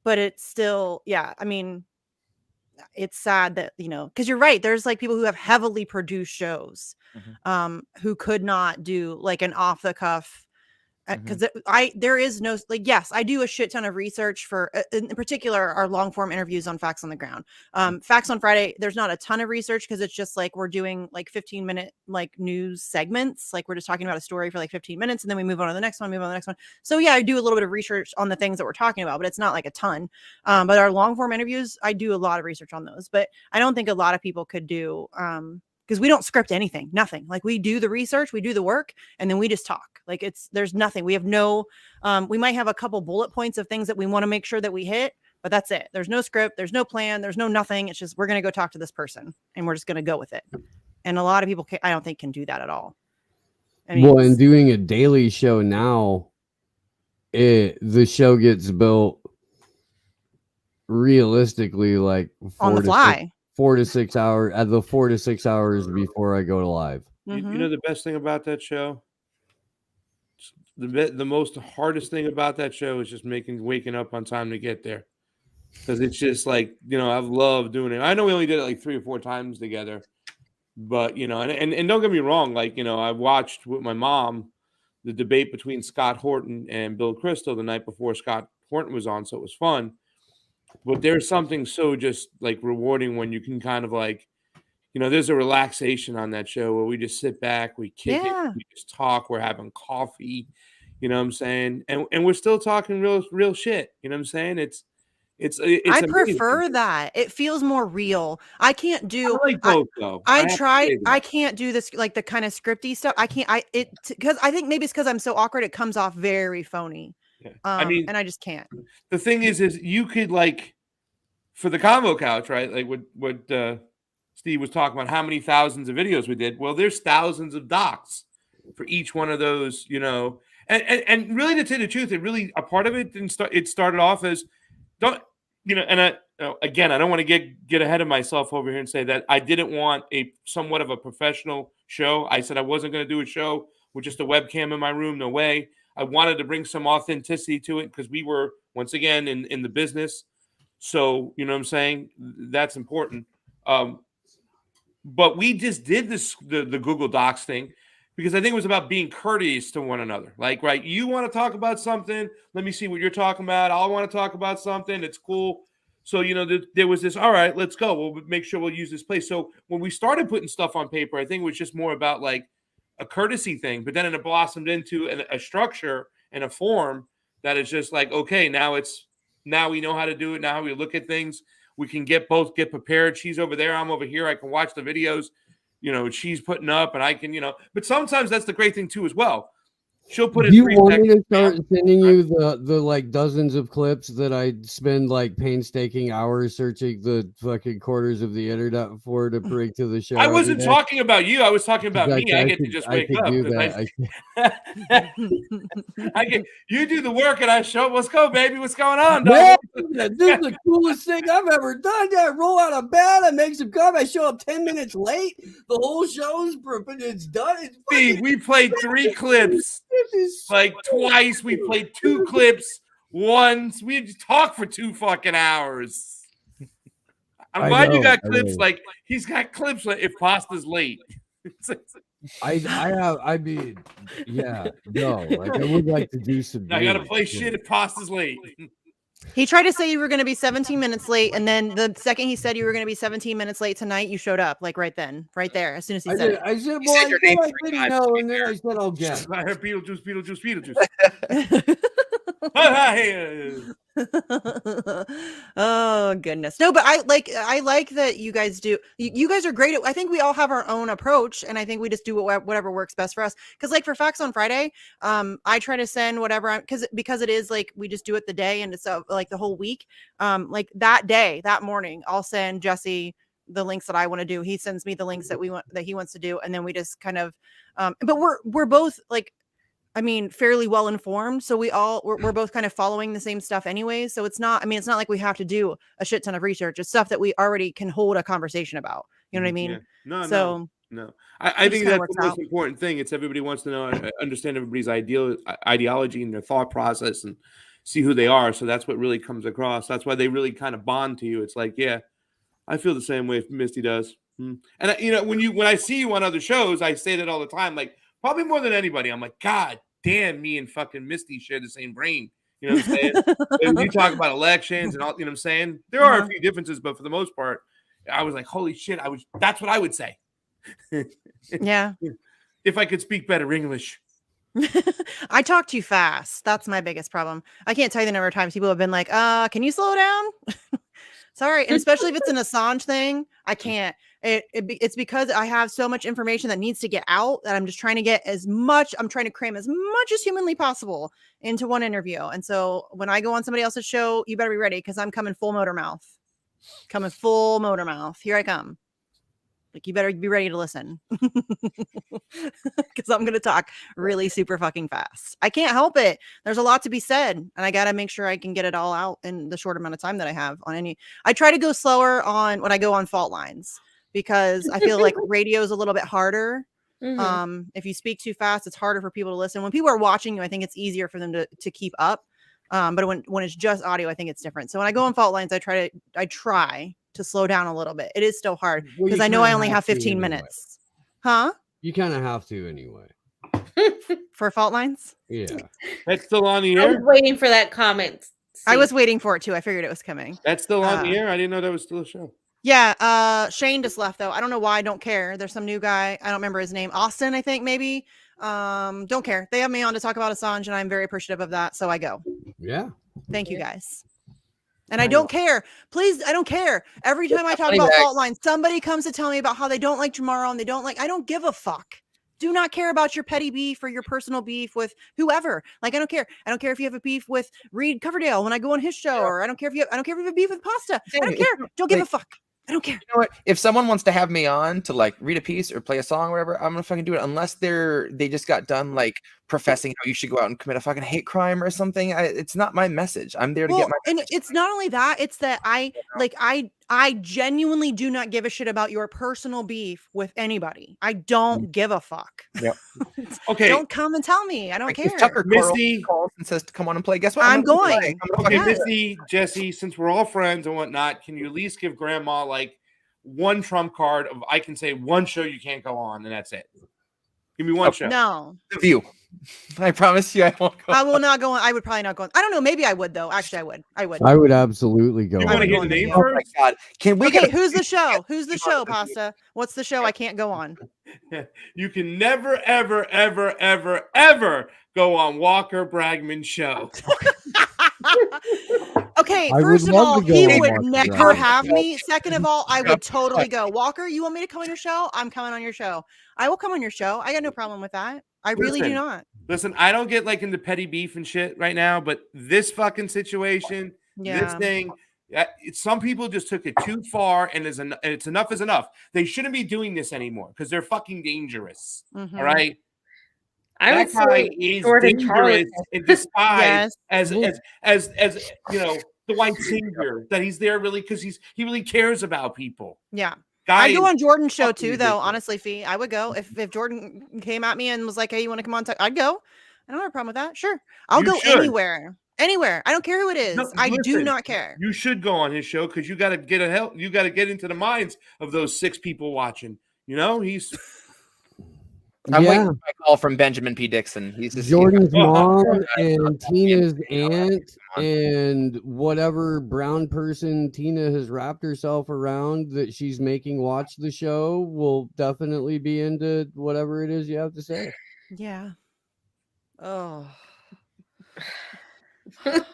it's still, I mean, it's sad that because you're right. There's like people who have heavily produced shows, who could not do like an off the cuff because there is no, like, yes, I do a shit ton of research for in particular our long form interviews on Facts on the Ground. Facts on Friday, there's not a ton of research because it's just like we're doing like 15-minute like news segments, like we're just talking about a story for like 15 minutes and then we move on to the next one. So yeah, I do a little bit of research on the things that we're talking about, but it's not like a ton. But our long form interviews, I do a lot of research on those, but I don't think a lot of people could do because we don't script anything, nothing. Like we do the research, we do the work, and then we just talk. Like there's nothing. We have no, we might have a couple bullet points of things that we want to make sure that we hit, but that's it. There's no script, there's no plan, there's no nothing. It's just, we're going to go talk to this person and we're just going to go with it. And a lot of people, I don't think can do that at all. I mean, well, and doing a daily show now, the show gets built realistically like on the fly. 4 to 6 hours at the 4 to 6 hours before I go to live. You know the best thing about that show? The most hardest thing about that show is just waking up on time to get there. Because it's just like, I've loved doing it. I know we only did it like 3 or 4 times together. But, and don't get me wrong, like, I watched with my mom the debate between Scott Horton and Bill Kristol the night before Scott Horton was on. So it was fun. But there's something so just like rewarding when you can kind of like, there's a relaxation on that show where we just sit back, we kick it, we just talk, we're having coffee, you know what I'm saying? And we're still talking real shit. You know what I'm saying? It's I prefer that. It feels more real. I can't do I like both though. I can't do this like the kind of scripty stuff. Because I think maybe it's because I'm so awkward, it comes off very phony. Yeah. And I just can't. The thing is you could like for the Convo Couch, right? Like what Steve was talking about, how many thousands of videos we did. Well, there's thousands of docs for each one of those, and really to tell the truth, a part of it didn't start. It started off as again, I don't want to get ahead of myself over here and say that I didn't want somewhat of a professional show. I said I wasn't going to do a show with just a webcam in my room. No way. I wanted to bring some authenticity to it because we were, once again, in the business. So, you know what I'm saying? That's important. But we just did the Google Docs thing because I think it was about being courteous to one another. Like, right, you want to talk about something, let me see what you're talking about. I want to talk about something. It's cool. So, there was this, all right, let's go. We'll make sure we'll use this place. So when we started putting stuff on paper, I think it was just more about like a courtesy thing, but then it blossomed into a structure and a form that is just like, okay, now we know how to do it. Now we look at things. We can get prepared. She's over there. I'm over here. I can watch the videos, she's putting up and I can, but sometimes that's the great thing too, as well. She'll put it. Do you want me to start sending you the like dozens of clips that I spend like painstaking hours searching the fucking corners of the internet for to bring to the show? I wasn't talking about you. I was talking about me. I get to just wake up. I get you do the work and I show. Let's go, baby. What's going on? Man, this is the coolest thing I've ever done. I roll out of bed. I make some coffee. I show up 10 minutes late. The whole show's it's done. Steve, we played 3 clips. Like twice, we played 2 clips. Once we just talked for 2 fucking hours. I'm glad you got clips. Like he's got clips. Like if pasta's late. I would like to do some. I gotta play shit if pasta's late. He tried to say you were going to be 17 minutes late, and then the second he said you were going to be 17 minutes late tonight, you showed up like right then, right there, as soon as he said it. I said, well, I didn't know, and then I said, I'll get. I heard Beetlejuice. Oh goodness, no, but I like that you guys do. You guys are great. I think we all have our own approach, and I think we just do whatever works best for us. Because like for Facts on Friday, I try to send whatever because it is like we just do it the day, and it's like the whole week. Like that day, that morning, I'll send Jesse the links that I want to do. He sends me the links that he wants to do, and then we just kind of. But we're both like. I mean, fairly well informed. So we're both kind of following the same stuff anyway. So it's not like we have to do a shit ton of research. It's stuff that we already can hold a conversation about. You know what I mean? Yeah. No. I think that's the most important thing. It's everybody wants to know, understand everybody's ideology and their thought process and see who they are. So that's what really comes across. That's why they really kind of bond to you. It's like, yeah, I feel the same way Misty does. And when I see you on other shows, I say that all the time, like, probably more than anybody. I'm like, God damn, me and fucking Misty share the same brain. You know what I'm saying? When you talk about elections and all, you know what I'm saying? There are a few differences, but for the most part, I was like, holy shit, that's what I would say. Yeah. If I could speak better English. I talk too fast. That's my biggest problem. I can't tell you the number of times people have been like, can you slow down? Sorry. And especially if it's an Assange thing, I can't. It's because I have so much information that needs to get out that I'm just trying to get I'm trying to cram as much as humanly possible into one interview. And so when I go on somebody else's show, you better be ready because I'm coming full motor mouth. Here I come. Like, you better be ready to listen because I'm going to talk really super fucking fast. I can't help it. There's a lot to be said, and I got to make sure I can get it all out in the short amount of time that I have on any. I try to go slower when I go on fault lines because I feel like radio is a little bit harder. If you speak too fast, it's harder for people to listen. When people are watching you, I think it's easier for them to keep up. But when it's just audio, I think it's different. So when I go on fault lines, I try to slow down a little bit. It is still hard because I know I only have 15 minutes. Huh? You kind of have to anyway. For fault lines? Yeah. That's still on the I air? was waiting for that comment. I was waiting for it too. I figured it was coming. That's still on the air? I didn't know that was still a show. Yeah. Shane just left though. I don't know why. I don't care. There's some new guy. I don't remember his name. Austin, I think maybe. Don't care. They have me on to talk about Assange and I'm very appreciative of that. So I go. Yeah. Thank you guys. And I don't care. Please, I don't care. Every time I talk about fault lines, somebody comes to tell me about how they don't like Jamaro and I don't give a fuck. Do not care about your petty beef or your personal beef with whoever. Like, I don't care. I don't care if you have a beef with Reed Coverdale when I go on his show, or I don't care if you have a beef with Pasta. I don't care. Don't give a fuck. I don't care. You know what? If someone wants to have me on to like read a piece or play a song or whatever, I'm gonna fucking do it. Unless they just got done like professing how you should go out and commit a fucking hate crime or something. It's not my message. I'm there to get my and it's not only that, it's that I genuinely do not give a shit about your personal beef with anybody. I don't give a fuck. Yep. Okay. Don't come and tell me. I don't care. If Tucker Misty calls and says to come on and play, guess what? I'm going. Okay, Misty, Jesse, since we're all friends and whatnot, can you at least give Grandma like one trump card of I can say one show you can't go on and that's it? Give me one show. No. The View. I promise you I won't go. I will not go on. I would probably not go on. I don't know. Maybe I would though. Actually, I would. I would absolutely go. You want to get the name Oh first? my god! Can we? Okay, who's the show? Who's the show, Pasta? What's the show I can't go on? You can never, ever, ever, ever, ever go on Walker Bragman's show. Okay, I first would of love all, to go he on would Walker never Bragman. have me. Second of all, I would totally go. Walker, you want me to come on your show? I'm coming on your show. I will come on your show. I got no problem with that. I really do not. Listen, I don't get like into petty beef and shit right now, but this fucking situation, this thing, some people just took it too far, and it's enough is enough. They shouldn't be doing this anymore because they're fucking dangerous. Mm-hmm. All right. I would say is Jordan dangerous in disguise Yes. as you know, the white savior, that he's there really because he really cares about people. Yeah. Guy I'd go on Jordan's show fucking too, ridiculous. though. Honestly, Fee, I would go if Jordan came at me and was like, "Hey, you want to come on?" I'd go. I don't have a problem with that. Sure, I'll You go should. anywhere. I don't care who it is. No, I do listen, not care. You should go on his show because you got to get into the minds of those 6 people watching. You know, he's. I'm waiting for my call from Benjamin P. Dixon. He's just Jordan's mom and Tina's aunt and whatever brown person Tina has wrapped herself around that she's making watch the show will definitely be into whatever it is you have to say. Yeah. Oh.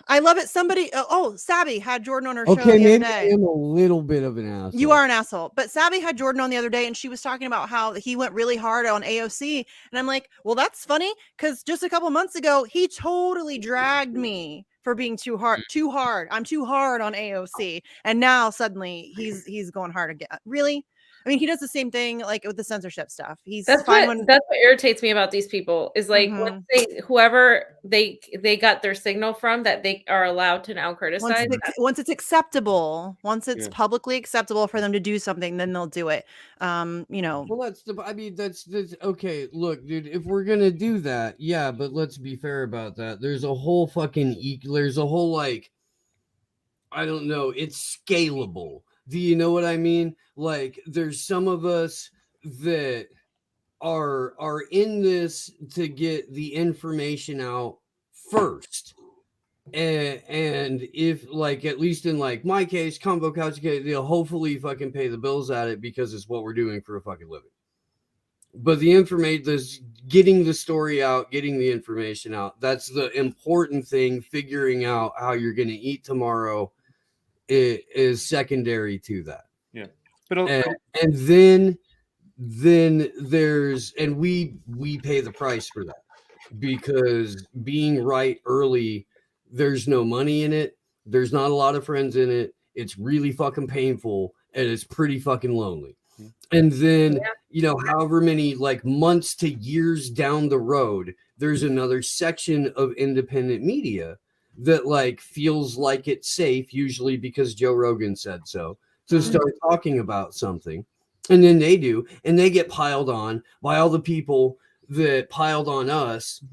I love it. Somebody, Sabby had Jordan on her show the other maybe day. I am a little bit of an asshole. You are an asshole. But Sabby had Jordan on the other day, and she was talking about how he went really hard on AOC. And I'm like, well, that's funny, because just a couple months ago, he totally dragged me for being too hard. I'm too hard on AOC. And now suddenly he's going hard again. Really? I mean, he does the same thing like with the censorship stuff. That's what irritates me about these people is like once whoever they got their signal from that they are allowed to now criticize. Once it's acceptable, once it's publicly acceptable for them to do something, then they'll do it. You know. Well, that's okay. Look, dude, if we're gonna do that, yeah, but let's be fair about that. There's a whole like, I don't know, it's scalable. Do you know what I mean? Like, there's some of us that are in this to get the information out first. And if, like, at least in like my case, Convo Couch, they'll hopefully fucking pay the bills at it because it's what we're doing for a fucking living. But the information, this getting the story out, getting the information out, that's the important thing. Figuring out how you're going to eat tomorrow is secondary to that. Yeah. And then there's, and we pay the price for that, because being right early, there's no money in it. There's not a lot of friends in it. It's really fucking painful, and it's pretty fucking lonely. And then, you know, however many like months to years down the road, there's another section of independent media that like feels like it's safe, usually because Joe Rogan said so, to start talking about something. And then they do, and they get piled on by all the people that piled on us.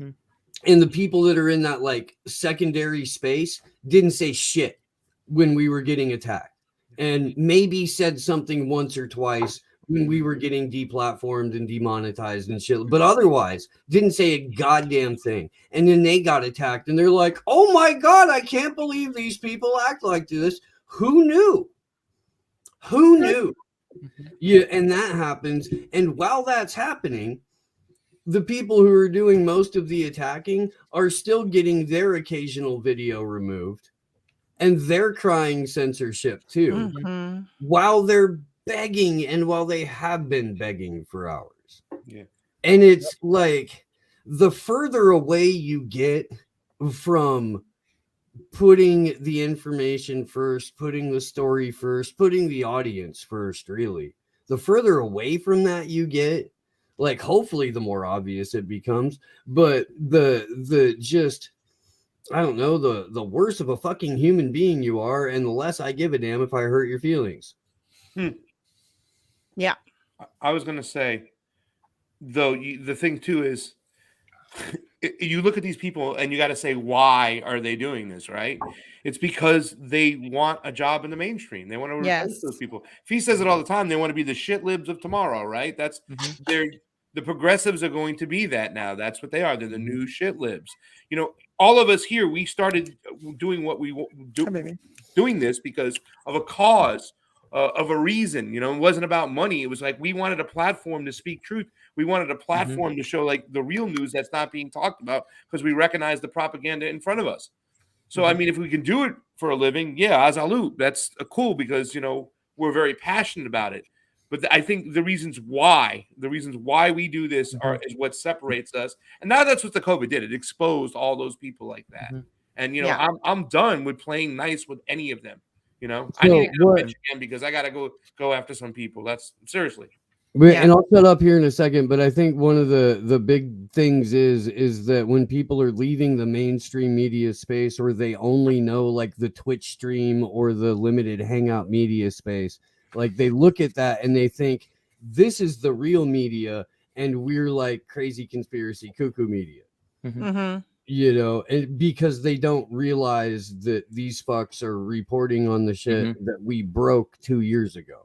And the people that are in that like secondary space didn't say shit when we were getting attacked, and maybe said something once or twice when we were getting deplatformed and demonetized and shit, but otherwise didn't say a goddamn thing. And then they got attacked, and they're like, oh my God, I can't believe these people act like this. Who knew? Who knew? Yeah, and that happens. And while that's happening, the people who are doing most of the attacking are still getting their occasional video removed, and they're crying censorship too, while they're begging, and while they have been begging for hours. Yeah. And it's like, the further away you get from putting the information first, putting the story first, putting the audience first, really, the further away from that you get, like, hopefully the more obvious it becomes. But the just, I don't know, the worse of a fucking human being you are, and the less I give a damn if I hurt your feelings. Yeah. I was going to say, though, the thing too is, you look at these people and you got to say, why are they doing this, right? It's because they want a job in the mainstream. They want to replace those people. If he says it all the time, they want to be the shit libs of tomorrow, right? That's the progressives are going to be that now. That's what they are. They're the new shit libs. You know, all of us here, we started doing what we do, doing this because of a cause, of a reason. You know, it wasn't about money. It was like, we wanted a platform to speak truth. We wanted a platform to show like the real news that's not being talked about, because we recognize the propaganda in front of us. So, I mean, if we can do it for a living, yeah, azalut, that's cool, because, you know, we're very passionate about it. But I think the reasons why we do this is what separates us. And now that's what the COVID did. It exposed all those people like that. And, you know, I'm done with playing nice with any of them. You know, I need to go to Michigan because I got to go after some people. That's seriously. And I'll shut up here in a second, but I think one of the big things is that when people are leaving the mainstream media space, or they only know like the Twitch stream or the limited hangout media space, like they look at that and they think this is the real media, and we're like crazy conspiracy cuckoo media. You know, and because they don't realize that these fucks are reporting on the shit that we broke 2 years ago.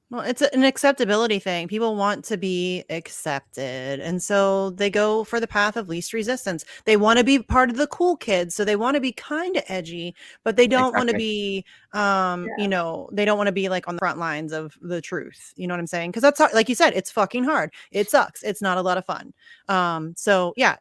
Well, it's an acceptability thing. People want to be accepted. And so they go for the path of least resistance. They want to be part of the cool kids. So they want to be kind of edgy, but they don't want to be, you know, they don't want to be like on the front lines of the truth. You know what I'm saying? Because that's, like you said, it's fucking hard. It sucks. It's not a lot of fun. So yeah,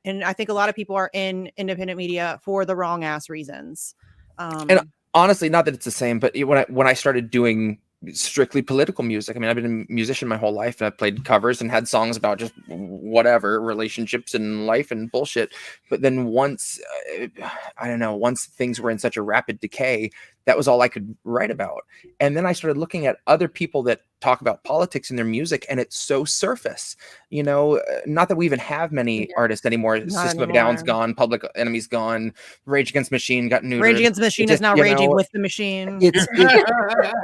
and I think a lot of people are in independent media for the wrong ass reasons. And honestly, not that it's the same, but when I started doing strictly political music, I mean, I've been a musician my whole life, and I've played covers and had songs about just whatever, relationships and life and bullshit. But then once things were in such a rapid decay, that was all I could write about. And then I started looking at other people that talk about politics in their music, and it's so surface. You know, not that we even have many artists anymore. System of a Down's gone, Public Enemy's gone, Rage Against the Machine got neutered. Rage Against the Machine is now raging with the machine.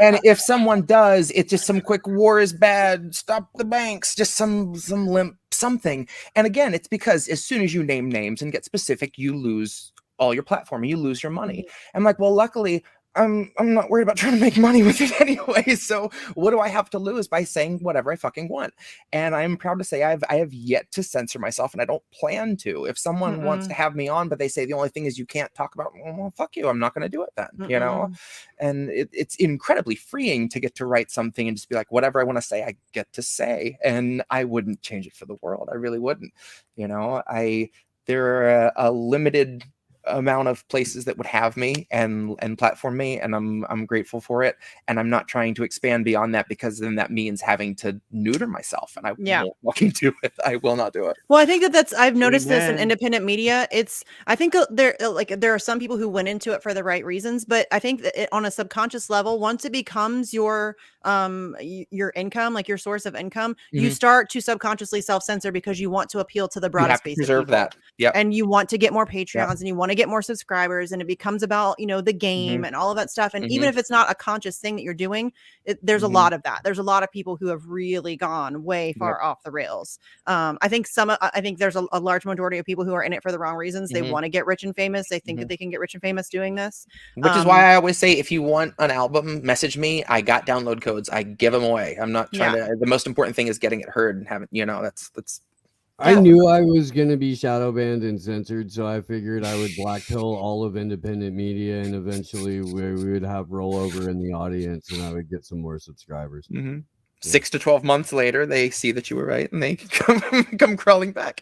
And if someone does, it's just some quick war is bad, stop the banks, just some limp something. And again, it's because as soon as you name names and get specific, you lose all your platform, you lose your money. I'm like, well, luckily I'm not worried about trying to make money with it anyway. So what do I have to lose by saying whatever I fucking want? And I'm proud to say I have yet to censor myself, and I don't plan to. If someone wants to have me on, but they say the only thing is you can't talk about, well, fuck you. I'm not going to do it then, you know? And it's incredibly freeing to get to write something and just be like, whatever I want to say, I get to say. And I wouldn't change it for the world. I really wouldn't. You know, there are a limited amount of places that would have me and platform me, and I'm grateful for it, and I'm not trying to expand beyond that, because then that means having to neuter myself, and I won't fucking do it. I will not do it. Well, I think that's I've noticed this in independent media. I think there are some people who went into it for the right reasons, but I think that on a subconscious level, once it becomes your income, like your source of income, you start to subconsciously self-censor because you want to appeal to the broadest base of people. That. Yep. And you want to get more Patreons, and you want to get more subscribers, and it becomes about, the game and all of that stuff. And even if it's not a conscious thing that you're doing, there's a lot of that. There's a lot of people who have really gone way far off the rails. I think there's a large majority of people who are in it for the wrong reasons. They want to get rich and famous. They think that they can get rich and famous doing this. Which is why I always say, if you want an album, message me. I got download codes. I give them away. I'm not trying to. The most important thing is getting it heard and having, that's. I knew I was going to be shadow banned and censored, so I figured I would black pill all of independent media, and eventually we would have rollover in the audience, and I would get some more subscribers. 6 to 12 months later, they see that you were right, and they come crawling back.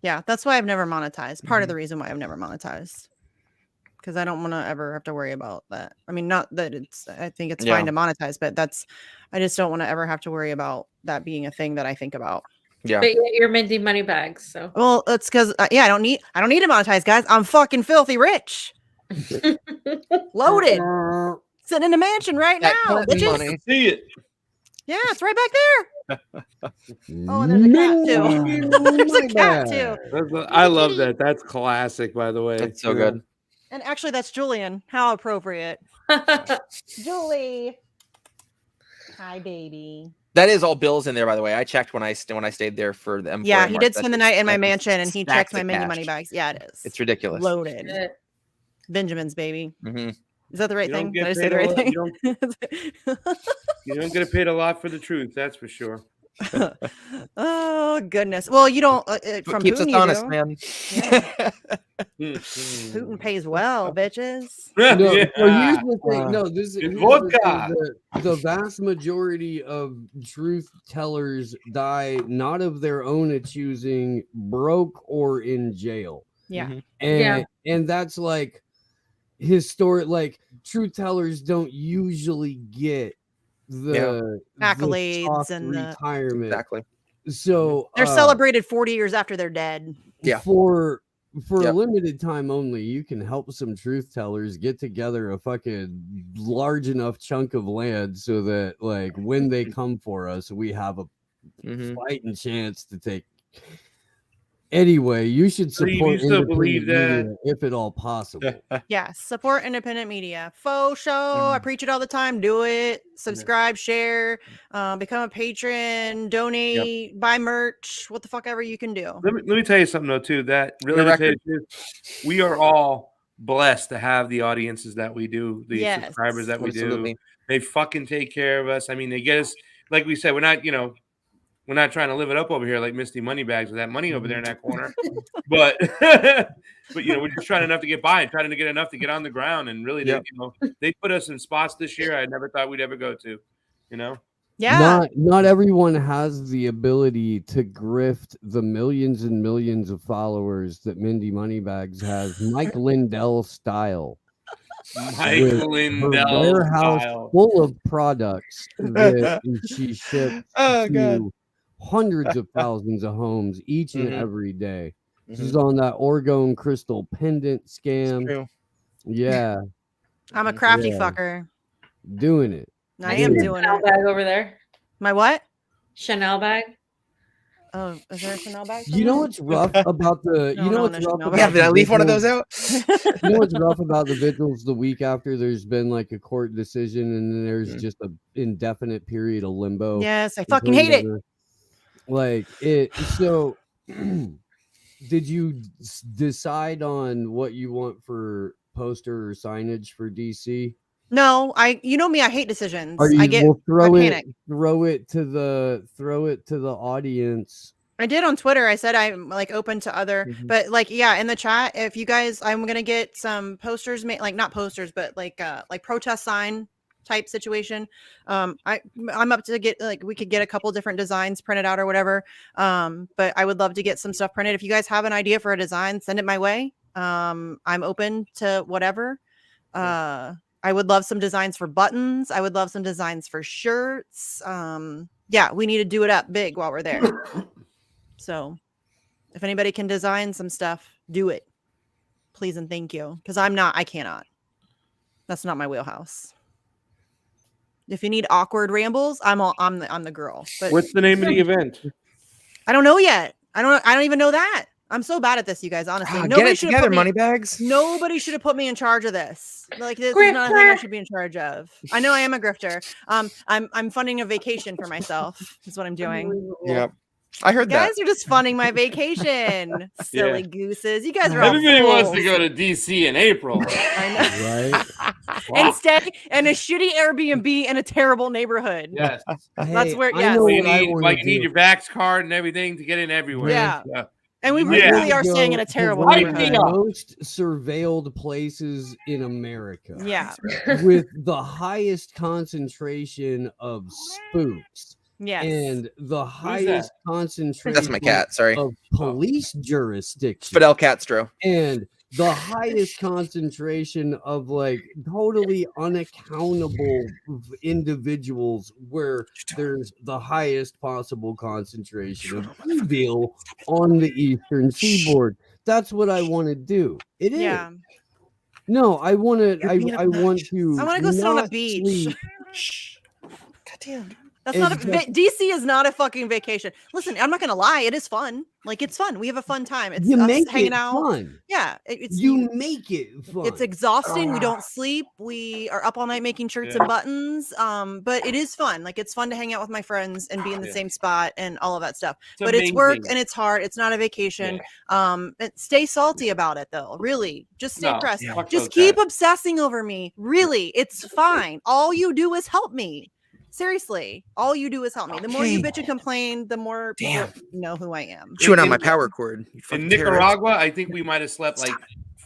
Yeah, that's why I've never monetized. Part of the reason why I've never monetized. Because I don't want to ever have to worry about that. I mean, not that I think it's fine to monetize, but I just don't want to ever have to worry about that being a thing that I think about. Yeah. But you're minting money bags. So, well, it's because, I don't need to monetize, guys. I'm fucking filthy rich. Loaded. Sitting in a mansion right now. Bitches. See it. Yeah, it's right back there. Oh, and there's a cat too. There's a cat too. I love that. That's classic, by the way. That's so good. And actually, that's Julian. How appropriate. Julie. Hi, baby. That is all bills in there, by the way. I checked when I stayed there for the M4. Yeah, he did spend the night in my mansion, and he checked my mini money bags. Yeah, it is. It's ridiculous. Loaded. Benjamin's, baby. Is that the right thing? Did I say the right thing? You don't get paid a lot for the truth, that's for sure. Oh goodness! Well, you don't. From keeps us honest, man. Yeah. Putin pays well, bitches. No, here's the thing. No, this is the vast majority of truth tellers die not of their own choosing, broke or in jail. Yeah, and that's like historic. Like truth tellers don't usually get the accolades and retirement. Exactly. So they're celebrated 40 years after they're dead. Yeah. For a limited time only, you can help some truth tellers get together a fucking large enough chunk of land so that, like, when they come for us, we have a fighting chance to take. Anyway, you should support independent media if at all possible. Yes, support independent media. Faux show. I preach it all the time. Do it. Subscribe, share, become a patron, donate, buy merch, what the fuck ever you can do. Let me tell you something though too. That really we are all blessed to have the audiences that we do, the subscribers that we do. They fucking take care of us. I mean, they get us, like we said, we're not trying to live it up over here like Misty Moneybags with that money over there in that corner. but we're just trying enough to get by and trying to get enough to get on the ground. And really, they put us in spots this year I never thought we'd ever go to, Yeah. Not everyone has the ability to grift the millions and millions of followers that Mindy Moneybags has, Mike Lindell style. Mike Lindell warehouse style. Full of products that she ships to hundreds of thousands of homes each and every day. She's on that Orgone crystal pendant scam. Yeah. I'm a crafty fucker. Doing it. I am doing Chanel it. bag over there. My what? Chanel bag. Oh, is there a Chanel bag? You know what's rough about the? Did I leave one of those out? You know what's rough about the vigils the week after there's been like a court decision and then there's just an indefinite period of limbo. Yes, I fucking hate it. Like it. So, did you decide on what you want for poster or signage for DC? No, you know me, I hate decisions. Are you, I get throw panic. it to the audience. I did on Twitter. I said I'm like open to other, but like, yeah, in the chat, if you guys, I'm going to get some posters made, like not posters, but like protest sign type situation. I'm up to get, like, we could get a couple different designs printed out or whatever. But I would love to get some stuff printed. If you guys have an idea for a design, send it my way. I'm open to whatever. I would love some designs for buttons. I would love some designs for shirts. Yeah, we need to do it up big while we're there. So if anybody can design some stuff, do it. Please and thank you. Because I cannot. That's not my wheelhouse. If you need awkward rambles, I'm the girl. But what's the name of the event? I don't know yet. I don't even know that. I'm so bad at this, you guys, honestly. Get it together, Moneybags. Nobody should have put me in charge of this. Like, this is not a thing I should be in charge of. I know I am a grifter. I'm funding a vacation for myself. Is what I'm doing. Yep. I heard that. You guys are just funding my vacation. Silly gooses. You guys are all Everybody fools. wants to go to DC in April. I know. Right? And stay in a shitty Airbnb in a terrible neighborhood. Yes. That's where, I yes. know You what I need, wanna like, you need do. your Vax card and everything to get in everywhere. Yeah. Yeah. And we Yeah. really are staying in a terrible one of neighborhood. the most surveilled places in America. Yeah. With the highest concentration of spooks. Yes. And the highest concentration That's my cat. Sorry. of police jurisdiction. Fidel Castro. And the highest concentration of like totally unaccountable individuals, where there's the highest possible concentration of evil on the eastern seaboard. That's what I want to do. It is. Yeah. No, I want to. I being want to. I want to go sit on a not beach. sleep. Goddamn. That's not DC is not a fucking vacation. Listen, I'm not gonna lie, it is fun. Like, it's fun. We have a fun time. It's You us make hanging it out. fun. Yeah, it's You make it fun. It's exhausting. We don't sleep. We are up all night making shirts and buttons. But it is fun. Like, it's fun to hang out with my friends and be in the same spot and all of that stuff. But it's work and it's hard. It's not a vacation. Stay salty about it though. Really, just stay pressed. Just keep obsessing over me. Really, it's fine. All you do is help me. Seriously, all you do is help me. The more you bitch and complain, the more people know who I am. Chewing on my power cord. In Nicaragua, I think we might have slept like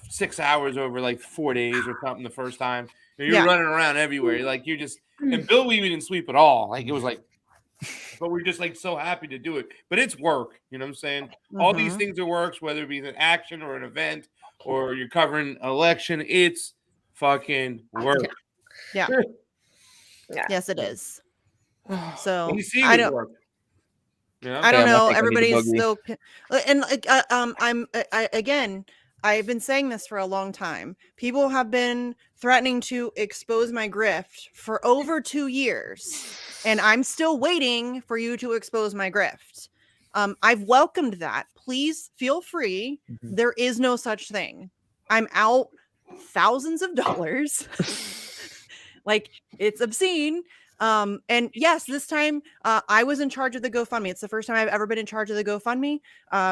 6 hours over like 4 days or something the first time. You're running around everywhere. Like, you're just, and Bill, we didn't sleep at all. Like, it was like, but we're just like so happy to do it. But it's work. You know what I'm saying? All these things are works, whether it be an action or an event or you're covering an election. It's fucking work. Yeah. Yes, it is. So DC I don't. work. Yeah. I don't know. I think I need a Everybody's buggy. so, and again, I've been saying this for a long time. People have been threatening to expose my grift for over 2 years, and I'm still waiting for you to expose my grift. I've welcomed that. Please feel free. There is no such thing. I'm out thousands of dollars. Like, it's obscene. And yes, this time I was in charge of the GoFundMe. It's the first time I've ever been in charge of the GoFundMe.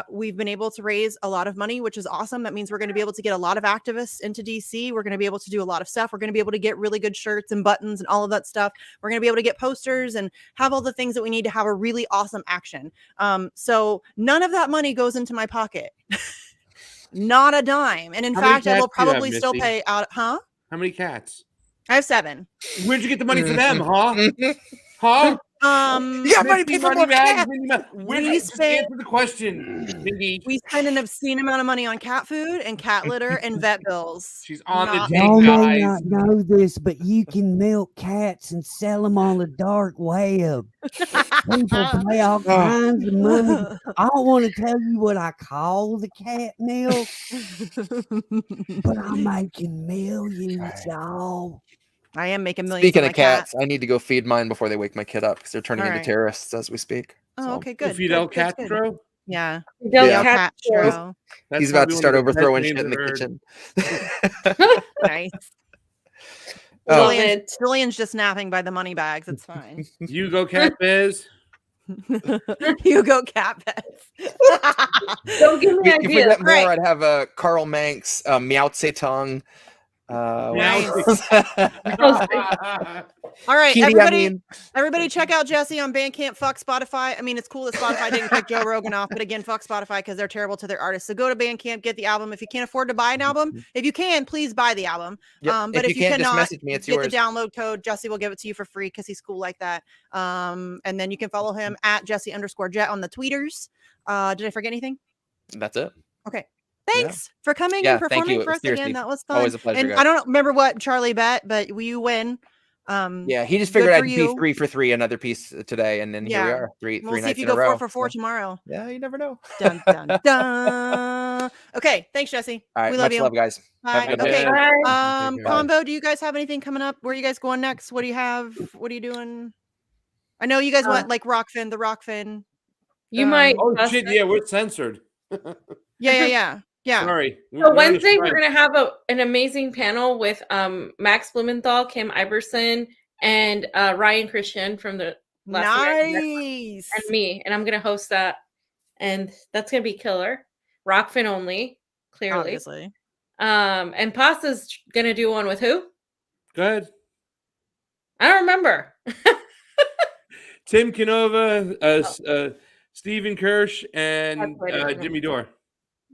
We've been able to raise a lot of money, which is awesome. That means we're going to be able to get a lot of activists into DC. We're going to be able to do a lot of stuff. We're going to be able to get really good shirts and buttons and all of that stuff. We're going to be able to get posters and have all the things that we need to have a really awesome action. So none of that money goes into my pocket. Not a dime. And in fact, I will probably still pay out. Huh? How many cats? I have 7. Where'd you get the money for them, huh? Huh? Yeah, money people money bags. Answer the question, Mindy. We spend an obscene amount of money on cat food and cat litter and vet bills. She's on the Y'all take, may guys. not know this, but you can milk cats and sell them on the dark web. People pay all kinds of money. I don't want to tell you what I call the cat milk, but I'm making millions, y'all. I am making millions. Speaking on of my cat. cats, I need to go feed mine before they wake my kid up because they're turning All into right. terrorists as we speak. Oh, So, okay, good. Fidel good, good, good. Castro. Yeah. Fidel Yeah. Castro. That's he's about probably to start one of the best overthrowing names shit in the I've heard. kitchen. Nice. Oh. Julian's just napping by the money bags. It's fine. You go, Cat Biz. You go, cat pets. Don't give me If we ideas. get more, Right. I'd have Karl Manx, Miao Tse-tung, Nice. All All right, Petey, everybody check out Jesse on Bandcamp. Fuck Spotify. I mean, it's cool that Spotify didn't kick Joe Rogan off, but again, fuck Spotify because they're terrible to their artists. So go to Bandcamp, get the album. If you can't afford to buy an album, if you can, please buy the album. Yep. But if you can't, cannot, just message me. It's get yours. the download code. Jesse will give it to you for free because he's cool like that. And then you can follow him at Jesse_Jet on the tweeters. Did I forget anything? That's it. Okay. Thanks for coming Yeah, and thank performing you. for us Seriously. again. That was fun. Always a pleasure, And guys. I don't remember what Charlie bet, but you win. Yeah, he just figured good I'd for be you. 3 for 3 another piece today, and then here we Yeah. are, three We'll see nights if you in a go row. 4 for 4 tomorrow. Yeah, you never know. Dun, dun, dun. Okay, thanks, Jesse. All right, We love much you. love, guys. Have Bye. a good Okay. day. Bye. Take care. Convo, do you guys have anything coming up? Where are you guys going next? What do you have? What are you doing? I know you guys went like the Rockfin. You might. Oh bust shit! it. Yeah, we're censored. Yeah. Sorry. So Wednesday we're gonna have an amazing panel with Max Blumenthal, Kim Iverson, and Ryan Christian from the last Nice. and me, and I'm gonna host that, and that's gonna be killer. Rockfin only, clearly. Obviously. And Pasta's gonna do one with who? Good. I don't remember. Tim Canova, Stephen Kirsch, and Jimmy Dore.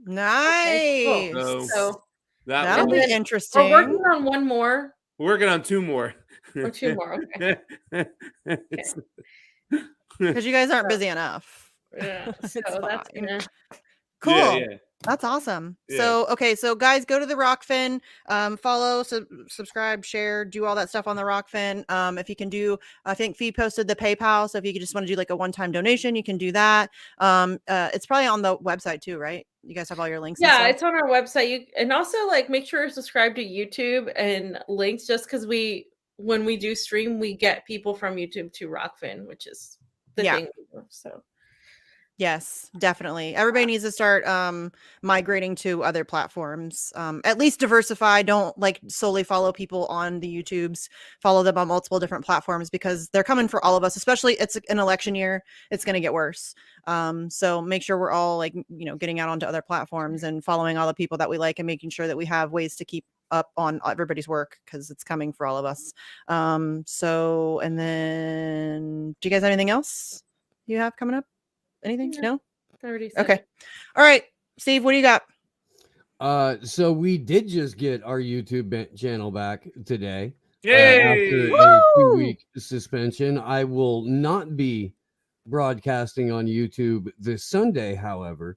Nice. Cool. So that'll be we're interesting. working on one more. We're working on 2 more. Or 2 more. Okay. Because you guys aren't busy enough. Yeah. It's So that's fine. gonna. Cool. Yeah. That's awesome. Yeah. So guys, go to the Rockfin, follow, subscribe, share, do all that stuff on the Rockfin. If you can do, I think Fee posted the PayPal. So if you just want to do like a one-time donation, you can do that. It's probably on the website too, right? You guys have all your links. Yeah, it's on our website. And also like make sure to subscribe to YouTube and links, just because when we do stream, we get people from YouTube to Rockfin, which is the thing we do. So yes, definitely. Everybody needs to start migrating to other platforms. At least diversify. Don't like solely follow people on the YouTubes. Follow them on multiple different platforms because they're coming for all of us. Especially it's an election year. It's going to get worse. So make sure we're all like getting out onto other platforms and following all the people that we like and making sure that we have ways to keep up on everybody's work because it's coming for all of us. So and then do you guys have anything else you have coming up? Anything? No? already said. Okay. All right. Steve, what do you got? So we did just get our YouTube channel back today. Yay! After a 2-week suspension. I will not be broadcasting on YouTube this Sunday, however,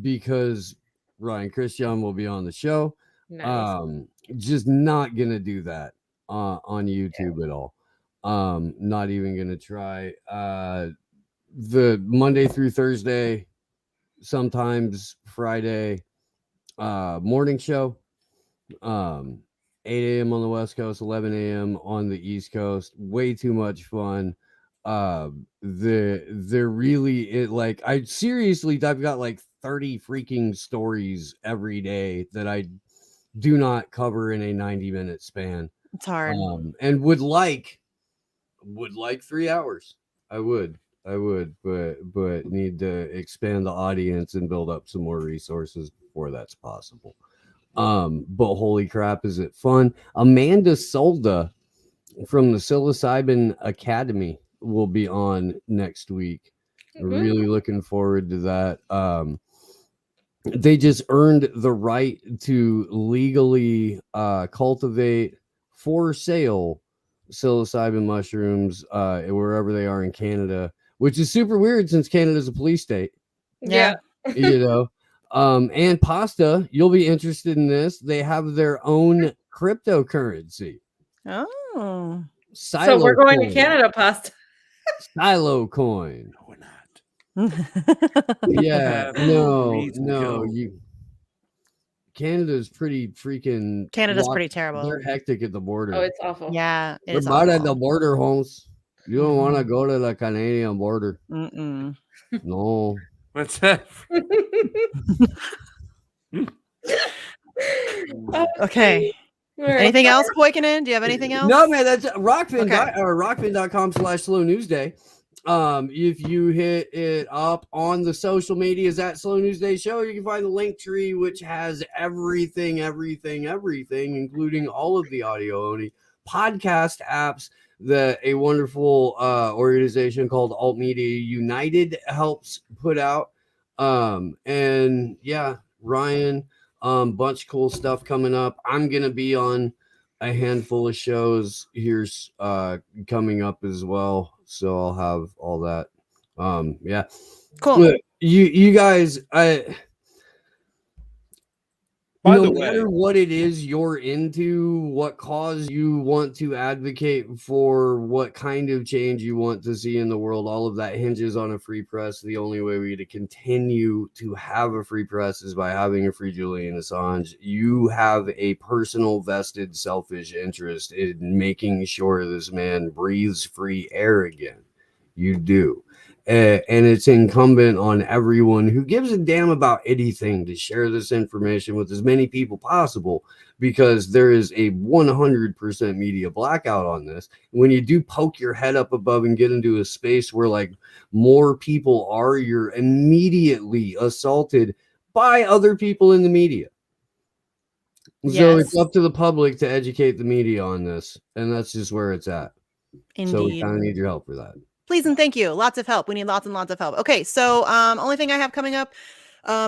because Ryan Christian will be on the show. Nice. Just not gonna do that on YouTube at all. Not even gonna try. The Monday through Thursday, sometimes Friday morning show, 8 a.m. on the West Coast, 11 a.m. on the East Coast. Way too much fun. They're really like I've got like 30 freaking stories every day that I do not cover in a 90-minute span. It's hard. And would like 3 hours. I would, but need to expand the audience and build up some more resources before that's possible. But holy crap, is it fun? Amanda Solda from the Psilocybin Academy will be on next week. Really looking forward to that. They just earned the right to legally cultivate for sale psilocybin mushrooms wherever they are in Canada, which is super weird since Canada's a police state. Yeah. And Pasta, you'll be interested in this. They have their own cryptocurrency. Oh. So we're going to Canada, Pasta. Silo coin. No, we're not. Yeah, no. Canada's pretty freaking. Canada's pretty terrible. They're hectic at the border. Oh, it's awful. Yeah, they're bad at the border, Holmes. You don't want to go to the Canadian border. No. What's that? Okay. Anything else, Poikinen? Do you have anything else? No, man. That's Rockfin. Okay. Or Rockfin.com/slow news day. If you hit it up on the social medias at Slow News Day Show, you can find the link tree, which has everything, including all of the audio only podcast apps that a wonderful organization called Alt Media United helps put out. And yeah, Ryan, bunch of cool stuff coming up. I'm gonna be on a handful of shows here's coming up as well, so I'll have all that. Yeah, Cool. You guys, By no the matter way, what it is you're into, what cause you want to advocate for, what kind of change you want to see in the world, all of that hinges on a free press. The only way we to continue to have a free press is by having a free Julian Assange. You have a personal, vested, selfish interest in making sure this man breathes free air again. You do. And it's incumbent on everyone who gives a damn about anything to share this information with as many people possible, because there is a 100% media blackout on this. When you do poke your head up above and get into a space where like more people are, you're immediately assaulted by other people in the media. So it's up to the public to educate the media on this, and that's just where it's at. Indeed. So we kind of need your help for that. Please and thank you. Lots of help. We need lots and lots of help. Okay, so only thing I have coming up,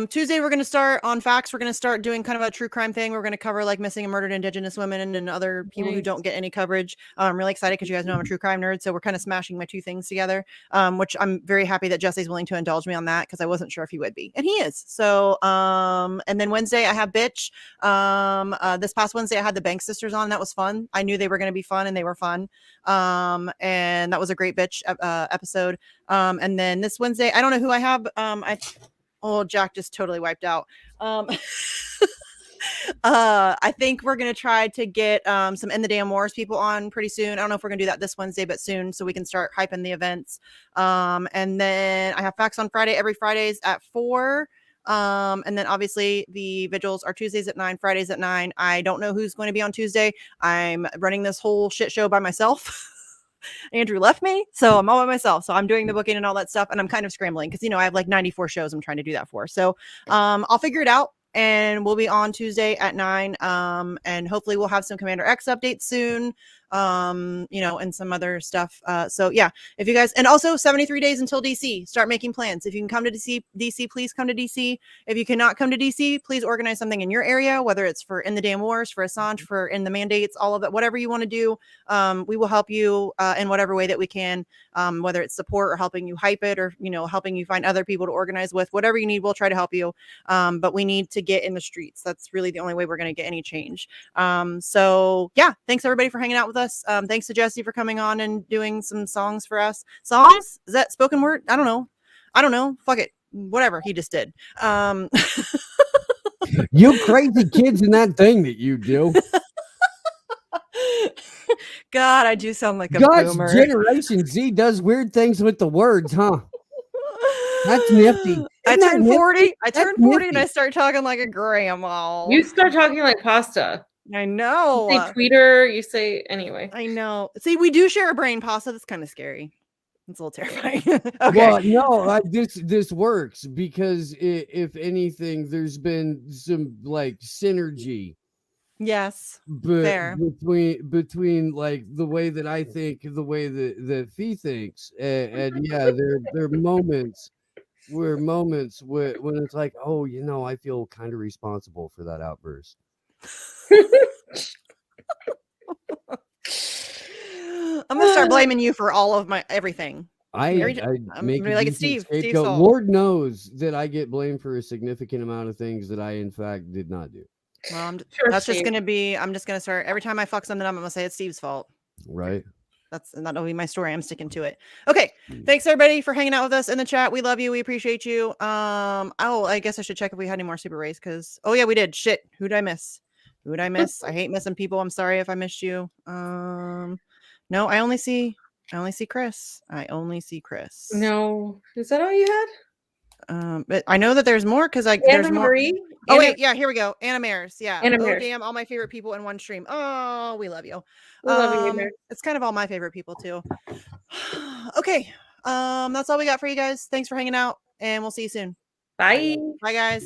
Tuesday, we're going to start on Facts. We're going to start doing kind of a true crime thing. We're going to cover like missing and murdered Indigenous women and other people who don't get any coverage. I'm really excited because you guys know I'm a true crime nerd. So we're kind of smashing my two things together, which I'm very happy that Jesse's willing to indulge me on that because I wasn't sure if he would be. And he is. So, and then Wednesday I have Bitch. This past Wednesday I had the Bank Sisters on. That was fun. I knew they were going to be fun and they were fun. And that was a great Bitch episode. And then this Wednesday, I don't know who I have. Oh, Jack just totally wiped out. I think we're going to try to get some In the Damn Wars people on pretty soon. I don't know if we're going to do that this Wednesday, but soon, so we can start hyping the events. And then I have Facts on Friday, every Fridays at 4. And then obviously the vigils are Tuesdays at 9, Fridays at 9. I don't know who's going to be on Tuesday. I'm running this whole shit show by myself. Andrew left me, so I'm all by myself. So I'm doing the booking and all that stuff, and I'm kind of scrambling because I have like 94 shows I'm trying to do that for. So I'll figure it out, and we'll be on Tuesday at 9. And hopefully we'll have some Commander X updates soon. And some other stuff. So yeah, if you guys, and also 73 days until DC, start making plans. If you can come to DC, please come to DC. If you cannot come to DC, please organize something in your area, whether it's for In the Damn Wars, for Assange, for In the Mandates, all of that, whatever you want to do. We will help you in whatever way that we can, whether it's support or helping you hype it or, helping you find other people to organize with, whatever you need, we'll try to help you. But we need to get in the streets. That's really the only way we're going to get any change. So yeah, thanks everybody for hanging out with us. Thanks to Jesse for coming on and doing some songs for us. Songs? Is that spoken word? I don't know. Fuck it. Whatever he just did. You crazy kids in that thing that you do. God, I do sound like a God's boomer. Generation Z does weird things with the words, huh? That's nifty. I turned 40. I That's turned 40 nifty. and I start talking like a grandma. You start talking like pasta. I know. You say tweeter. You say anyway. I know. See, we do share a brain, pasta. That's kind of scary. It's a little terrifying. Okay. Well, no, this works because if anything, there's been some like synergy. Yes. But Fair. between like the way that I think, the way that Fee thinks, and yeah, there are moments when it's like, oh, I feel kind of responsible for that outburst. I'm gonna start blaming you for all of my everything. I'm gonna be like, it's Steve's fault. Lord knows that I get blamed for a significant amount of things that I in fact did not do. Well, that's just gonna be. I'm just gonna start every time I fuck something up. I'm gonna say it's Steve's fault. Right. That'll be my story. I'm sticking to it. Okay. Thanks everybody for hanging out with us in the chat. We love you. We appreciate you. I guess I should check if we had any more super rays because yeah, we did. Shit. Who'd I miss? I hate missing people. I'm sorry if I missed you. No, I only see Chris. No, is that all you had? But I know that there's more because there's more. Marie? Oh wait, yeah, here we go. Anna Maris, yeah. Anna Oh Maris. damn, all my favorite people in one stream. Oh, we love you. We love you, Maris. It's kind of all my favorite people too. Okay, That's all we got for you guys. Thanks for hanging out, and we'll see you soon. Bye. Bye, guys.